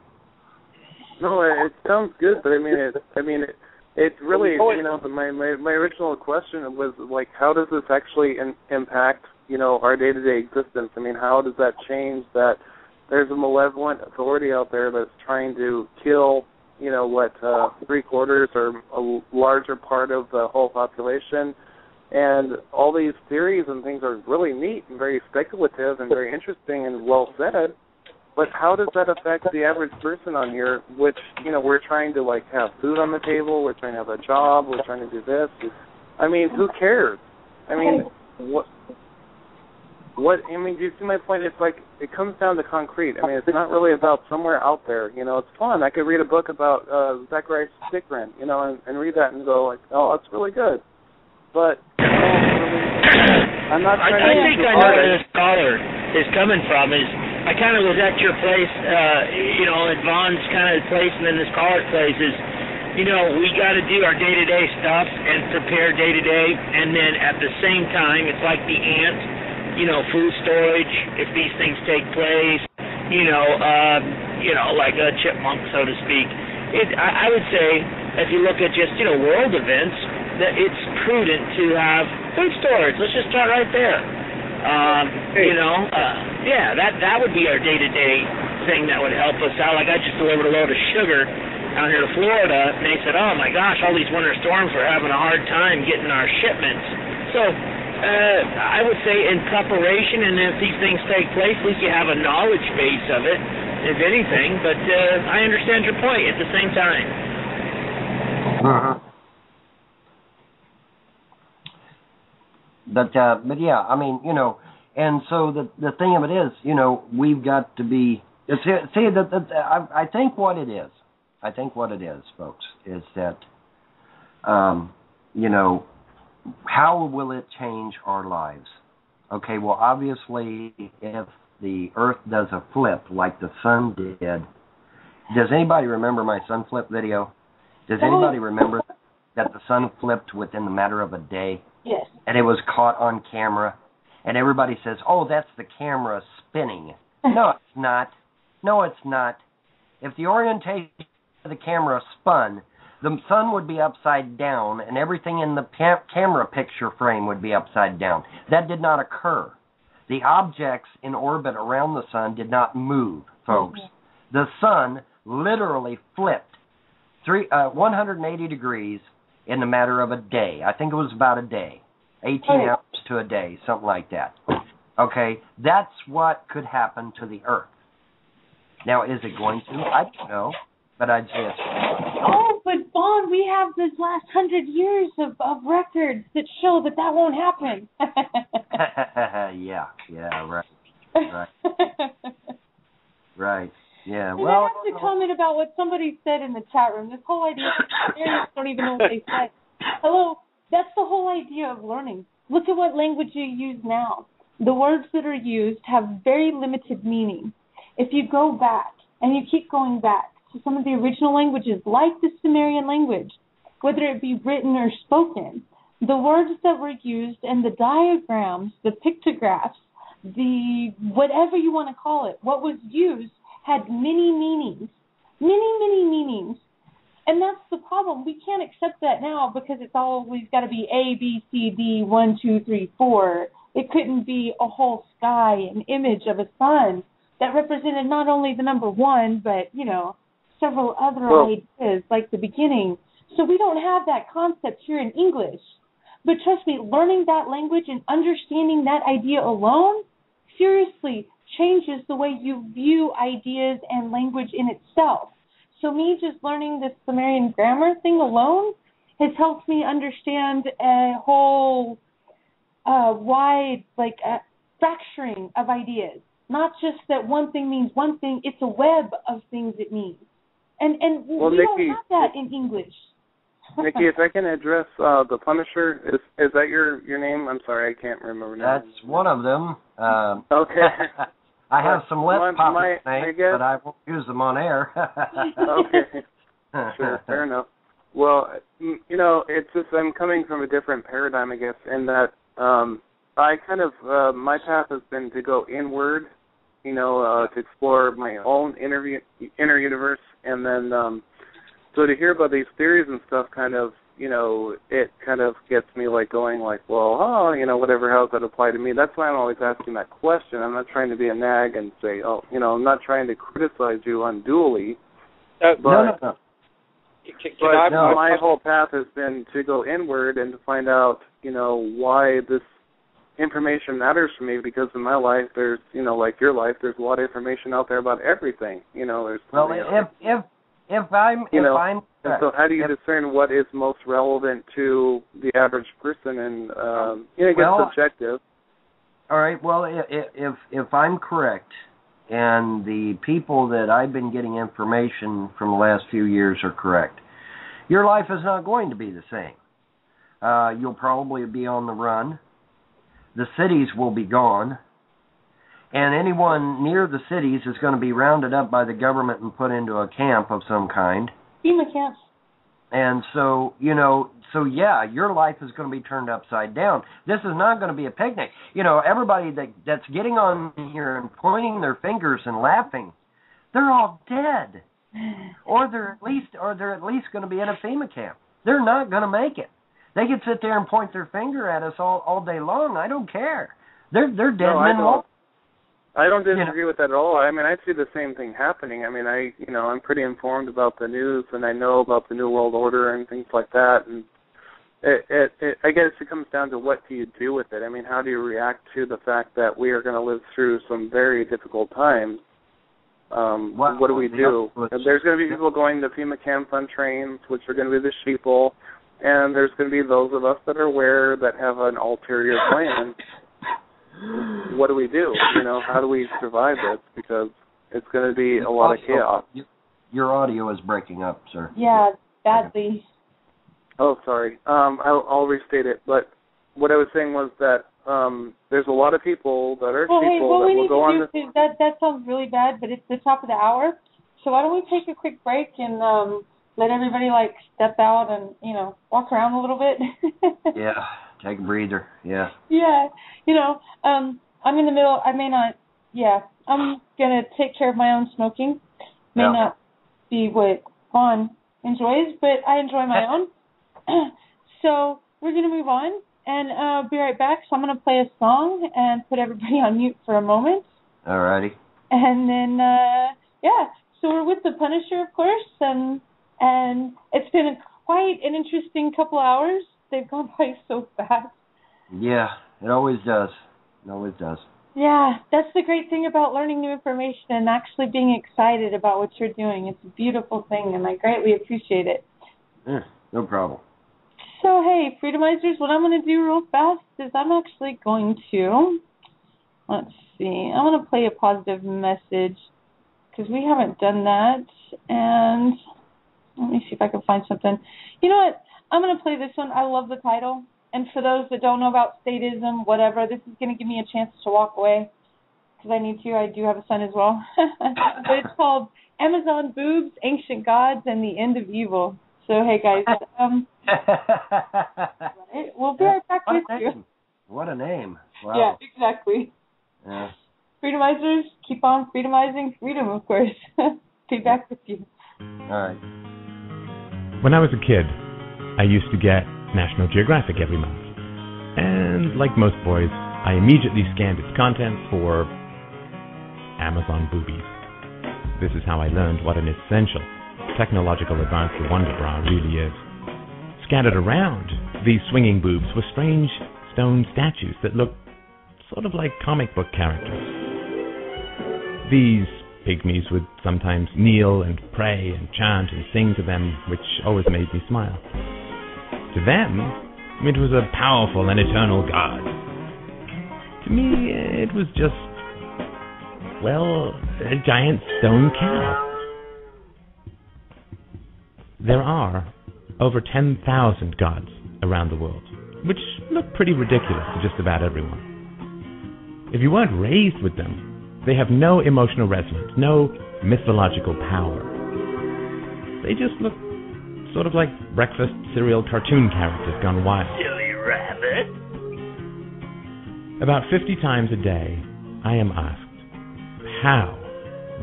No, it sounds good, but it really, my original question was like, how does this actually impact, our day-to-day existence? I mean, how does that change that there's a malevolent authority out there that's trying to kill, 3/4 or a larger part of the whole population? And all these theories and things are really neat and very speculative and very interesting and well said. But how does that affect the average person on here, which, we're trying to, have food on the table, we're trying to have a job, we're trying to do this. I mean, who cares? I mean, do you see my point? It's like, it comes down to concrete. I mean, it's not really about somewhere out there. It's fun. I could read a book about Zacharias Stickren, and read that and go, oh, that's really good. But I'm not trying to... I think I know where this caller is coming from. I kind of was at your place, at Vaughn's kind of place, and then this caller's place is, we got to do our day-to-day stuff and prepare day-to-day, and then at the same time, it's like the ant, food storage, if these things take place, like a chipmunk, so to speak. I would say, if you look at just, world events, that it's prudent to have food storage. Let's just start right there. That would be our day-to-day thing that would help us out. Like I just delivered a load of sugar down here to Florida, and they said, oh my gosh, all these winter storms are having a hard time getting our shipments. So I would say in preparation, and if these things take place, at least you have a knowledge base of it, if anything. But I understand your point at the same time. Uh-huh. But yeah, I mean, and so the thing of it is, we've got to be. I think what it is, folks, is that, how will it change our lives? Okay, well, obviously, if the Earth does a flip like the sun did, does anybody remember my sun flip video? Does anybody remember that the sun flipped within the matter of a day? Yes. And it was caught on camera. And everybody says, oh, that's the camera spinning. No, it's not. No, it's not. If the orientation of the camera spun, the sun would be upside down, and everything in the camera picture frame would be upside down. That did not occur. The objects in orbit around the sun did not move, folks. Mm-hmm. The sun literally flipped 180 degrees in the matter of a day. I think it was about a day. 18 hours to a day, something like that. Okay? That's what could happen to the Earth. Now, is it going to? I don't know. But I'd say it's... Oh, but Vaughn, we have this last 100 years of records that show that won't happen. Yeah, right. Right. Yeah, and I have to comment about what somebody said in the chat room. This whole idea of parents don't even know what they said. Hello, that's the whole idea of learning. Look at what language you use now. The words that are used have very limited meaning. If you go back, and you keep going back to some of the original languages, like the Sumerian language, whether it be written or spoken, the words that were used and the diagrams, the pictographs, the whatever you want to call it, what was used had many meanings. Many meanings. And that's the problem. We can't accept that now because it's always got to be A, B, C, D, 1, 2, 3, 4. It couldn't be a whole sky, an image of a sun that represented not only the number 1, but, several other ideas like the beginning. So we don't have that concept here in English. But trust me, learning that language and understanding that idea alone seriously changes the way you view ideas and language in itself. So me just learning this Sumerian grammar thing alone has helped me understand a whole wide, fracturing of ideas. Not just that one thing means one thing, it's a web of things it means. And we Nickie, don't have that in English. Nickie, if I can address the Punisher, is that your name? I'm sorry, I can't remember now. That's one of them. Okay. I have some less popular names, but I won't use them on air. Okay. Sure, fair enough. Well, it's just I'm coming from a different paradigm, I guess, in that I kind of, my path has been to go inward, to explore my own inner universe, and then, so to hear about these theories and stuff kind of, it kind of gets me going whatever, how does that apply to me? That's why I'm always asking that question. I'm not trying to be a nag and say, I'm not trying to criticize you unduly. No. my whole path has been to go inward and to find out, why this information matters for me, because in my life there's, like your life, there's a lot of information out there about everything. There's if I'm and so how do you discern what is most relevant to the average person? And it gets subjective. All right. Well, if I'm correct, and the people that I've been getting information from the last few years are correct, your life is not going to be the same. You'll probably be on the run. The cities will be gone. And anyone near the cities is going to be rounded up by the government and put into a camp of some kind. FEMA camps. And so, your life is going to be turned upside down. This is not going to be a picnic. Everybody that's getting on here and pointing their fingers and laughing, they're all dead. Or they're at least going to be in a FEMA camp. They're not going to make it. They can sit there and point their finger at us all day long. I don't care. They're dead men. I don't disagree with that at all. I mean, I see the same thing happening. I mean, I'm pretty informed about the news, and I know about the New World Order and things like that. And I guess it comes down to what do you do with it. I mean, how do you react to the fact that we are going to live through some very difficult times? What do we do? There's going to be people going to FEMA camps on trains, which are going to be the sheeple, and there's going to be those of us that are aware that have an ulterior plan. What do we do? How do we survive this? Because it's going to be a lot of chaos. Your audio is breaking up, sir. Yeah, badly. Oh, sorry. I'll restate it. But what I was saying was that there's a lot of people that are people that will go on this. That sounds really bad, but it's the top of the hour. So why don't we take a quick break and let everybody step out and walk around a little bit? Yeah. Take a breather, yeah. Yeah, I'm in the middle. I may not, I'm going to take care of my own smoking. May not be what Vaughn enjoys, but I enjoy my own. So we're going to move on and be right back. So I'm going to play a song and put everybody on mute for a moment. All righty. And then, so we're with the Punisher, of course, and it's been quite an interesting couple hours. They've gone by so fast. Yeah, it always does. It always does. Yeah, that's the great thing about learning new information and actually being excited about what you're doing. It's a beautiful thing, and I greatly appreciate it. Yeah, no problem. So, hey, Freedomizers, what I'm going to do real fast is I'm actually going to, let's see, I'm going to play a positive message because we haven't done that. And let me see if I can find something. You know what? I'm going to play this one. I love the title. And for those that don't know about statism, whatever, this is going to give me a chance to walk away because I need to. I do have a son as well. But it's called Amazon Boobs, Ancient Gods, and the End of Evil. So, hey, guys. We'll be right back with you. What a name. Wow. Yeah, exactly. Yeah. Freedomizers, keep on freedomizing freedom, of course. Be back with you. All right. When I was a kid, I used to get National Geographic every month. And like most boys, I immediately scanned its contents for Amazon boobies. This is how I learned what an essential technological advance the Wonder Bra really is. Scattered around, these swinging boobs were strange stone statues that looked sort of like comic book characters. These pygmies would sometimes kneel and pray and chant and sing to them, which always made me smile. To them, it was a powerful and eternal God. To me, it was just, well, a giant stone cow. There are over 10,000 gods around the world, which look pretty ridiculous to just about everyone. If you weren't raised with them, they have no emotional resonance, no mythological power. They just look sort of like breakfast cereal cartoon characters gone wild. Silly rabbit. About 50 times a day, I am asked how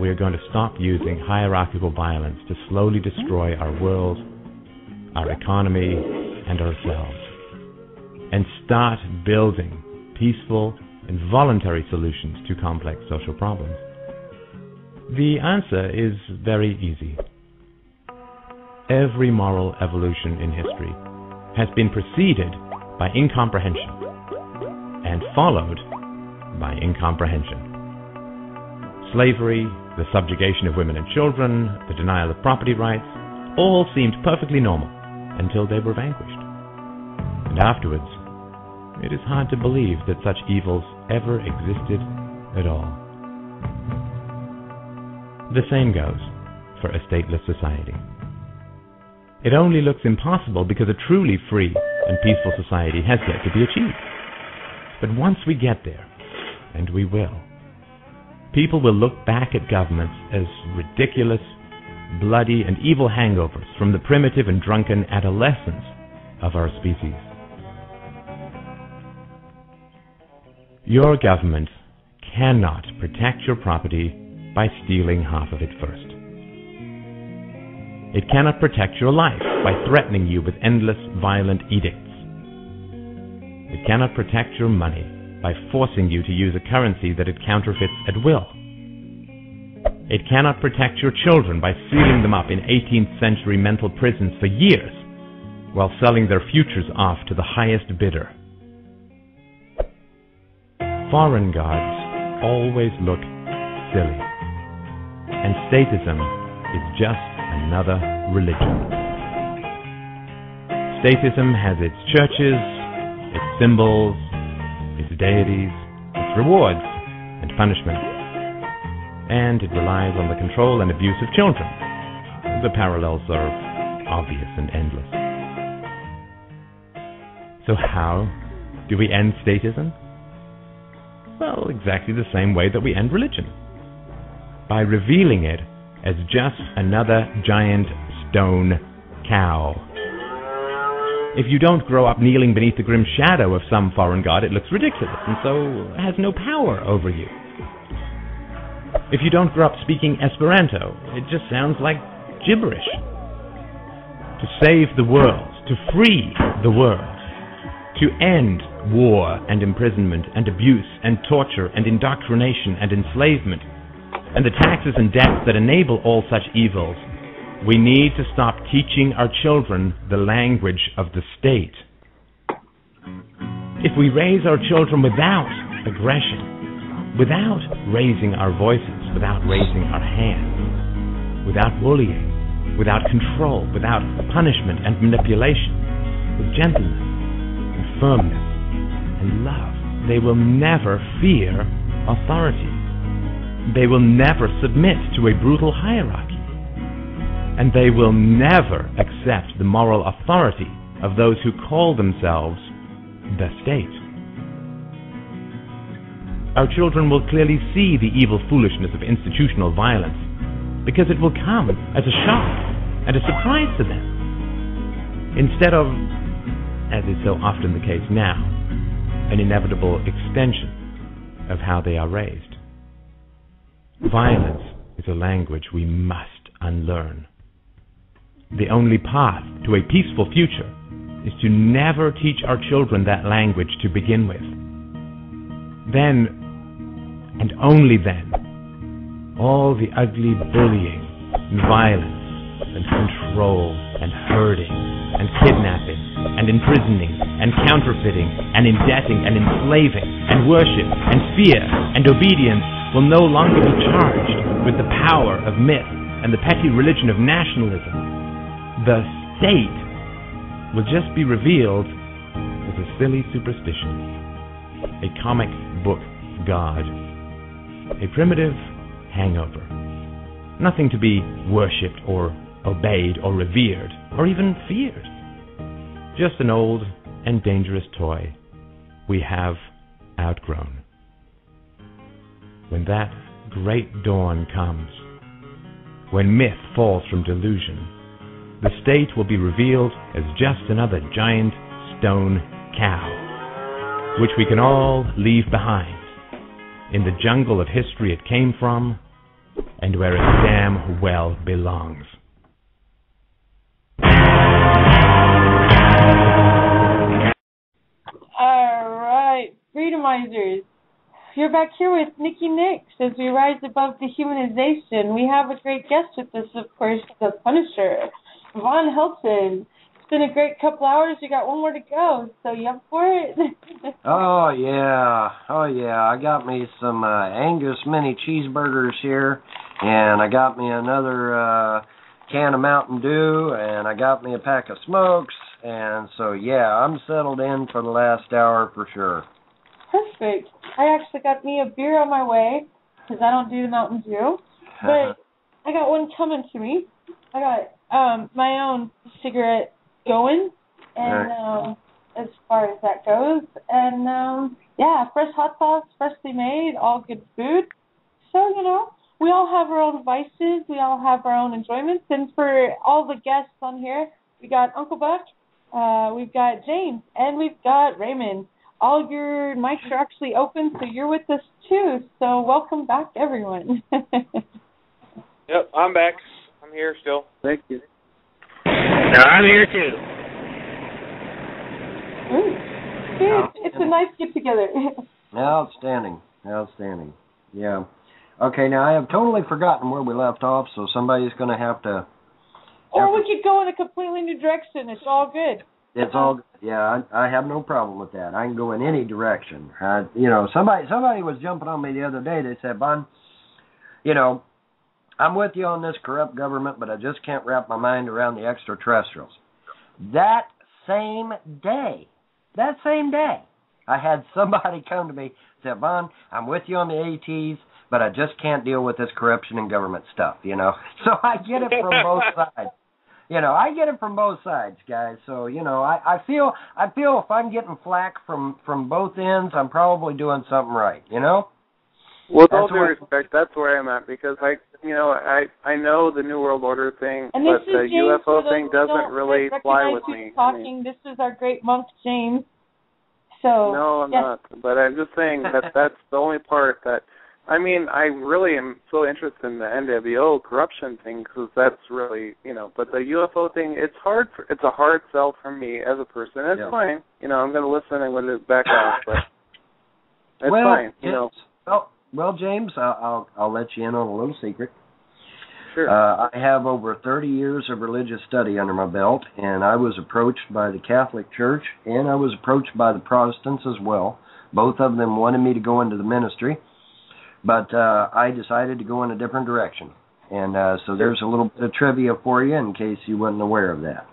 we are going to stop using hierarchical violence to slowly destroy our world, our economy, and ourselves, and start building peaceful and voluntary solutions to complex social problems. The answer is very easy. every moral evolution in history has been preceded by incomprehension and followed by incomprehension. Slavery, the subjugation of women and children, the denial of property rights, all seemed perfectly normal until they were vanquished. And afterwards, it is hard to believe that such evils ever existed at all. The same goes for a stateless society. It only looks impossible because a truly free and peaceful society has yet to be achieved. But once we get there, and we will, people will look back at governments as ridiculous, bloody, and evil hangovers from the primitive and drunken adolescence of our species. Your government cannot protect your property by stealing half of it first. It cannot protect your life by threatening you with endless violent edicts. It cannot protect your money by forcing you to use a currency that it counterfeits at will. It cannot protect your children by sealing them up in 18th century mental prisons for years while selling their futures off to the highest bidder. Foreign gods always look silly, and statism is just another religion. Statism has its churches, its symbols, its deities, its rewards and punishments, and it relies on the control and abuse of children. The parallels are obvious and endless. So how do we end statism? Well, exactly the same way that we end religion. By revealing it as just another giant stone cow. If you don't grow up kneeling beneath the grim shadow of some foreign god, it looks ridiculous and so has no power over you. If you don't grow up speaking Esperanto, it just sounds like gibberish. To save the world, to free the world, to end war and imprisonment and abuse and torture and indoctrination and enslavement and the taxes and debts that enable all such evils, we need to stop teaching our children the language of the state. If we raise our children without aggression, without raising our voices, without raising our hands, without bullying, without control, without punishment and manipulation, with gentleness and firmness and love, they will never fear authority. They will never submit to a brutal hierarchy. And they will never accept the moral authority of those who call themselves the state. Our children will clearly see the evil foolishness of institutional violence because it will come as a shock and a surprise to them, instead of, as is so often the case now, an inevitable extension of how they are raised. Violence is a language we must unlearn. The only path to a peaceful future is to never teach our children that language to begin with. Then, and only then, all the ugly bullying, and violence, and control, and herding, and kidnapping, and imprisoning, and counterfeiting, and indebting, and enslaving, and worship, and fear, and obedience will no longer be charged with the power of myth and the petty religion of nationalism. The state will just be revealed as a silly superstition, a comic book god, a primitive hangover, nothing to be worshipped or obeyed or revered or even feared, just an old and dangerous toy we have outgrown. When that great dawn comes, when myth falls from delusion, the state will be revealed as just another giant stone cow, which we can all leave behind in the jungle of history it came from and where it damn well belongs. All right, Freedomizers. You're back here with Nickie as we rise above dehumanization. We have a great guest with us, of course, the Punisher. Von Helton. It's been a great couple hours. You got one more to go, so you up for it? Oh yeah. I got me some Angus mini cheeseburgers here, and I got me another can of Mountain Dew, and I got me a pack of smokes, and so yeah, I'm settled in for the last hour for sure. Perfect. I actually got me a beer on my way, because I don't do the Mountain Dew, but I got one coming to me. I got my own cigarette going, and as far as that goes, and yeah, fresh hot sauce, freshly made, all good food. So, we all have our own vices, we all have our own enjoyments, and for all the guests on here, we got Uncle Buck, we've got James, and we've got Raymond. All your mics are actually open, so you're with us too, so welcome back, everyone. Yep, I'm back. I'm here still. Thank you. No, I'm here too. It's a nice get-together. Outstanding. Yeah. Okay, now I have totally forgotten where we left off, so somebody's going to have to... Or we could go in a completely new direction. It's all good. It's all... Yeah, I have no problem with that. I can go in any direction. Somebody was jumping on me the other day. They said, Bon, I'm with you on this corrupt government, but I just can't wrap my mind around the extraterrestrials. That same day, I had somebody come to me and say, Bon, I'm with you on the ATs, but I just can't deal with this corruption and government stuff, So I get it from both sides. I get it from both sides, guys. So, I feel if I'm getting flack from both ends, I'm probably doing something right, Well, with all due respect, that's where I'm at, because I know the New World Order thing, and but the James, UFO thing doesn't really fly with me. This is our great monk, James. So no, I'm not. But I'm just saying that's the only part that. I mean, I really am so interested in the NWO corruption thing, because that's really, But the UFO thing, it's a hard sell for me as a person. It's fine. I'm going to listen. I'm going to back off, but it's fine. Well, James, I'll let you in on a little secret. Sure. I have over 30 years of religious study under my belt, and I was approached by the Catholic Church, and I was approached by the Protestants as well. Both of them wanted me to go into the ministry, but I decided to go in a different direction. And so there's a little bit of trivia for you in case you weren't aware of that.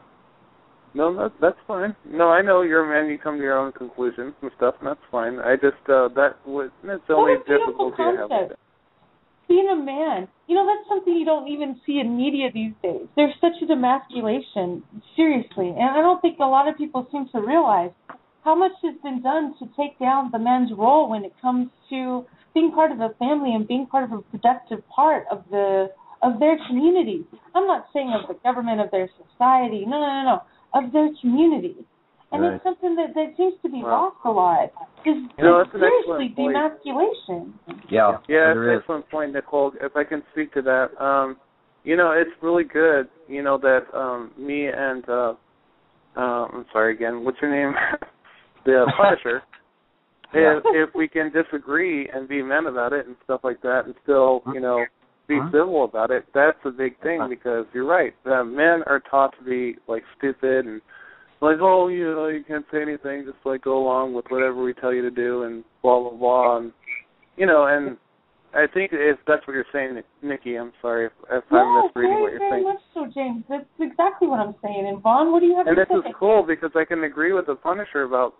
No, that's fine. No, I know you're a man. You come to your own conclusions and stuff, and that's fine. I just that's the only difficulty I have with it. Being a man, that's something you don't even see in media these days. There's such a demasculation, seriously, and I don't think a lot of people seem to realize how much has been done to take down the man's role when it comes to being part of a family and being part of a productive part of their community. I'm not saying of the government, of their society. No. Of their community. And It's something that seems to be lost a lot. Is seriously demasculation. Yeah, it's an excellent point, Nicole. If I can speak to that, it's really good, that me and I'm sorry again, what's your name? The Punisher. If we can disagree and be men about it and stuff like that, and still, be civil about it, that's a big thing, because you're right. Men are taught to be stupid and you can't say anything, just go along with whatever we tell you to do and blah blah blah, and and I think if that's what you're saying, Nickie, I'm sorry if I'm misreading what you're saying. Very much so, James. That's exactly what I'm saying. And Vaughn, what do you have to say? And this is cool, because I can agree with the Punisher about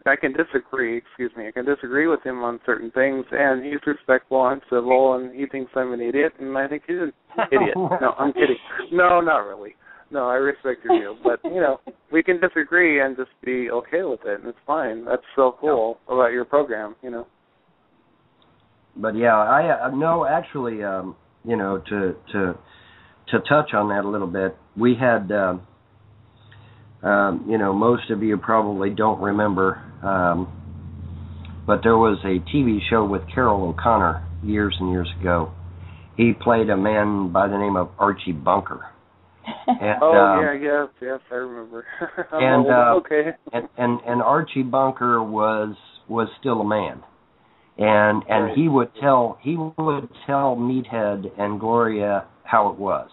I can disagree with him on certain things, and he's respectful and civil, and he thinks I'm an idiot, and I think he's an idiot. No, I'm kidding. No, not really. No, I respect your view, but, we can disagree and just be okay with it, and it's fine. That's so cool about your program, But yeah, I actually, to touch on that a little bit, we had, most of you probably don't remember, but there was a TV show with Carol O'Connor years and years ago. He played a man by the name of Archie Bunker. And, yes, I remember. Okay. And Archie Bunker was still a man. And he would tell Meathead and Gloria how it was.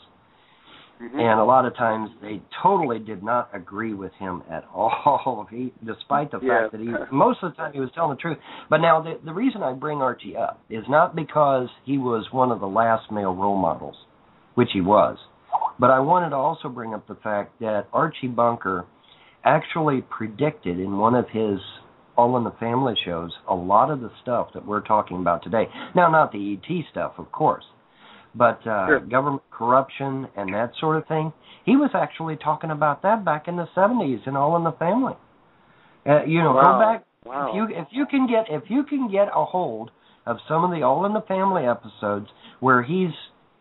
And a lot of times they totally did not agree with him at all. Despite the fact that most of the time he was telling the truth. But now the reason I bring Archie up is not because he was one of the last male role models, which he was, but I wanted to also bring up the fact that Archie Bunker actually predicted in one of his All in the Family shows a lot of the stuff that we're talking about today. Now, not the ET stuff, of course, but government corruption and that sort of thing. He was actually talking about that back in the 70s in All in the Family. Go back. Wow. If you can get a hold of some of the All in the Family episodes where him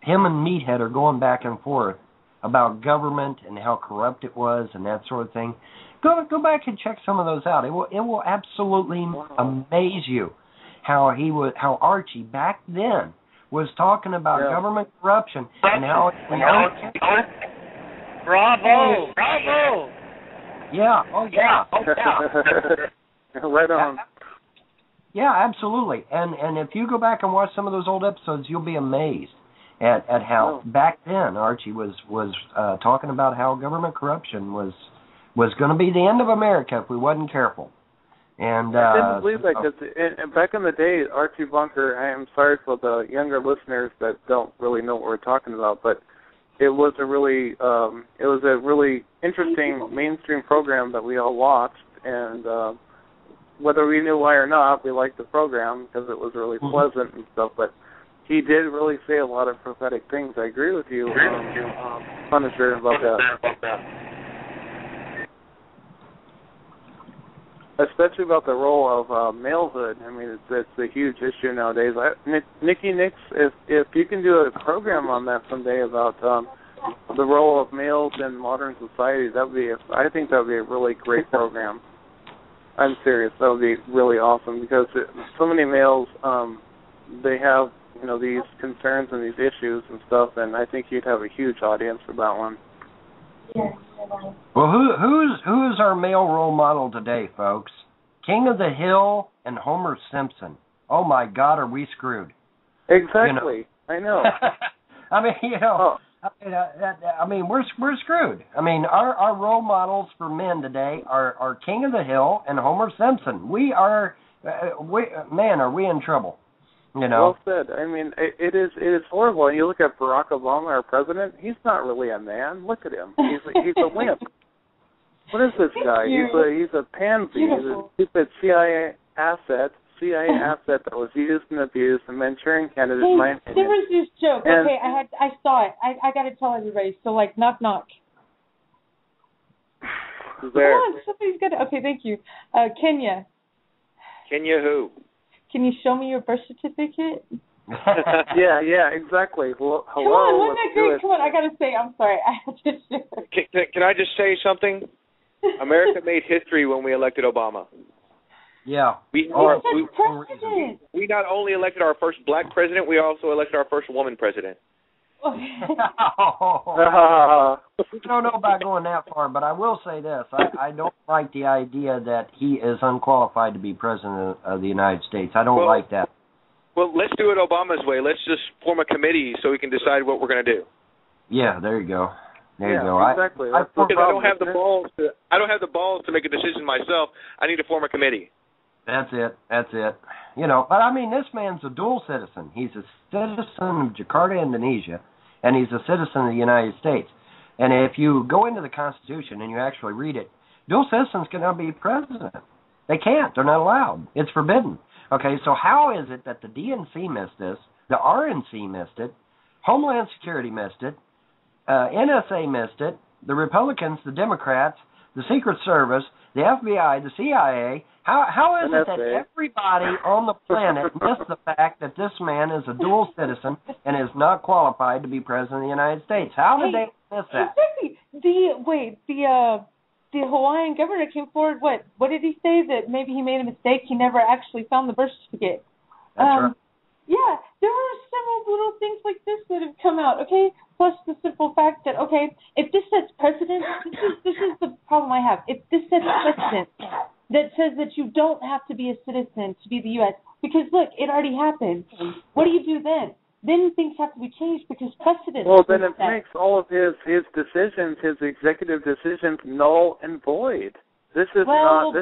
and Meathead are going back and forth about government and how corrupt it was and that sort of thing, go back and check some of those out. It will absolutely amaze you how Archie back then was talking about government corruption and how Bravo! Yeah. Oh yeah. Right on. Yeah, absolutely. And if you go back and watch some of those old episodes, you'll be amazed at how back then Archie was talking about how government corruption was going to be the end of America if we wasn't careful. And I didn't believe that because back in the day, Archie Bunker. I am sorry for the younger listeners that don't really know what we're talking about, but it was a really interesting mainstream program that we all watched, and whether we knew why or not, we liked the program because it was really pleasant and stuff. But he did really say a lot of prophetic things. I agree with you, Punisher, about that. Especially about the role of malehood. I mean, it's a huge issue nowadays. Nickie Nix, if you can do a program on that someday about the role of males in modern society, I think that would be a really great program. I'm serious. That would be really awesome because so many males, they have these concerns and these issues and stuff, and I think you'd have a huge audience for that one. Well, who's our male role model today, folks? King of the Hill and Homer Simpson. Oh my God, are we screwed? Exactly. I know. I mean, we're screwed. I mean, our role models for men today are King of the Hill and Homer Simpson. We are, are we in trouble? Well said. I mean, it is horrible. And you look at Barack Obama, our president. He's not really a man. Look at him. He's a wimp. What is this guy? He's a pansy. Beautiful. He's a stupid CIA asset that was used and abused. The Manchurian candidate. Hey, there was this joke. Okay, I saw it. I got to tell everybody. So knock knock. Who's there? Come on, somebody's got it. Okay, thank you. Kenya. Kenya who? Can you show me your birth certificate? yeah, exactly. Well, hello. Come on, wasn't that great? Come on, I gotta say, I'm sorry. I have to share. Can I just say something? America made history when we elected Obama. Yeah. We not only elected our first black president, we also elected our first woman president. I don't know about going that far, but I will say this. I don't like the idea that he is unqualified to be president of the United States. I don't like that. Well, let's do it Obama's way. Let's just form a committee so we can decide what we're going to do. Yeah, there you go. There you go. Exactly. Because I don't have the balls to make a decision myself. I need to form a committee. That's it. But I mean, this man's a dual citizen. He's a citizen of Jakarta, Indonesia, and he's a citizen of the United States. And if you go into the Constitution and you actually read it, dual citizens cannot be president. They can't. They're not allowed. It's forbidden. Okay, so how is it that the DNC missed this, the RNC missed it, Homeland Security missed it, NSA missed it, the Republicans, the Democrats, the Secret Service, the FBI, the CIA? How is it that everybody on the planet missed the fact that this man is a dual citizen and is not qualified to be president of the United States? How did they miss that? Exactly. The Hawaiian governor came forward. What did he say? That maybe he made a mistake. He never actually found the birth certificate. That's right. Yeah, there are several little things like this that have come out. Okay, plus the simple fact that if this sets precedent, this is the problem I have. If this sets precedent that says that you don't have to be a citizen to be the U.S. Because, look, it already happened. What do you do then? then things have to be changed because precedent. Well, then it makes all of his decisions, his executive decisions, null and void. This is not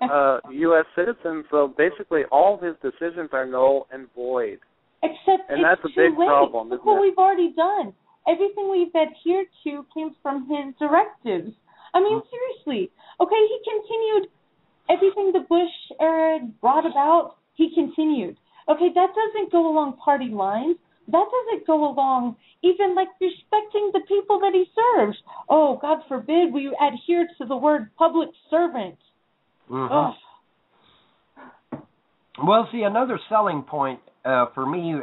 a U.S. citizen, so basically all his decisions are null and void. Except and that's a big problem. Look what we've already done. Everything we've adhered to came from his directives. I mean, seriously. Okay, he continued everything the Bush era brought about. He continued. Okay, that doesn't go along party lines. That doesn't go along even like respecting the people that he serves. Oh, God forbid we adhere to the word public servant. Mm-hmm. Well, see, another selling point for me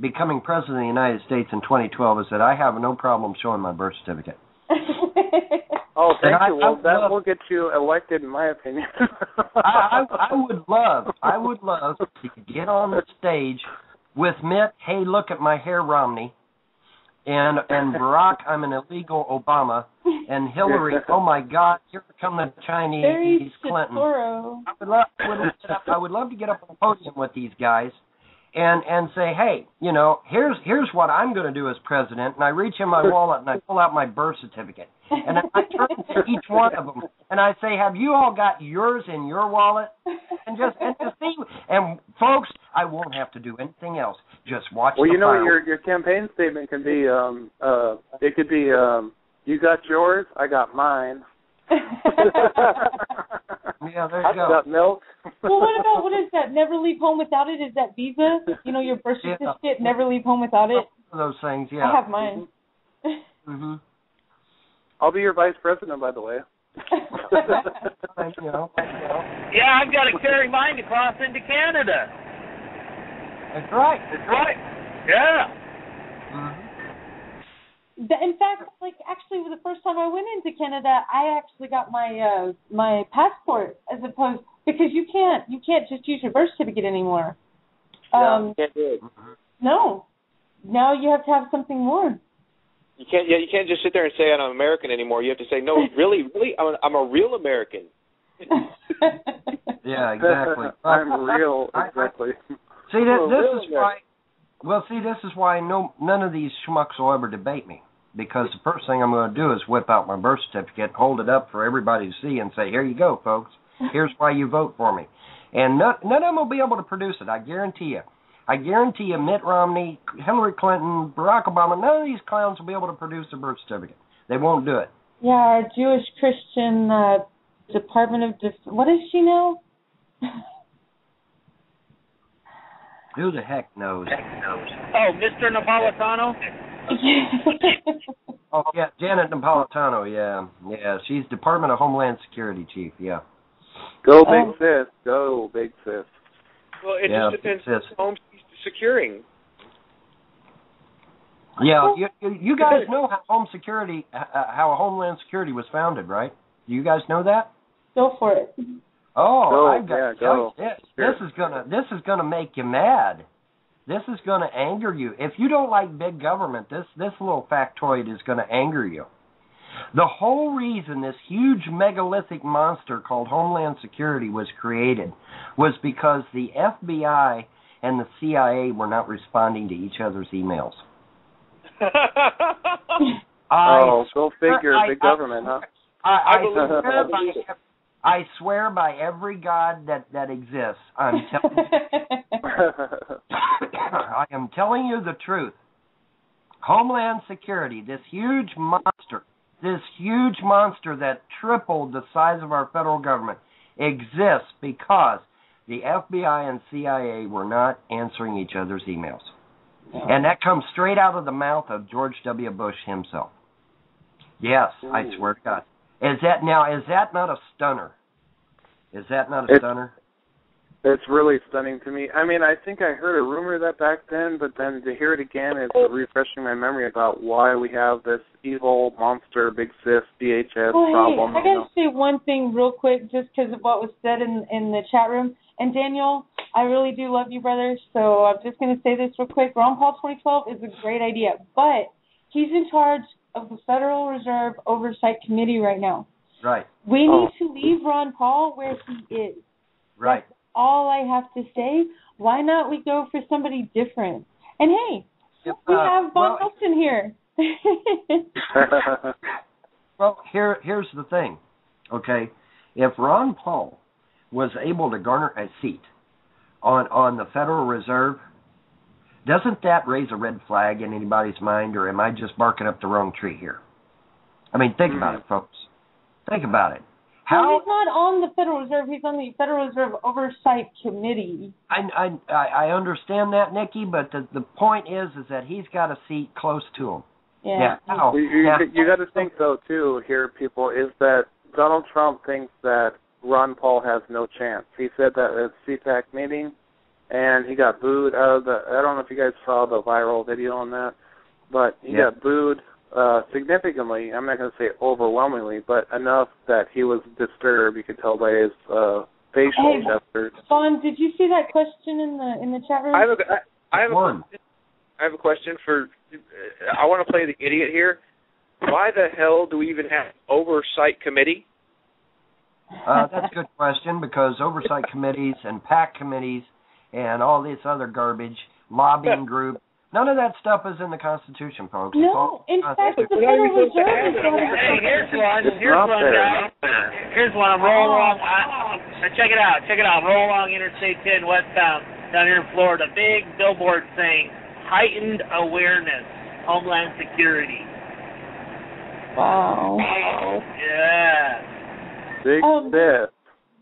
becoming president of the United States in 2012 is that I have no problem showing my birth certificate. Oh, thank you. Well, that will get you elected, in my opinion. I would love to get on the stage with Mitt, hey, look at my hair, Romney, and Barack, I'm an illegal Obama, and Hillary, oh my God, here come the Chinese Clinton. I would love to get up on the podium with these guys and say, hey, you know, here's what I'm going to do as president, and I reach in my wallet and I pull out my birth certificate, and I turn to each one of them and I say, have you all got yours in your wallet? And just see, and folks, I won't have to do anything else. Just watch. Well, the you know, file. your campaign statement can be, it could be, you got yours, I got mine. Yeah, there you go. I got milk. Well, what is that? Never leave home without it? Is that Visa? You know, your birth certificate, Yeah. never leave home without it? Those things, yeah. I have mine. Mm-hmm. I'll be your vice president, by the way. Thank you. Yeah, I've got to carry mine to cross into Canada. That's right. Yeah. Mm-hmm. In fact, like actually, the first time I went into Canada, I actually got my my passport as opposed because you can't just use your birth certificate anymore. You can't do it. No, now you have to have something more. You can't. Yeah, you can't just sit there and say I'm American anymore. You have to say no. Really, I'm a real American. Yeah, exactly. I'm real. Exactly. See, this is why. Well, see, this is why none of these schmucks will ever debate me. Because the first thing I'm going to do is whip out my birth certificate, hold it up for everybody to see, and say, here you go, folks. Here's why you vote for me. And none of them will be able to produce it, I guarantee you. I guarantee you Mitt Romney, Hillary Clinton, Barack Obama, none of these clowns will be able to produce a birth certificate. They won't do it. Yeah, our Jewish Christian Department of what is she now? Who the heck knows? Oh, Mr. Napolitano? Oh, yeah, Janet Napolitano, yeah. She's Department of Homeland Security chief, yeah. Go big sis. Go big sis. Well, it just depends on home securing. Yeah, you guys know how how Homeland Security was founded, right? Do you guys know that? Go for it. Oh, I've got to tell you this is gonna make you mad. This is going to anger you. If you don't like big government, this little factoid is going to anger you. The whole reason this huge megalithic monster called Homeland Security was created was because the FBI and the CIA were not responding to each other's emails. Go figure, big government, huh? I swear by every god that exists, I'm telling I am telling you the truth. Homeland Security, this huge monster that tripled the size of our federal government, exists because the FBI and CIA were not answering each other's emails. And that comes straight out of the mouth of George W. Bush himself. Yes, I swear to God. Is that not a stunner? Is that not a stunner? It's really stunning to me. I mean, I think I heard a rumor that back then, but then to hear it again is refreshing my memory about why we have this evil monster, big sis, DHS problem. Hey, I got to say one thing real quick just because of what was said in the chat room. And Daniel, I really do love you, brother, so I'm just going to say this real quick. Ron Paul 2012 is a great idea, but he's in charge of the Federal Reserve Oversight Committee right now. Right. We need to leave Ron Paul where he is. Right. all I have to say. Why not we go for somebody different? And hey, we have Von Helton here. Well, here's the thing, okay? If Ron Paul was able to garner a seat on the Federal Reserve, doesn't that raise a red flag in anybody's mind, or am I just barking up the wrong tree here? I mean, think about it, folks. Think about it. Well, he's not on the Federal Reserve. He's on the Federal Reserve Oversight Committee. I understand that, Nickie, but the point is that he's got a seat close to him. Yeah. You got to think, though, too, here, people, is that Donald Trump thinks that Ron Paul has no chance. He said that at CPAC meeting, and he got booed out of the, I don't know if you guys saw the viral video on that, but he got booed significantly. I'm not going to say overwhelmingly, but enough that he was disturbed. You could tell by his facial gestures. Vaughn, did you see that question in the chat room? I have a question for. I want to play the idiot here. Why the hell do we even have an oversight committee? That's a good question, because oversight committees and PAC committees and all this other garbage, lobbying group, none of that stuff is in the Constitution, folks. No, in fact, the Federal Reserve is not. Hey, here's one, guys. Here's one. I'm rolling along. Check it out. I'm rolling along Interstate 10 westbound down here in Florida. Big billboard saying, heightened awareness, Homeland Security. Wow. Yeah. Big sis.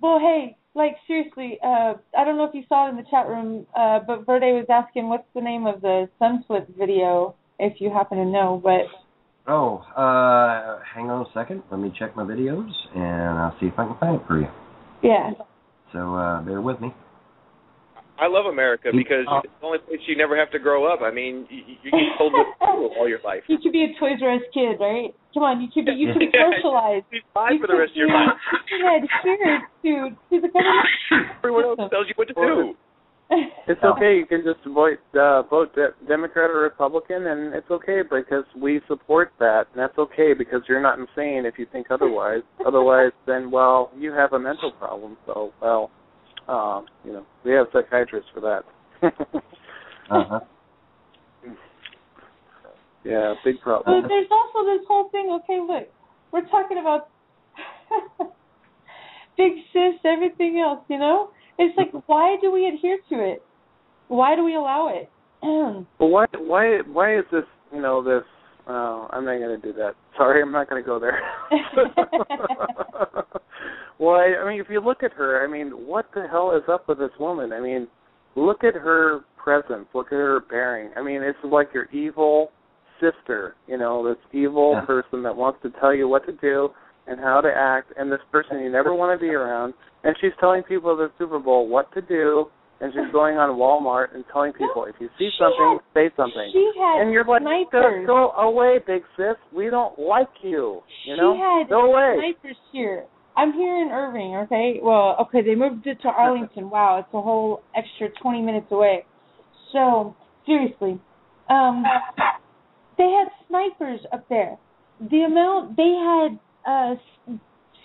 Well, hey, like, seriously, I don't know if you saw it in the chat room, but Verde was asking what's the name of the sunflip video, if you happen to know, but... Oh, hang on a second. Let me check my videos, and I'll see if I can find it for you. Yeah. So, bear with me. I love America because it's the only place you never have to grow up. I mean, you get told what to do all your life. You could be a Toys R Us kid, right? Come on, you could be socialized. You could be fine for the rest of your life. You could adhere to the government. Everyone else tells you what to do. It's okay. You can just vote Democrat or Republican, and it's okay because we support that. And that's okay because you're not insane if you think otherwise. Otherwise, then, well, you have a mental problem. So, well... you know, we have psychiatrists for that. Yeah, big problem. But there's also this whole thing, okay, look, we're talking about big sis, everything else, you know? It's like, why do we adhere to it? Why do we allow it? Well, why is this, you know, this, I'm not going to do that. Sorry, I'm not going to go there. Well, I mean, if you look at her, I mean, what the hell is up with this woman? I mean, look at her presence. Look at her bearing. I mean, it's like your evil sister, you know, this evil person that wants to tell you what to do and how to act, and this person you never want to be around. And she's telling people at the Super Bowl what to do, and she's going on Walmart and telling people, if you see something, say something. She had and you're like, snipers. Go away, big sis. We don't like you. You know? She had go away. snipers here. I'm here in Irving, okay? Well, okay, they moved it to Arlington. Wow, it's a whole extra 20 minutes away. So, seriously, they had snipers up there. The amount, they had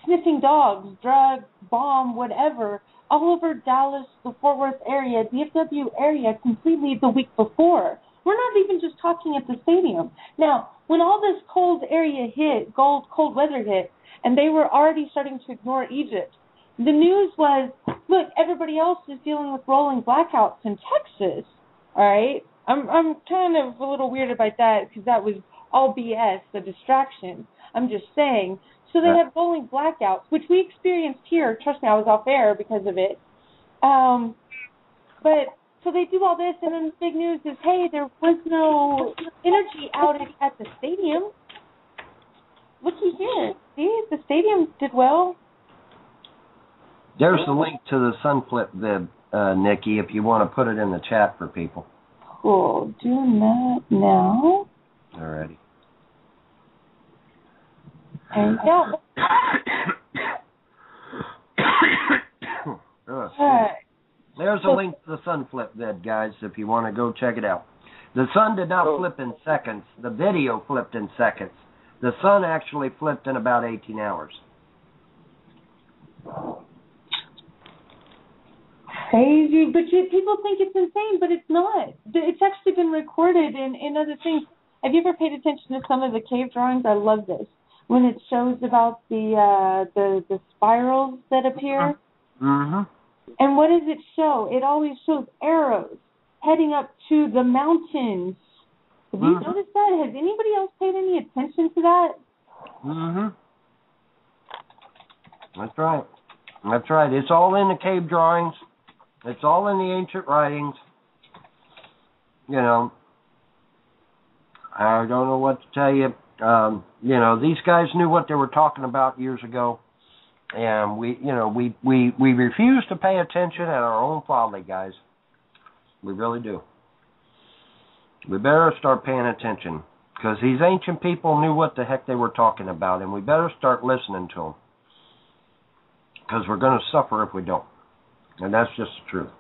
sniffing dogs, drug, bomb, whatever, all over Dallas, the Fort Worth area, DFW area, completely the week before. We're not even just talking at the stadium. Now, when all this cold area hit, cold weather hit, and they were already starting to ignore Egypt, the news was, look, everybody else is dealing with rolling blackouts in Texas, all right? I'm kind of a little weird about that because that was all BS, a distraction. I'm just saying. So they had rolling blackouts, which we experienced here. Trust me, I was off air because of it. But so they do all this, and then the big news is, hey, there was no energy outage at the stadium. Looky here. See, the stadium did well. There's the link to the Sunflip vid, Nickie, if you want to put it in the chat for people. Cool. Doing that now. Alrighty. And yeah. There's a link to the Sunflip vid, guys, if you want to go check it out. The sun did not flip in seconds. The video flipped in seconds. The sun actually flipped in about 18 hours. crazy, but people think it's insane, but it's not. It's actually been recorded in other things. Have you ever paid attention to some of the cave drawings? I love this. When it shows about the spirals that appear. Mm-hmm. And what does it show? It always shows arrows heading up to the mountains. Have you noticed that? Has anybody else paid any attention to that? Mm-hmm. That's right. That's right. It's all in the cave drawings. It's all in the ancient writings. You know, I don't know what to tell you. You know, these guys knew what they were talking about years ago, and we refuse to pay attention at our own folly, guys. We really do. We better start paying attention, because these ancient people knew what the heck they were talking about, and we better start listening to them, because we're going to suffer if we don't, and that's just the truth.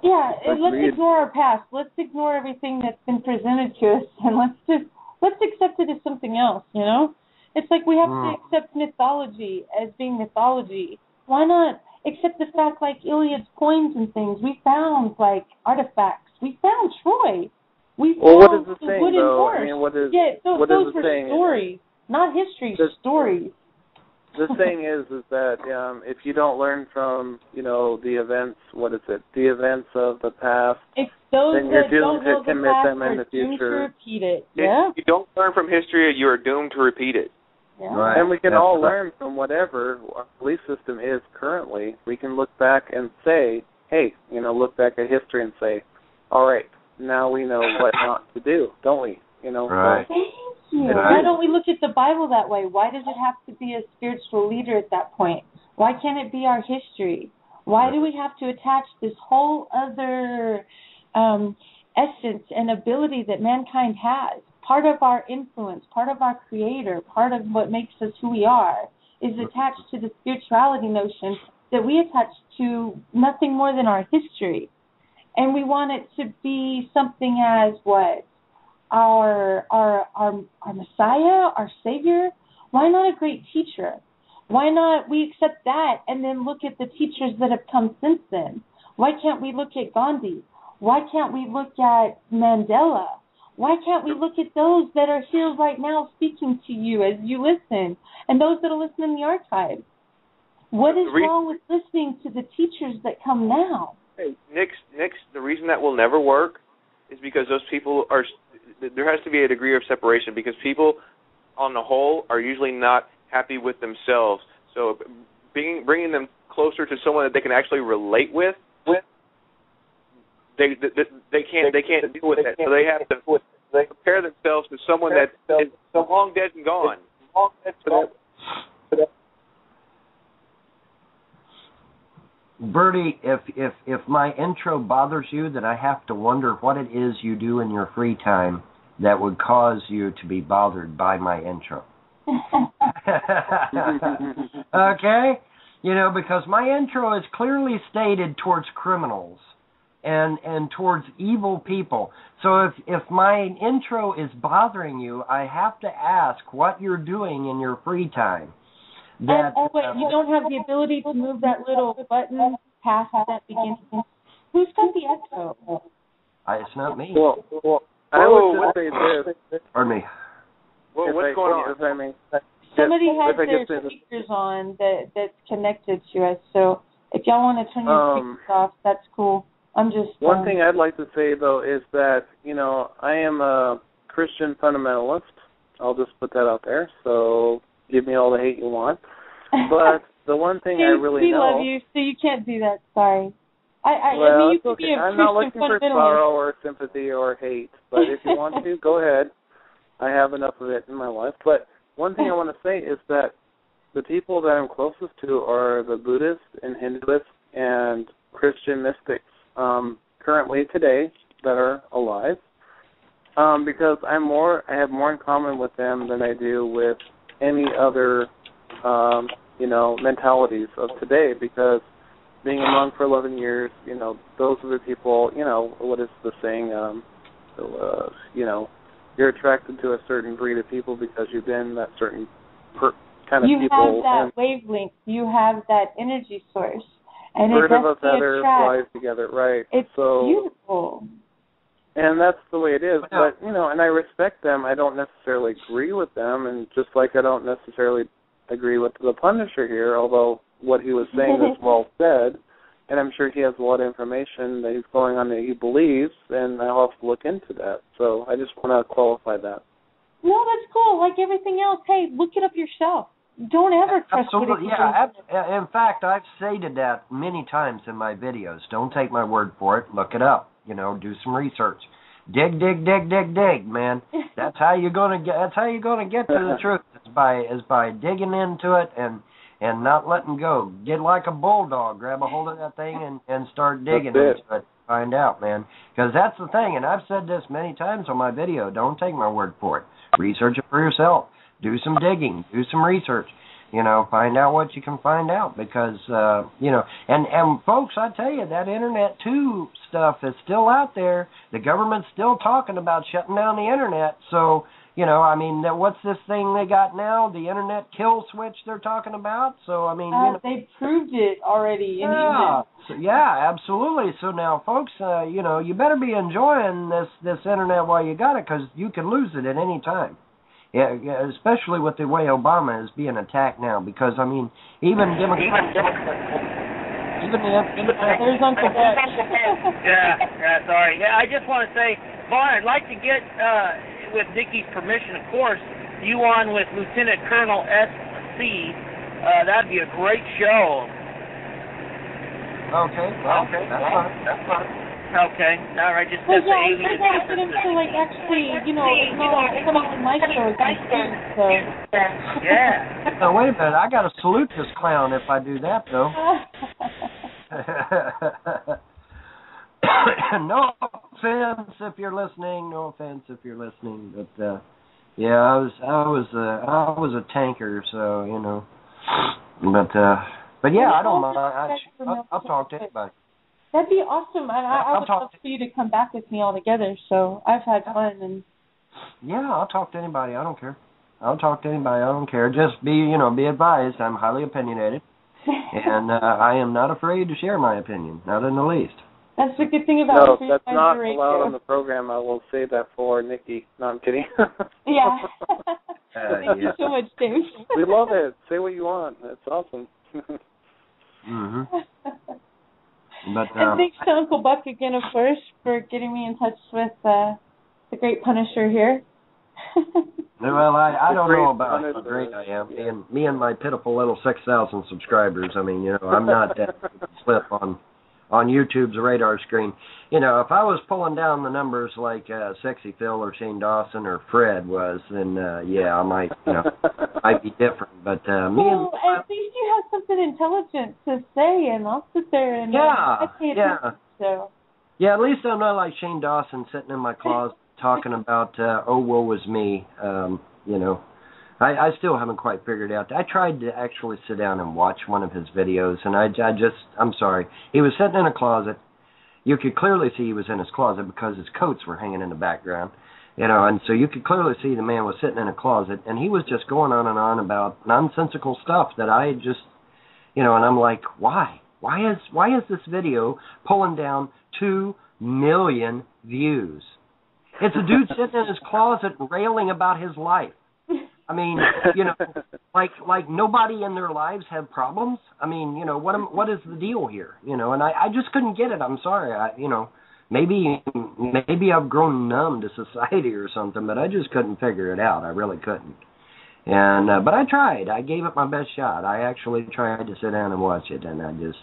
Yeah, let's ignore our past. Let's ignore everything that's been presented to us, and let's accept it as something else, you know? It's like we have to accept mythology as being mythology. Why not accept the fact, like Iliad's coins and things? We found, like, artifacts. We found Troy. We found what is the the thing, wooden though? horse. I mean, what is, those were saying? stories, not history, stories. The thing is that if you don't learn from, you know, the events, the events of the past, then you're doomed to commit them in the future. Repeat it. If you don't learn from history, you are doomed to repeat it. Yeah. Right. And we can all learn from whatever our belief system is currently. We can look back and say, hey, you know, look back at history and say, all right, now we know what not to do, don't we? You know. Right. Why don't we look at the Bible that way? Why does it have to be a spiritual leader at that point? Why can't it be our history? Why do we have to attach this whole other essence and ability that mankind has? Part of our influence, part of our creator, part of what makes us who we are is attached to the spirituality notion that we attach to nothing more than our history. And we want it to be something as what? Our Messiah, our Savior? Why not a great teacher? Why not we accept that and then look at the teachers that have come since then? Why can't we look at Gandhi? Why can't we look at Mandela? Why can't we look at those that are here right now speaking to you as you listen, and those that are listening in the archives? What is wrong with listening to the teachers that come now? Hey, Nix, the reason that will never work is because those people are. There has to be a degree of separation, because people, on the whole, are usually not happy with themselves. So, bringing them closer to someone that they can actually relate with, they can't deal with that. So they have to compare themselves to someone that is long dead and gone. Bertie, if my intro bothers you, then I have to wonder what it is you do in your free time that would cause you to be bothered by my intro. Okay? You know, because my intro is clearly stated towards criminals and towards evil people. So if my intro is bothering you, I have to ask what you're doing in your free time. Wait, you don't have the ability to move that little button past that beginning? Who's got the echo? It's not me. Well, I would just say this. Pardon me. Well, what's going on? If I may. Somebody has their speakers on that's connected to us, so if y'all want to turn your speakers off, that's cool. I'm just... One thing I'd like to say, though, is that, you know, I am a Christian fundamentalist. I'll just put that out there, so... Give me all the hate you want. But the one thing I really know... We love you, so you can't do that. Sorry. I well, mean, you it's okay. Be a I'm not looking for fundamentalist. sorrow or sympathy or hate. But if you want to, go ahead. I have enough of it in my life. But one thing I want to say is that the people that I'm closest to are the Buddhists and Hinduists and Christian mystics currently today that are alive. Because I have more in common with them than I do with any other, you know, mentalities of today, because being a monk for 11 years, you know, those are the people, you know, what is the saying, you know, you're attracted to a certain breed of people because you've been that certain kind of people. You have that wavelength. You have that energy source. And bird it of a feather flies together, right? It's so beautiful. And that's the way it is. But, you know, and I respect them. I don't necessarily agree with them, and just like I don't necessarily agree with the Punisher here, although what he was saying is well said, and I'm sure he has a lot of information that he's going on that he believes, and I'll have to look into that. So I just want to qualify that. No, that's cool. Like everything else, hey, look it up yourself. Don't ever trust Absolutely, in fact, I've stated that many times in my videos. Don't take my word for it. Look it up. You know, do some research. Dig, man. That's how you're gonna get. That's how you're gonna get to the truth. Is by digging into it and not letting go. Get like a bulldog. Grab a hold of that thing and start digging into it. Find out, man. Because that's the thing. And I've said this many times on my video. Don't take my word for it. Research it for yourself. Do some digging. Do some research. You know, find out what you can find out because, you know, and folks, I tell you, that Internet 2 stuff is still out there. The government's still talking about shutting down the Internet. So, you know, I mean, what's this thing they got now? The Internet kill switch they're talking about? So, I mean, you know, they proved it already. Yeah, absolutely. So now, folks, you know, you better be enjoying this Internet while you got it because you can lose it at any time. Yeah, especially with the way Obama is being attacked now, because I mean, even Democrats, there's Uncle Dutch. Sorry. Yeah, I just want to say, Vaughn, I'd like to get, with Nickie's permission, of course, you on with Lieutenant Colonel SC. That'd be a great show. Okay, that's fine. Okay, all right, just well, yeah, I want to get him to, like, actually, you know, come on my show, so. Yeah. Now, wait a minute, I got to salute this clown if I do that, though. No offense if you're listening, but, yeah, I was a tanker, so, you know, but yeah, I don't mind, I'll talk to anybody. That'd be awesome. I would love for you to come back with me all together. So I've had fun and. Yeah, I'll talk to anybody. I don't care. I'll talk to anybody. I don't care. Just be advised. I'm highly opinionated, and I am not afraid to share my opinion. Not in the least. That's the good thing about No, that's not allowed on the program. I will say that for Nickie. No, I'm kidding. Yeah. Thank you so much, Dave. We love it. Say what you want. It's awesome. Mhm. But, and thanks to Uncle Buck again, of course, for getting me in touch with the great Punisher here. Well, I don't know about how great I am. And me and my pitiful little 6,000 subscribers, I mean, you know, I'm not that slip on YouTube's radar screen. You know, if I was pulling down the numbers like Sexy Phil or Shane Dawson or Fred was, then, yeah, I might, you know, might be different. But well, at least you have something intelligent to say, and I'll sit there and I pay attention. So. Yeah, at least I'm not like Shane Dawson sitting in my closet talking about, oh, woe is me, you know. I still haven't quite figured out. I tried to actually sit down and watch one of his videos, and I'm sorry. He was sitting in a closet. You could clearly see he was in his closet because his coats were hanging in the background, you know, and so you could clearly see the man was sitting in a closet, and he was just going on and on about nonsensical stuff that I just, you know, and I'm like, why? Why is this video pulling down 2 million views? It's a dude sitting in his closet railing about his life. I mean, you know, like nobody in their lives have problems. I mean, you know, what is the deal here? You know, and I just couldn't get it. I'm sorry. You know, maybe I've grown numb to society or something, but I just couldn't figure it out. I really couldn't. And but I tried. I gave it my best shot. I actually tried to sit down and watch it, and I just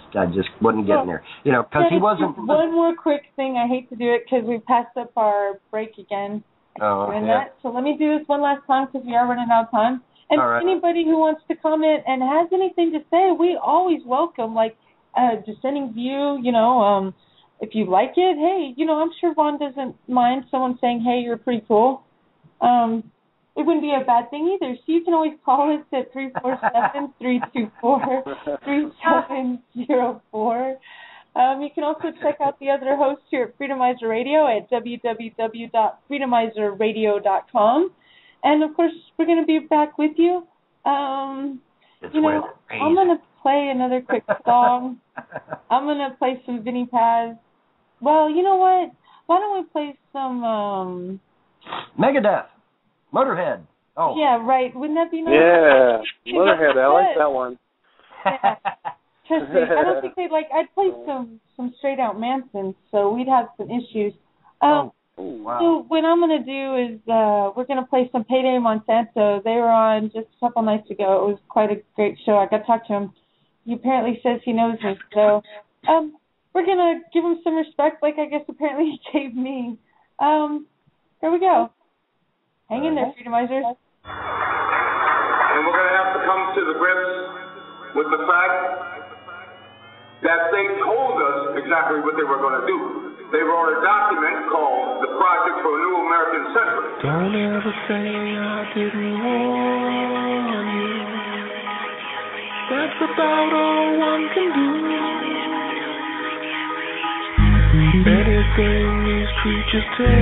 wasn't getting there. You know, because he wasn't. One more quick thing. I hate to do it because we passed up our break again. That. So let me do this one last time because we are running out of time. And anybody who wants to comment and has anything to say, we always welcome, like, dissenting view, you know, if you like it, hey, you know, I'm sure Vaughn doesn't mind someone saying, hey, you're pretty cool. It wouldn't be a bad thing either. So you can always call us at 347-324-3704. You can also check out the other hosts here at Freedomizer Radio at www.freedomizerradio.com. And, of course, we're going to be back with you. You know, I'm going to play another quick song. I'm going to play some Vinnie Paz. Well, you know what? Why don't we play some... Megadeth. Motorhead. Oh. Yeah, right. Wouldn't that be nice? Yeah. Motorhead. I like that one. Yeah. Trust me. I don't think they'd like... I'd play some straight out Manson, so we'd have some issues. Wow. So what I'm going to do is we're going to play some Payday Monsanto. They were on just a couple nights ago. It was quite a great show. I got to talk to him. He apparently says he knows me. So we're going to give him some respect like I guess apparently he gave me. Here we go. Hang in there, Freedomizers. And we're going to have to come to the grips with the fact that they told us exactly what they were going to do. They wrote a document called the Project for a New American Century. Don't ever say I didn't warn you. That's about all one can do. Anything these creatures tell,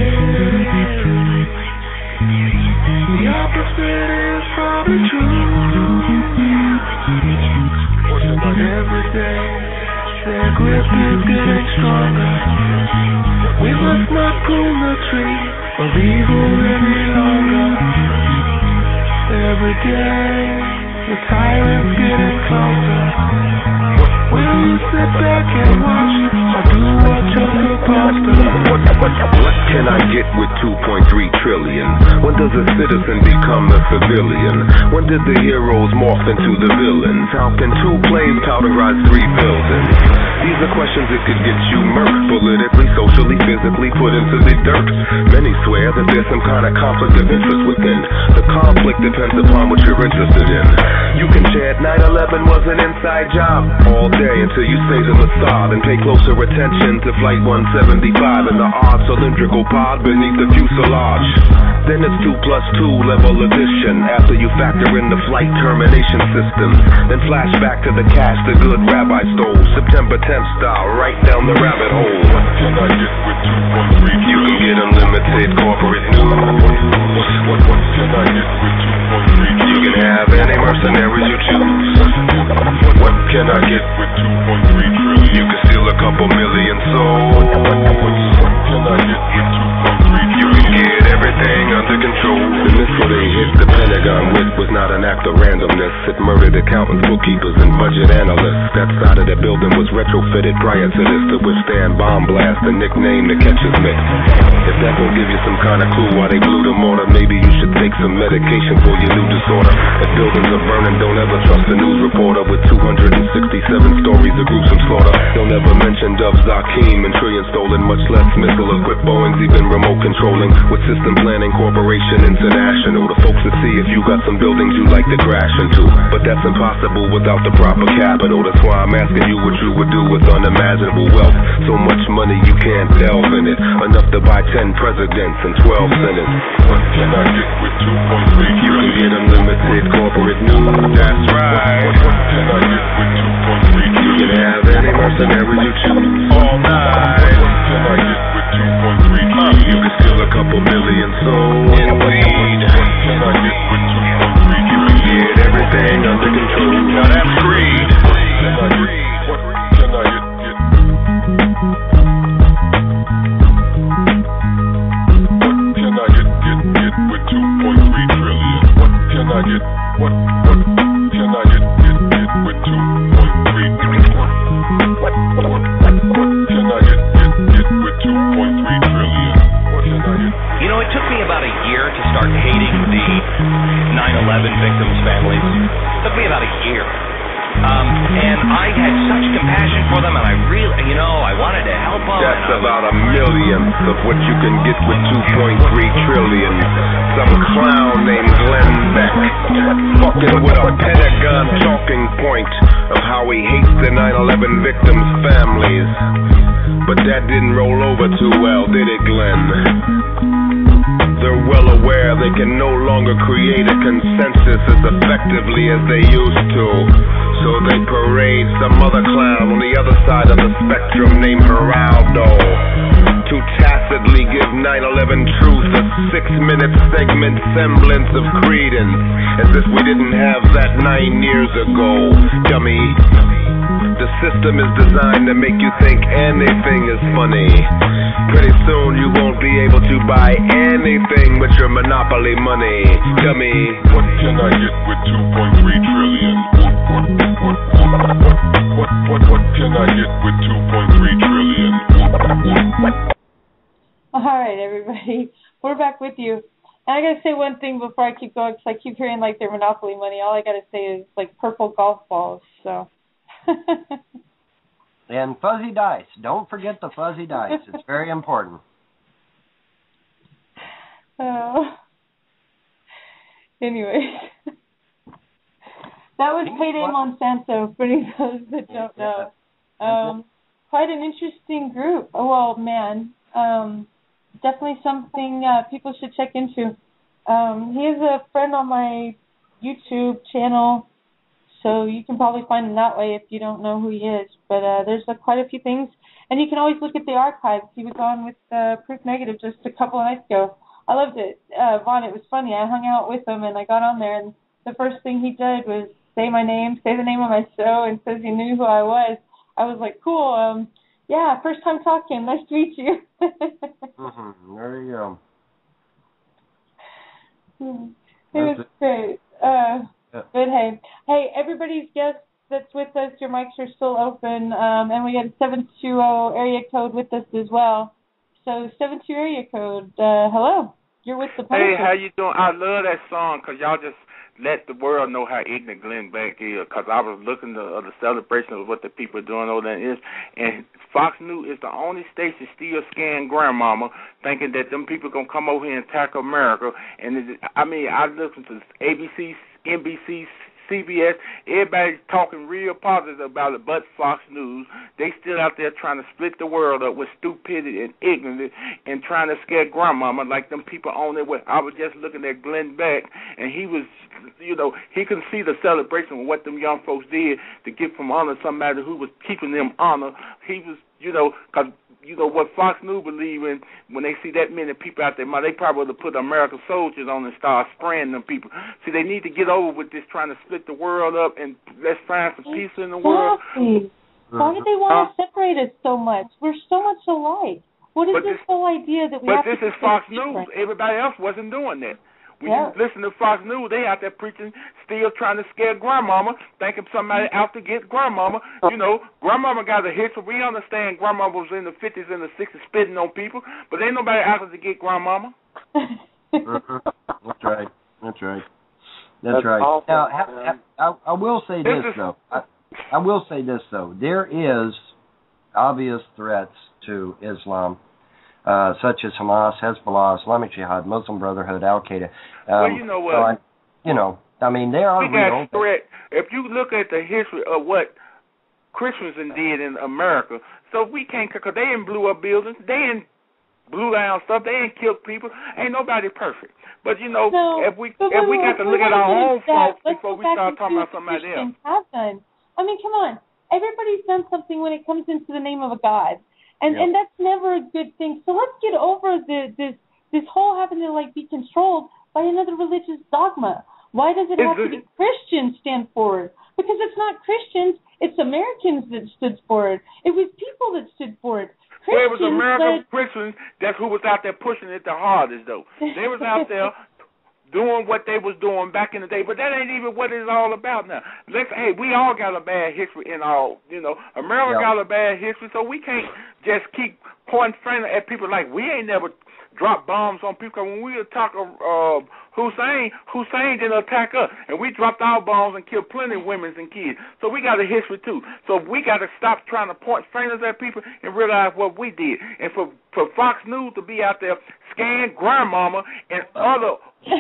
the opposite is probably true. But every day their grip is getting stronger. We must not prune the tree of evil any longer. Every day the tyrant's getting closer. Will you sit back and watch or do what you're supposed to? What can I get with 2.3 trillion? When does a citizen become a civilian? When did the heroes morph into the villains? How can two planes powderize 3 buildings? These are questions that could get you murked, politically, socially, physically put into the dirt. Many swear that there's some kind of conflict of interest within. The conflict depends upon what you're interested in. You can chant 9/11 was an inside job all day until you say to Mossad and pay closer attention to Flight 175 and the odd cylindrical pod beneath the fuselage. Then it's 2+2 level addition after you factor in the flight termination systems. Then flash back to the cash the good rabbi stole, September 10th style, right down the rabbit hole. What can I get with 2.3? You can get unlimited corporate news. What can I get with 2.3? You can have any mercenaries you choose. What can I get with 2.3 trillion? You can steal a couple million souls. What can I get with 2.3 trillion? You can get everything under control. The missile they hit the Pentagon with was not an act of randomness. It murdered accountants, bookkeepers, and budget analysts. That side of the building was retrofitted prior to this to withstand bomb blast, the nickname the catcher's mitt. If that don't give you some kind of clue why they blew the mortar, maybe you should take some medication for your new disorder. If buildings are burning, don't ever trust a news reporter with 267 stories of gruesome slaughter. Don't ever mention Dov Zakim and trillion stolen, much less missile-equipped Boeings, even remote controlling. With System Planning Corporation International, the folks that see if you got some buildings you like to crash into. But that's impossible without the proper capital. That's why I'm asking you what you would do with unimaginable wealth. So much money you can't delve in it. Enough to buy 10 presidents and 12 senates. What can I get with 2.3? You can get unlimited corporate news. That's right. What can I get with 2.3? You can have any mercenaries you choose. All night. What can I get with 2.3? You can steal a couple million souls. Indeed. What can I get with 2.3? You can get everything under control. Now that's greed. What can I get? What can I get? What can I get with 2.3 trillion? What can I get? What can I get with 2.3 trillion? What can I get with 2.3 trillion? What can I get? You know, it took me about a year to start hating the 9/11 victims' families. It took me about a year. And I had such compassion for them, and I really, I wanted to help them. That's about a millionth of what you can get with 2.3 trillion. Some clown named Glenn Beck, fucking with a Pentagon talking point of how he hates the 9/11 victims' families. But that didn't roll over too well, did it, Glenn? They're well aware they can no longer create a consensus as effectively as they used to. So they parade some other clown on the other side of the spectrum named Geraldo to task tacitly give 9/11 truth a 6-minute segment semblance of credence, as if we didn't have that 9 years ago, dummy. The system is designed to make you think anything is funny. Pretty soon you won't be able to buy anything but your monopoly money, dummy. What can I get with 2.3 trillion? What can I get with 2.3 trillion? All right, everybody. We're back with you. And I got to say one thing before I keep going, because I keep hearing like their Monopoly money. All I got to say is like purple golf balls, so. And fuzzy dice. Don't forget the fuzzy dice. It's very important. Anyways. That was Payday Monsanto, for any of those that don't know. Quite an interesting group. Oh, well, man. Definitely something people should check into. He is a friend on my YouTube channel, so you can probably find him that way if you don't know who he is. But there's quite a few things. And you can always look at the archives. He was on with Proof Negative just a couple of nights ago. I loved it. Vaughn, it was funny. I hung out with him, and I got on there, and the first thing he did was say my name, say the name of my show, and says he knew who I was. I was like, cool. Yeah, first time talking. Nice to meet you. There you go. It was great. But hey, everybody's guest that's with us, your mics are still open, and we got a 720 area code with us as well. So 72 area code, hello. You're with the Punisher. Hey, how you doing? I love that song because y'all just let the world know how ignorant Glenn Beck is, because I was looking at the celebration of what the people are doing over there is, and Fox News is the only station still scaring grandmama, thinking that them people going to come over here and attack America. And I listen to ABC, NBC, CBS, everybody's talking real positive about it, but Fox News, they still out there trying to split the world up with stupidity and ignorance and trying to scare grandmama like them people on it. I was just looking at Glenn Beck, and he was, he could see the celebration of what them young folks did to get from honor somebody who was keeping them honor. He was, because what Fox News believe in, when they see that many people out there, they probably would have put American soldiers on and start spraying them people. See, they need to get over with this trying to split the world up and let's find some peace in the world. Why do they want to separate us so much? We're so much alike. What is this whole idea that we have to... But this is Fox News. Everybody else wasn't doing that. When you listen to Fox News, they out there preaching, still trying to scare grandmama, thinking somebody out to get grandmama. Grandmama got a history. We understand grandmama was in the 50s and the 60s spitting on people, but ain't nobody out to get grandmama. That's right. That's right. Now, I will say this, though. I will say this, though. There is obvious threats to Islam, such as Hamas, Hezbollah, Islamic Jihad, Muslim Brotherhood, Al-Qaeda. Well, you know what? They are real. Threat. If you look at the history of what Christians did in America, so we can't, because they ain't blew up buildings, they ain't blew down stuff, they ain't killed people. Ain't nobody perfect. But, if we got to look at our own faults before we start talking about somebody else. I mean, come on. Everybody's done something when it comes into the name of a god. And that's never a good thing. So let's get over this whole having to be controlled by another religious dogma. Why does it have to be Christians stand forward? Because it's not Christians, it's Americans that stood forward. It was people that stood forward. Well, it was American Christians that's who was out there pushing it the hardest, though. They was out there doing what they was doing back in the day, but that ain't even what it's all about now. We all got a bad history in all, America got a bad history, so we can't just keep pointing fingers at people like we ain't never dropped bombs on people. When we attack Hussein didn't attack us, and we dropped our bombs and killed plenty of women and kids. So we got a history too. So we got to stop trying to point fingers at people and realize what we did. And for Fox News to be out there scaring grandmama and other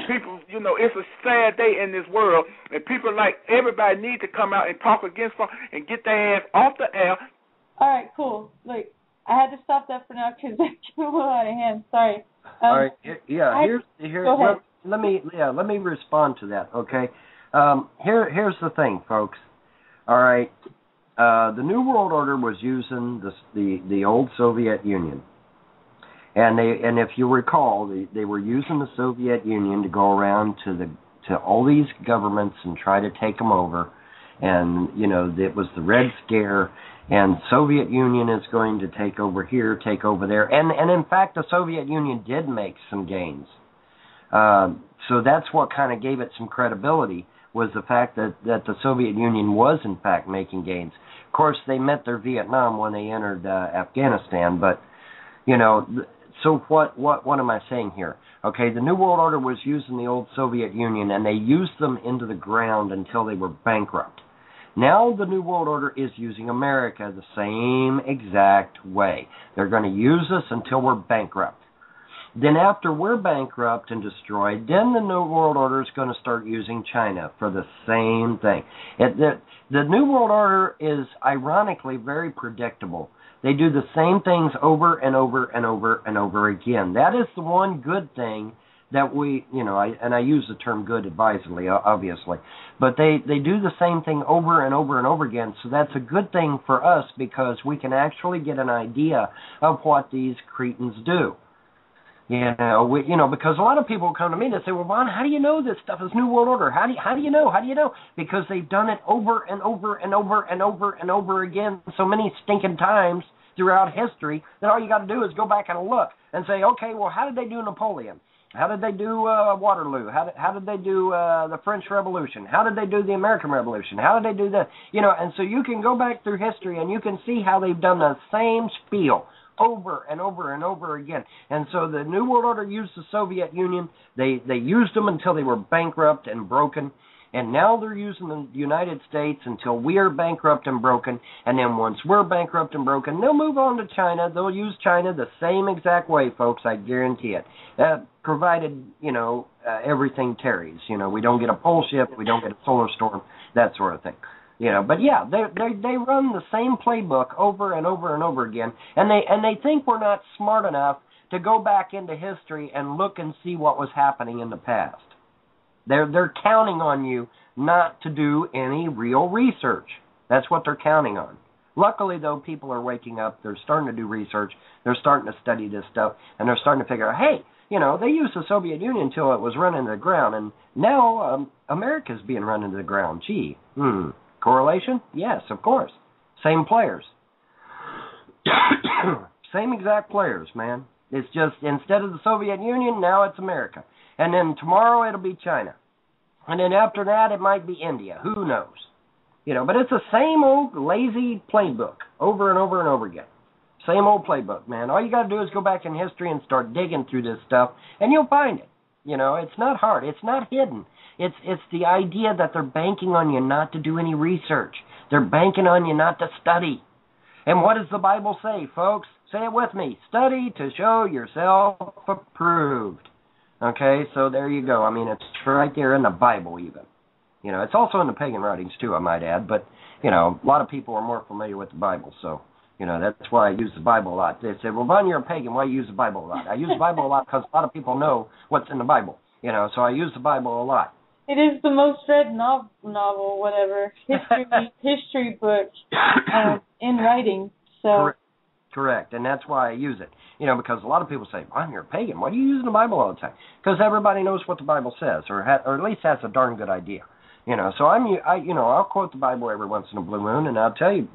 people, it's a sad day in this world, and people like everybody need to come out and talk against Fox and get their ass off the air. All right, cool. Look, I had to stop that for now because that came a little out of hand. Sorry. All right. Here's go ahead. Let me respond to that. Okay. Here's the thing, folks. All right. The New World Order was using the old Soviet Union, And if you recall, they were using the Soviet Union to go around to all these governments and try to take them over. And, it was the Red Scare, and Soviet Union is going to take over here, take over there. And in fact, the Soviet Union did make some gains. So that's what kind of gave it some credibility, was the fact that the Soviet Union was, in fact, making gains. Of course, they met their Vietnam when they entered Afghanistan, but, so what am I saying here? Okay, the New World Order was using the old Soviet Union, and they used them into the ground until they were bankrupt. Now the New World Order is using America the same exact way. They're going to use us until we're bankrupt. Then after we're bankrupt and destroyed, then the New World Order is going to start using China for the same thing. The New World Order is ironically very predictable. They do the same things over and over and over and over again. That is the one good thing that we, I use the term good advisedly, obviously, but they do the same thing over and over and over again. So that's a good thing for us, because we can actually get an idea of what these cretins do. Because a lot of people come to me and say, well, Ron, how do you know this stuff is New World Order? How do you know? How do you know? Because they've done it over and over and over and over and over again so many stinking times throughout history that all you got to do is go back and look and say, okay, well, how did they do Napoleon? How did they do Waterloo? How did they do the French Revolution? How did they do the American Revolution? How did they do the, and so you can go back through history and you can see how they've done the same spiel over and over and over again. And so the New World Order used the Soviet Union. They used them until they were bankrupt and broken. And now they're using the United States until we are bankrupt and broken. And then once we're bankrupt and broken, they'll move on to China. They'll use China the same exact way, folks. I guarantee it. Provided, everything tarries. We don't get a pole shift. We don't get a solar storm, that sort of thing. But yeah, they run the same playbook over and over and over again, and they think we're not smart enough to go back into history and look and see what was happening in the past. They're counting on you not to do any real research. That's what they're counting on. Luckily, though, people are waking up. They're starting to do research. They're starting to study this stuff, and they're starting to figure out, hey, they used the Soviet Union until it was run into the ground, and now America's being run into the ground. Gee, correlation? Yes, of course. Same players. Same exact players, man. It's just, instead of the Soviet Union, now it's America. And then tomorrow it'll be China. And then after that it might be India. Who knows? But it's the same old lazy playbook over and over and over again. Same old playbook, man. All you got to do is go back in history and start digging through this stuff, and you'll find it. It's not hard. It's not hidden. It's the idea that they're banking on you not to do any research. They're banking on you not to study. And what does the Bible say, folks? Say it with me. Study to show yourself approved. Okay, so there you go. I mean, it's right there in the Bible even. It's also in the pagan writings too, I might add. But, a lot of people are more familiar with the Bible. So, that's why I use the Bible a lot. They say, well, Ron, you're a pagan. Why do you use the Bible a lot? I use the Bible a lot because a lot of people know what's in the Bible. So I use the Bible a lot. It is the most read novel, whatever, history book in writing. So Correct, and that's why I use it. Because a lot of people say, "Well, you're a pagan. Why do you use the Bible all the time?" Because everybody knows what the Bible says, or at least has a darn good idea. So I'll quote the Bible every once in a blue moon, and I'll tell you,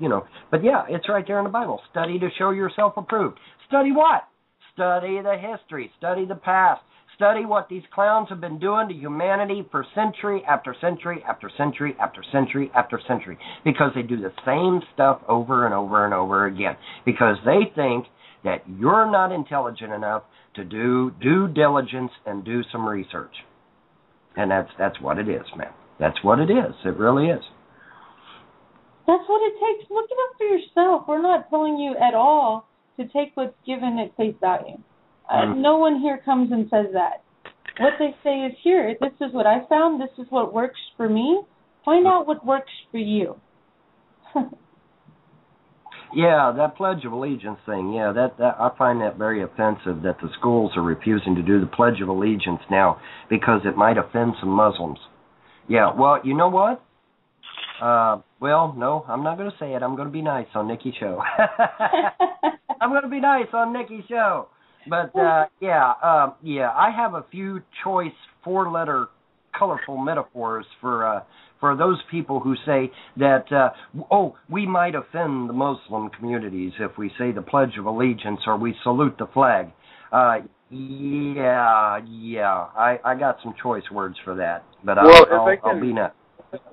But yeah, it's right there in the Bible. Study to show yourself approved. Study what? Study the history. Study the past. Study what these clowns have been doing to humanity for century after century after century after century after century. Because they do the same stuff over and over and over again. Because they think that you're not intelligent enough to do due diligence and do some research. And that's what it is, man. That's what it is. It really is. That's what it takes. Look it up for yourself. We're not telling you at all to take what's given at face value. No one here comes and says that. What they say is, here, this is what I found, this is what works for me. Find out what works for you. Yeah, that Pledge of Allegiance thing, that I find that very offensive, that the schools are refusing to do the Pledge of Allegiance now because it might offend some Muslims. Yeah, well, you know what? Well, no, I'm not going to say it. I'm going to be nice on Nickie's show. I'm going to be nice on Nickie's show. But I have a few choice 4-letter colorful metaphors for those people who say that we might offend the Muslim communities if we say the Pledge of Allegiance or we salute the flag. I got some choice words for that, but I'll be nuts.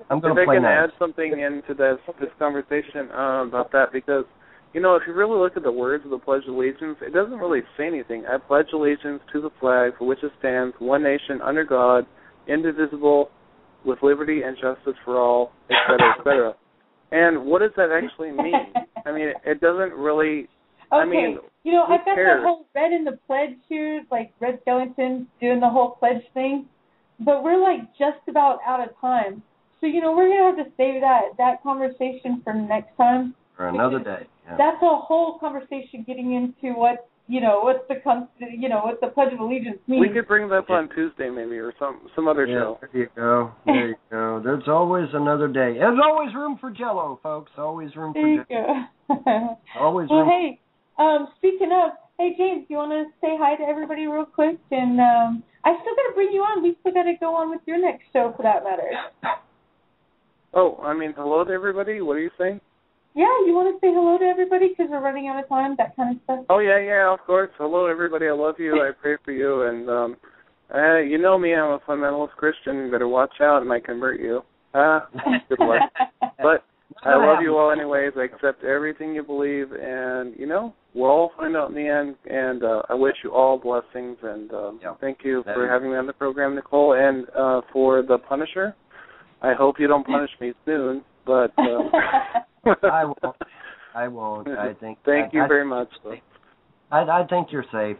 I'm going to play nice. If I can add something into this conversation about that, because if you really look at the words of the Pledge of Allegiance, it doesn't really say anything. I pledge allegiance to the flag for which it stands, one nation under God, indivisible, with liberty and justice for all, etc., etc. And what does that actually mean? I mean, it doesn't really. Okay, I mean, I've got cares? the whole red in the pledge here, like Red Skeleton doing the whole pledge thing, but we're like just about out of time. So we're gonna have to save that conversation for next time. For another day. Yeah. That's a whole conversation getting into what what's the Pledge of Allegiance means. We could bring that up on Tuesday maybe, or some other show. There you go. There you go. There's always another day. There's always room for Jello, folks. Always room for Jello. There you go. Always well, room. Hey, speaking of, hey James, you want to say hi to everybody real quick? And I still got to bring you on. We still got to go on with your next show, for that matter. Oh, I mean, hello to everybody. What are you saying? Yeah, you want to say hello to everybody because we're running out of time, that kind of stuff? Oh, yeah, of course. Hello, everybody. I love you. I pray for you. And, you know me, I'm a fundamentalist Christian. You better watch out. I might convert you. Good luck. But I love you all anyways. I accept everything you believe. And, we'll all find out in the end. And I wish you all blessings. And thank you for having me on the program, Nicole. And for the Punisher, I hope you don't punish me soon. But... I won't. I think. Thank you very much. I think you're safe.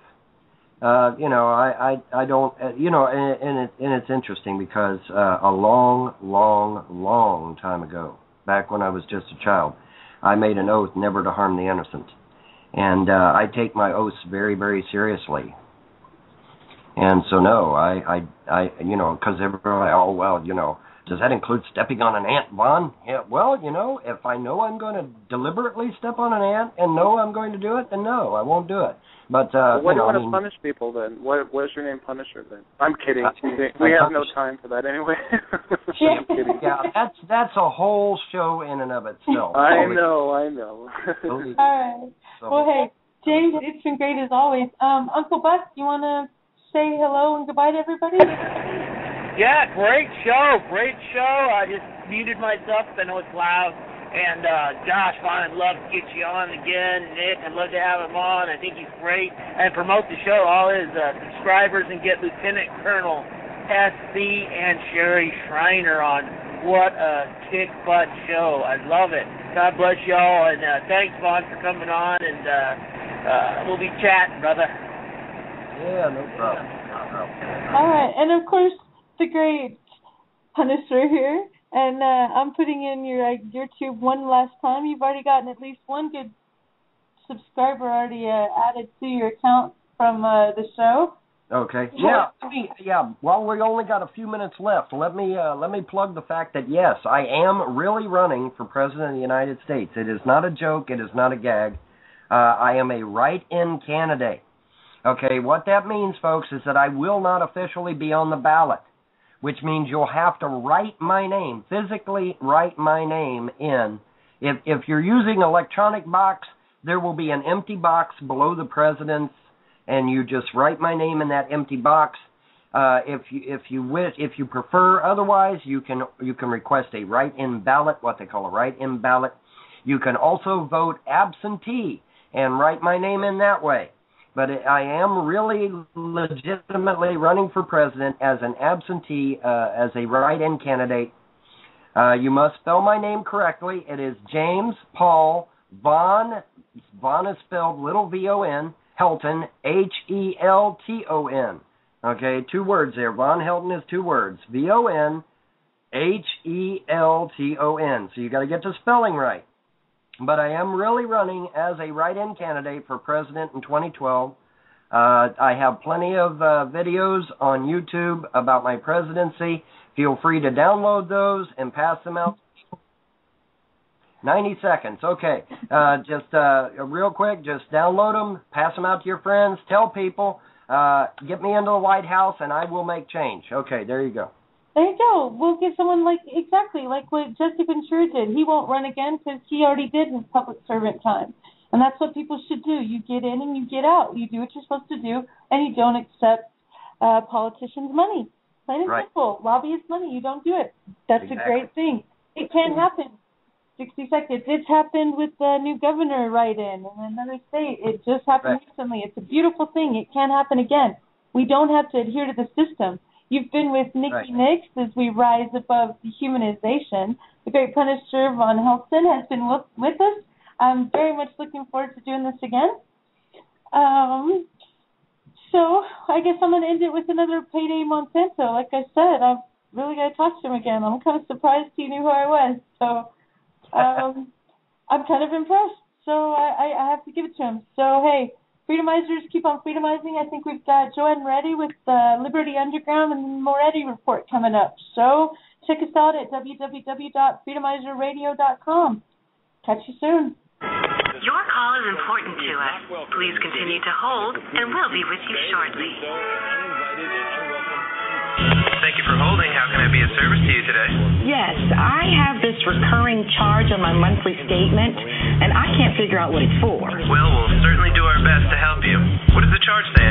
I don't. And it's interesting because a long time ago, back when I was just a child, I made an oath never to harm the innocent, and I take my oaths very, very seriously. And so no, I because everyone, does that include stepping on an ant, Vaughn? Yeah, well, if I know I'm going to deliberately step on an ant and know I'm going to do it, then no, I won't do it. But why do you want to punish people then? What is your name, Punisher? Then I'm kidding. We have no time for that anyway. I'm kidding. Yeah, that's a whole show in and of itself. I know. All right. Well, hey, James, it's been great as always. Uncle Buck, you want to say hello and goodbye to everybody? Yeah, great show. I just muted myself because I know it's loud. And Josh, I'd love to get you on again. Nick, I'd love to have him on. I think he's great. And promote the show, all his subscribers, and get Lieutenant Colonel S.C. and Sherry Schreiner on. What a kick-butt show. I love it. God bless y'all. And thanks, Vaughn, for coming on. And we'll be chatting, brother. Yeah, no problem. All right. And, of course, the great Punisher here, and I'm putting in your tube one last time. You've already gotten at least one good subscriber already added to your account from the show. Okay. Yeah. While we only got a few minutes left, let me plug the fact that yes, I am really running for President of the United States. It is not a joke. It is not a gag. I am a write-in candidate. Okay. What that means, folks, is that I will not officially be on the ballot, which means you'll have to write my name, physically write my name in. If you're using electronic box, there will be an empty box below the president's, and you just write my name in that empty box. If you prefer otherwise, you can request a write-in ballot, what they call a write-in ballot. You can also vote absentee and write my name in that way. But I am really legitimately running for president as an absentee, as a write-in candidate. You must spell my name correctly. It is James Paul Vaughn. Vaughn is spelled little V-O-N. Helton, H-E-L-T-O-N. Okay, 2 words there. Vaughn Helton is 2 words. V-O-N, H-E-L-T-O-N. So you got to get the spelling right. But I am really running as a write-in candidate for president in 2012. I have plenty of videos on YouTube about my presidency. Feel free to download those and pass them out. 90 seconds. Okay. Just real quick, just download them, pass them out to your friends, tell people, get me into the White House, and I will make change. Okay, there you go. There you go. We'll get someone like what Jesse Ventura did. He won't run again because he already did his public servant time. And that's what people should do. You get in and you get out. You do what you're supposed to do, and you don't accept politicians' money. Plain and simple. Lobbyist money, you don't do it. That's a great thing. It can happen. 60 seconds. It's happened with the new governor write-in in another state. It just happened recently. It's a beautiful thing. It can happen again. We don't have to adhere to the system. You've been with Nickie Nix as we rise above dehumanization. The great Punisher, Von Helton, has been with us. I'm very much looking forward to doing this again. So I guess I'm going to end it with another Payday Monsanto. Like I said, I've really got to talk to him again. I'm kind of surprised he knew who I was. So I'm kind of impressed. So I have to give it to him. So, hey, Freedomizers, keep on freedomizing. I think we've got Joanne Reddy with Liberty Underground and the Moretti Report coming up. So check us out at www.freedomizerradio.com. Catch you soon. Your call is important to us. Please continue to hold, and we'll be with you shortly. Thank you for holding. How can I be of service to you today? Yes, I have this recurring charge on my monthly statement, and I can't figure out what it's for. Well, we'll certainly do our best to help you. What does the charge say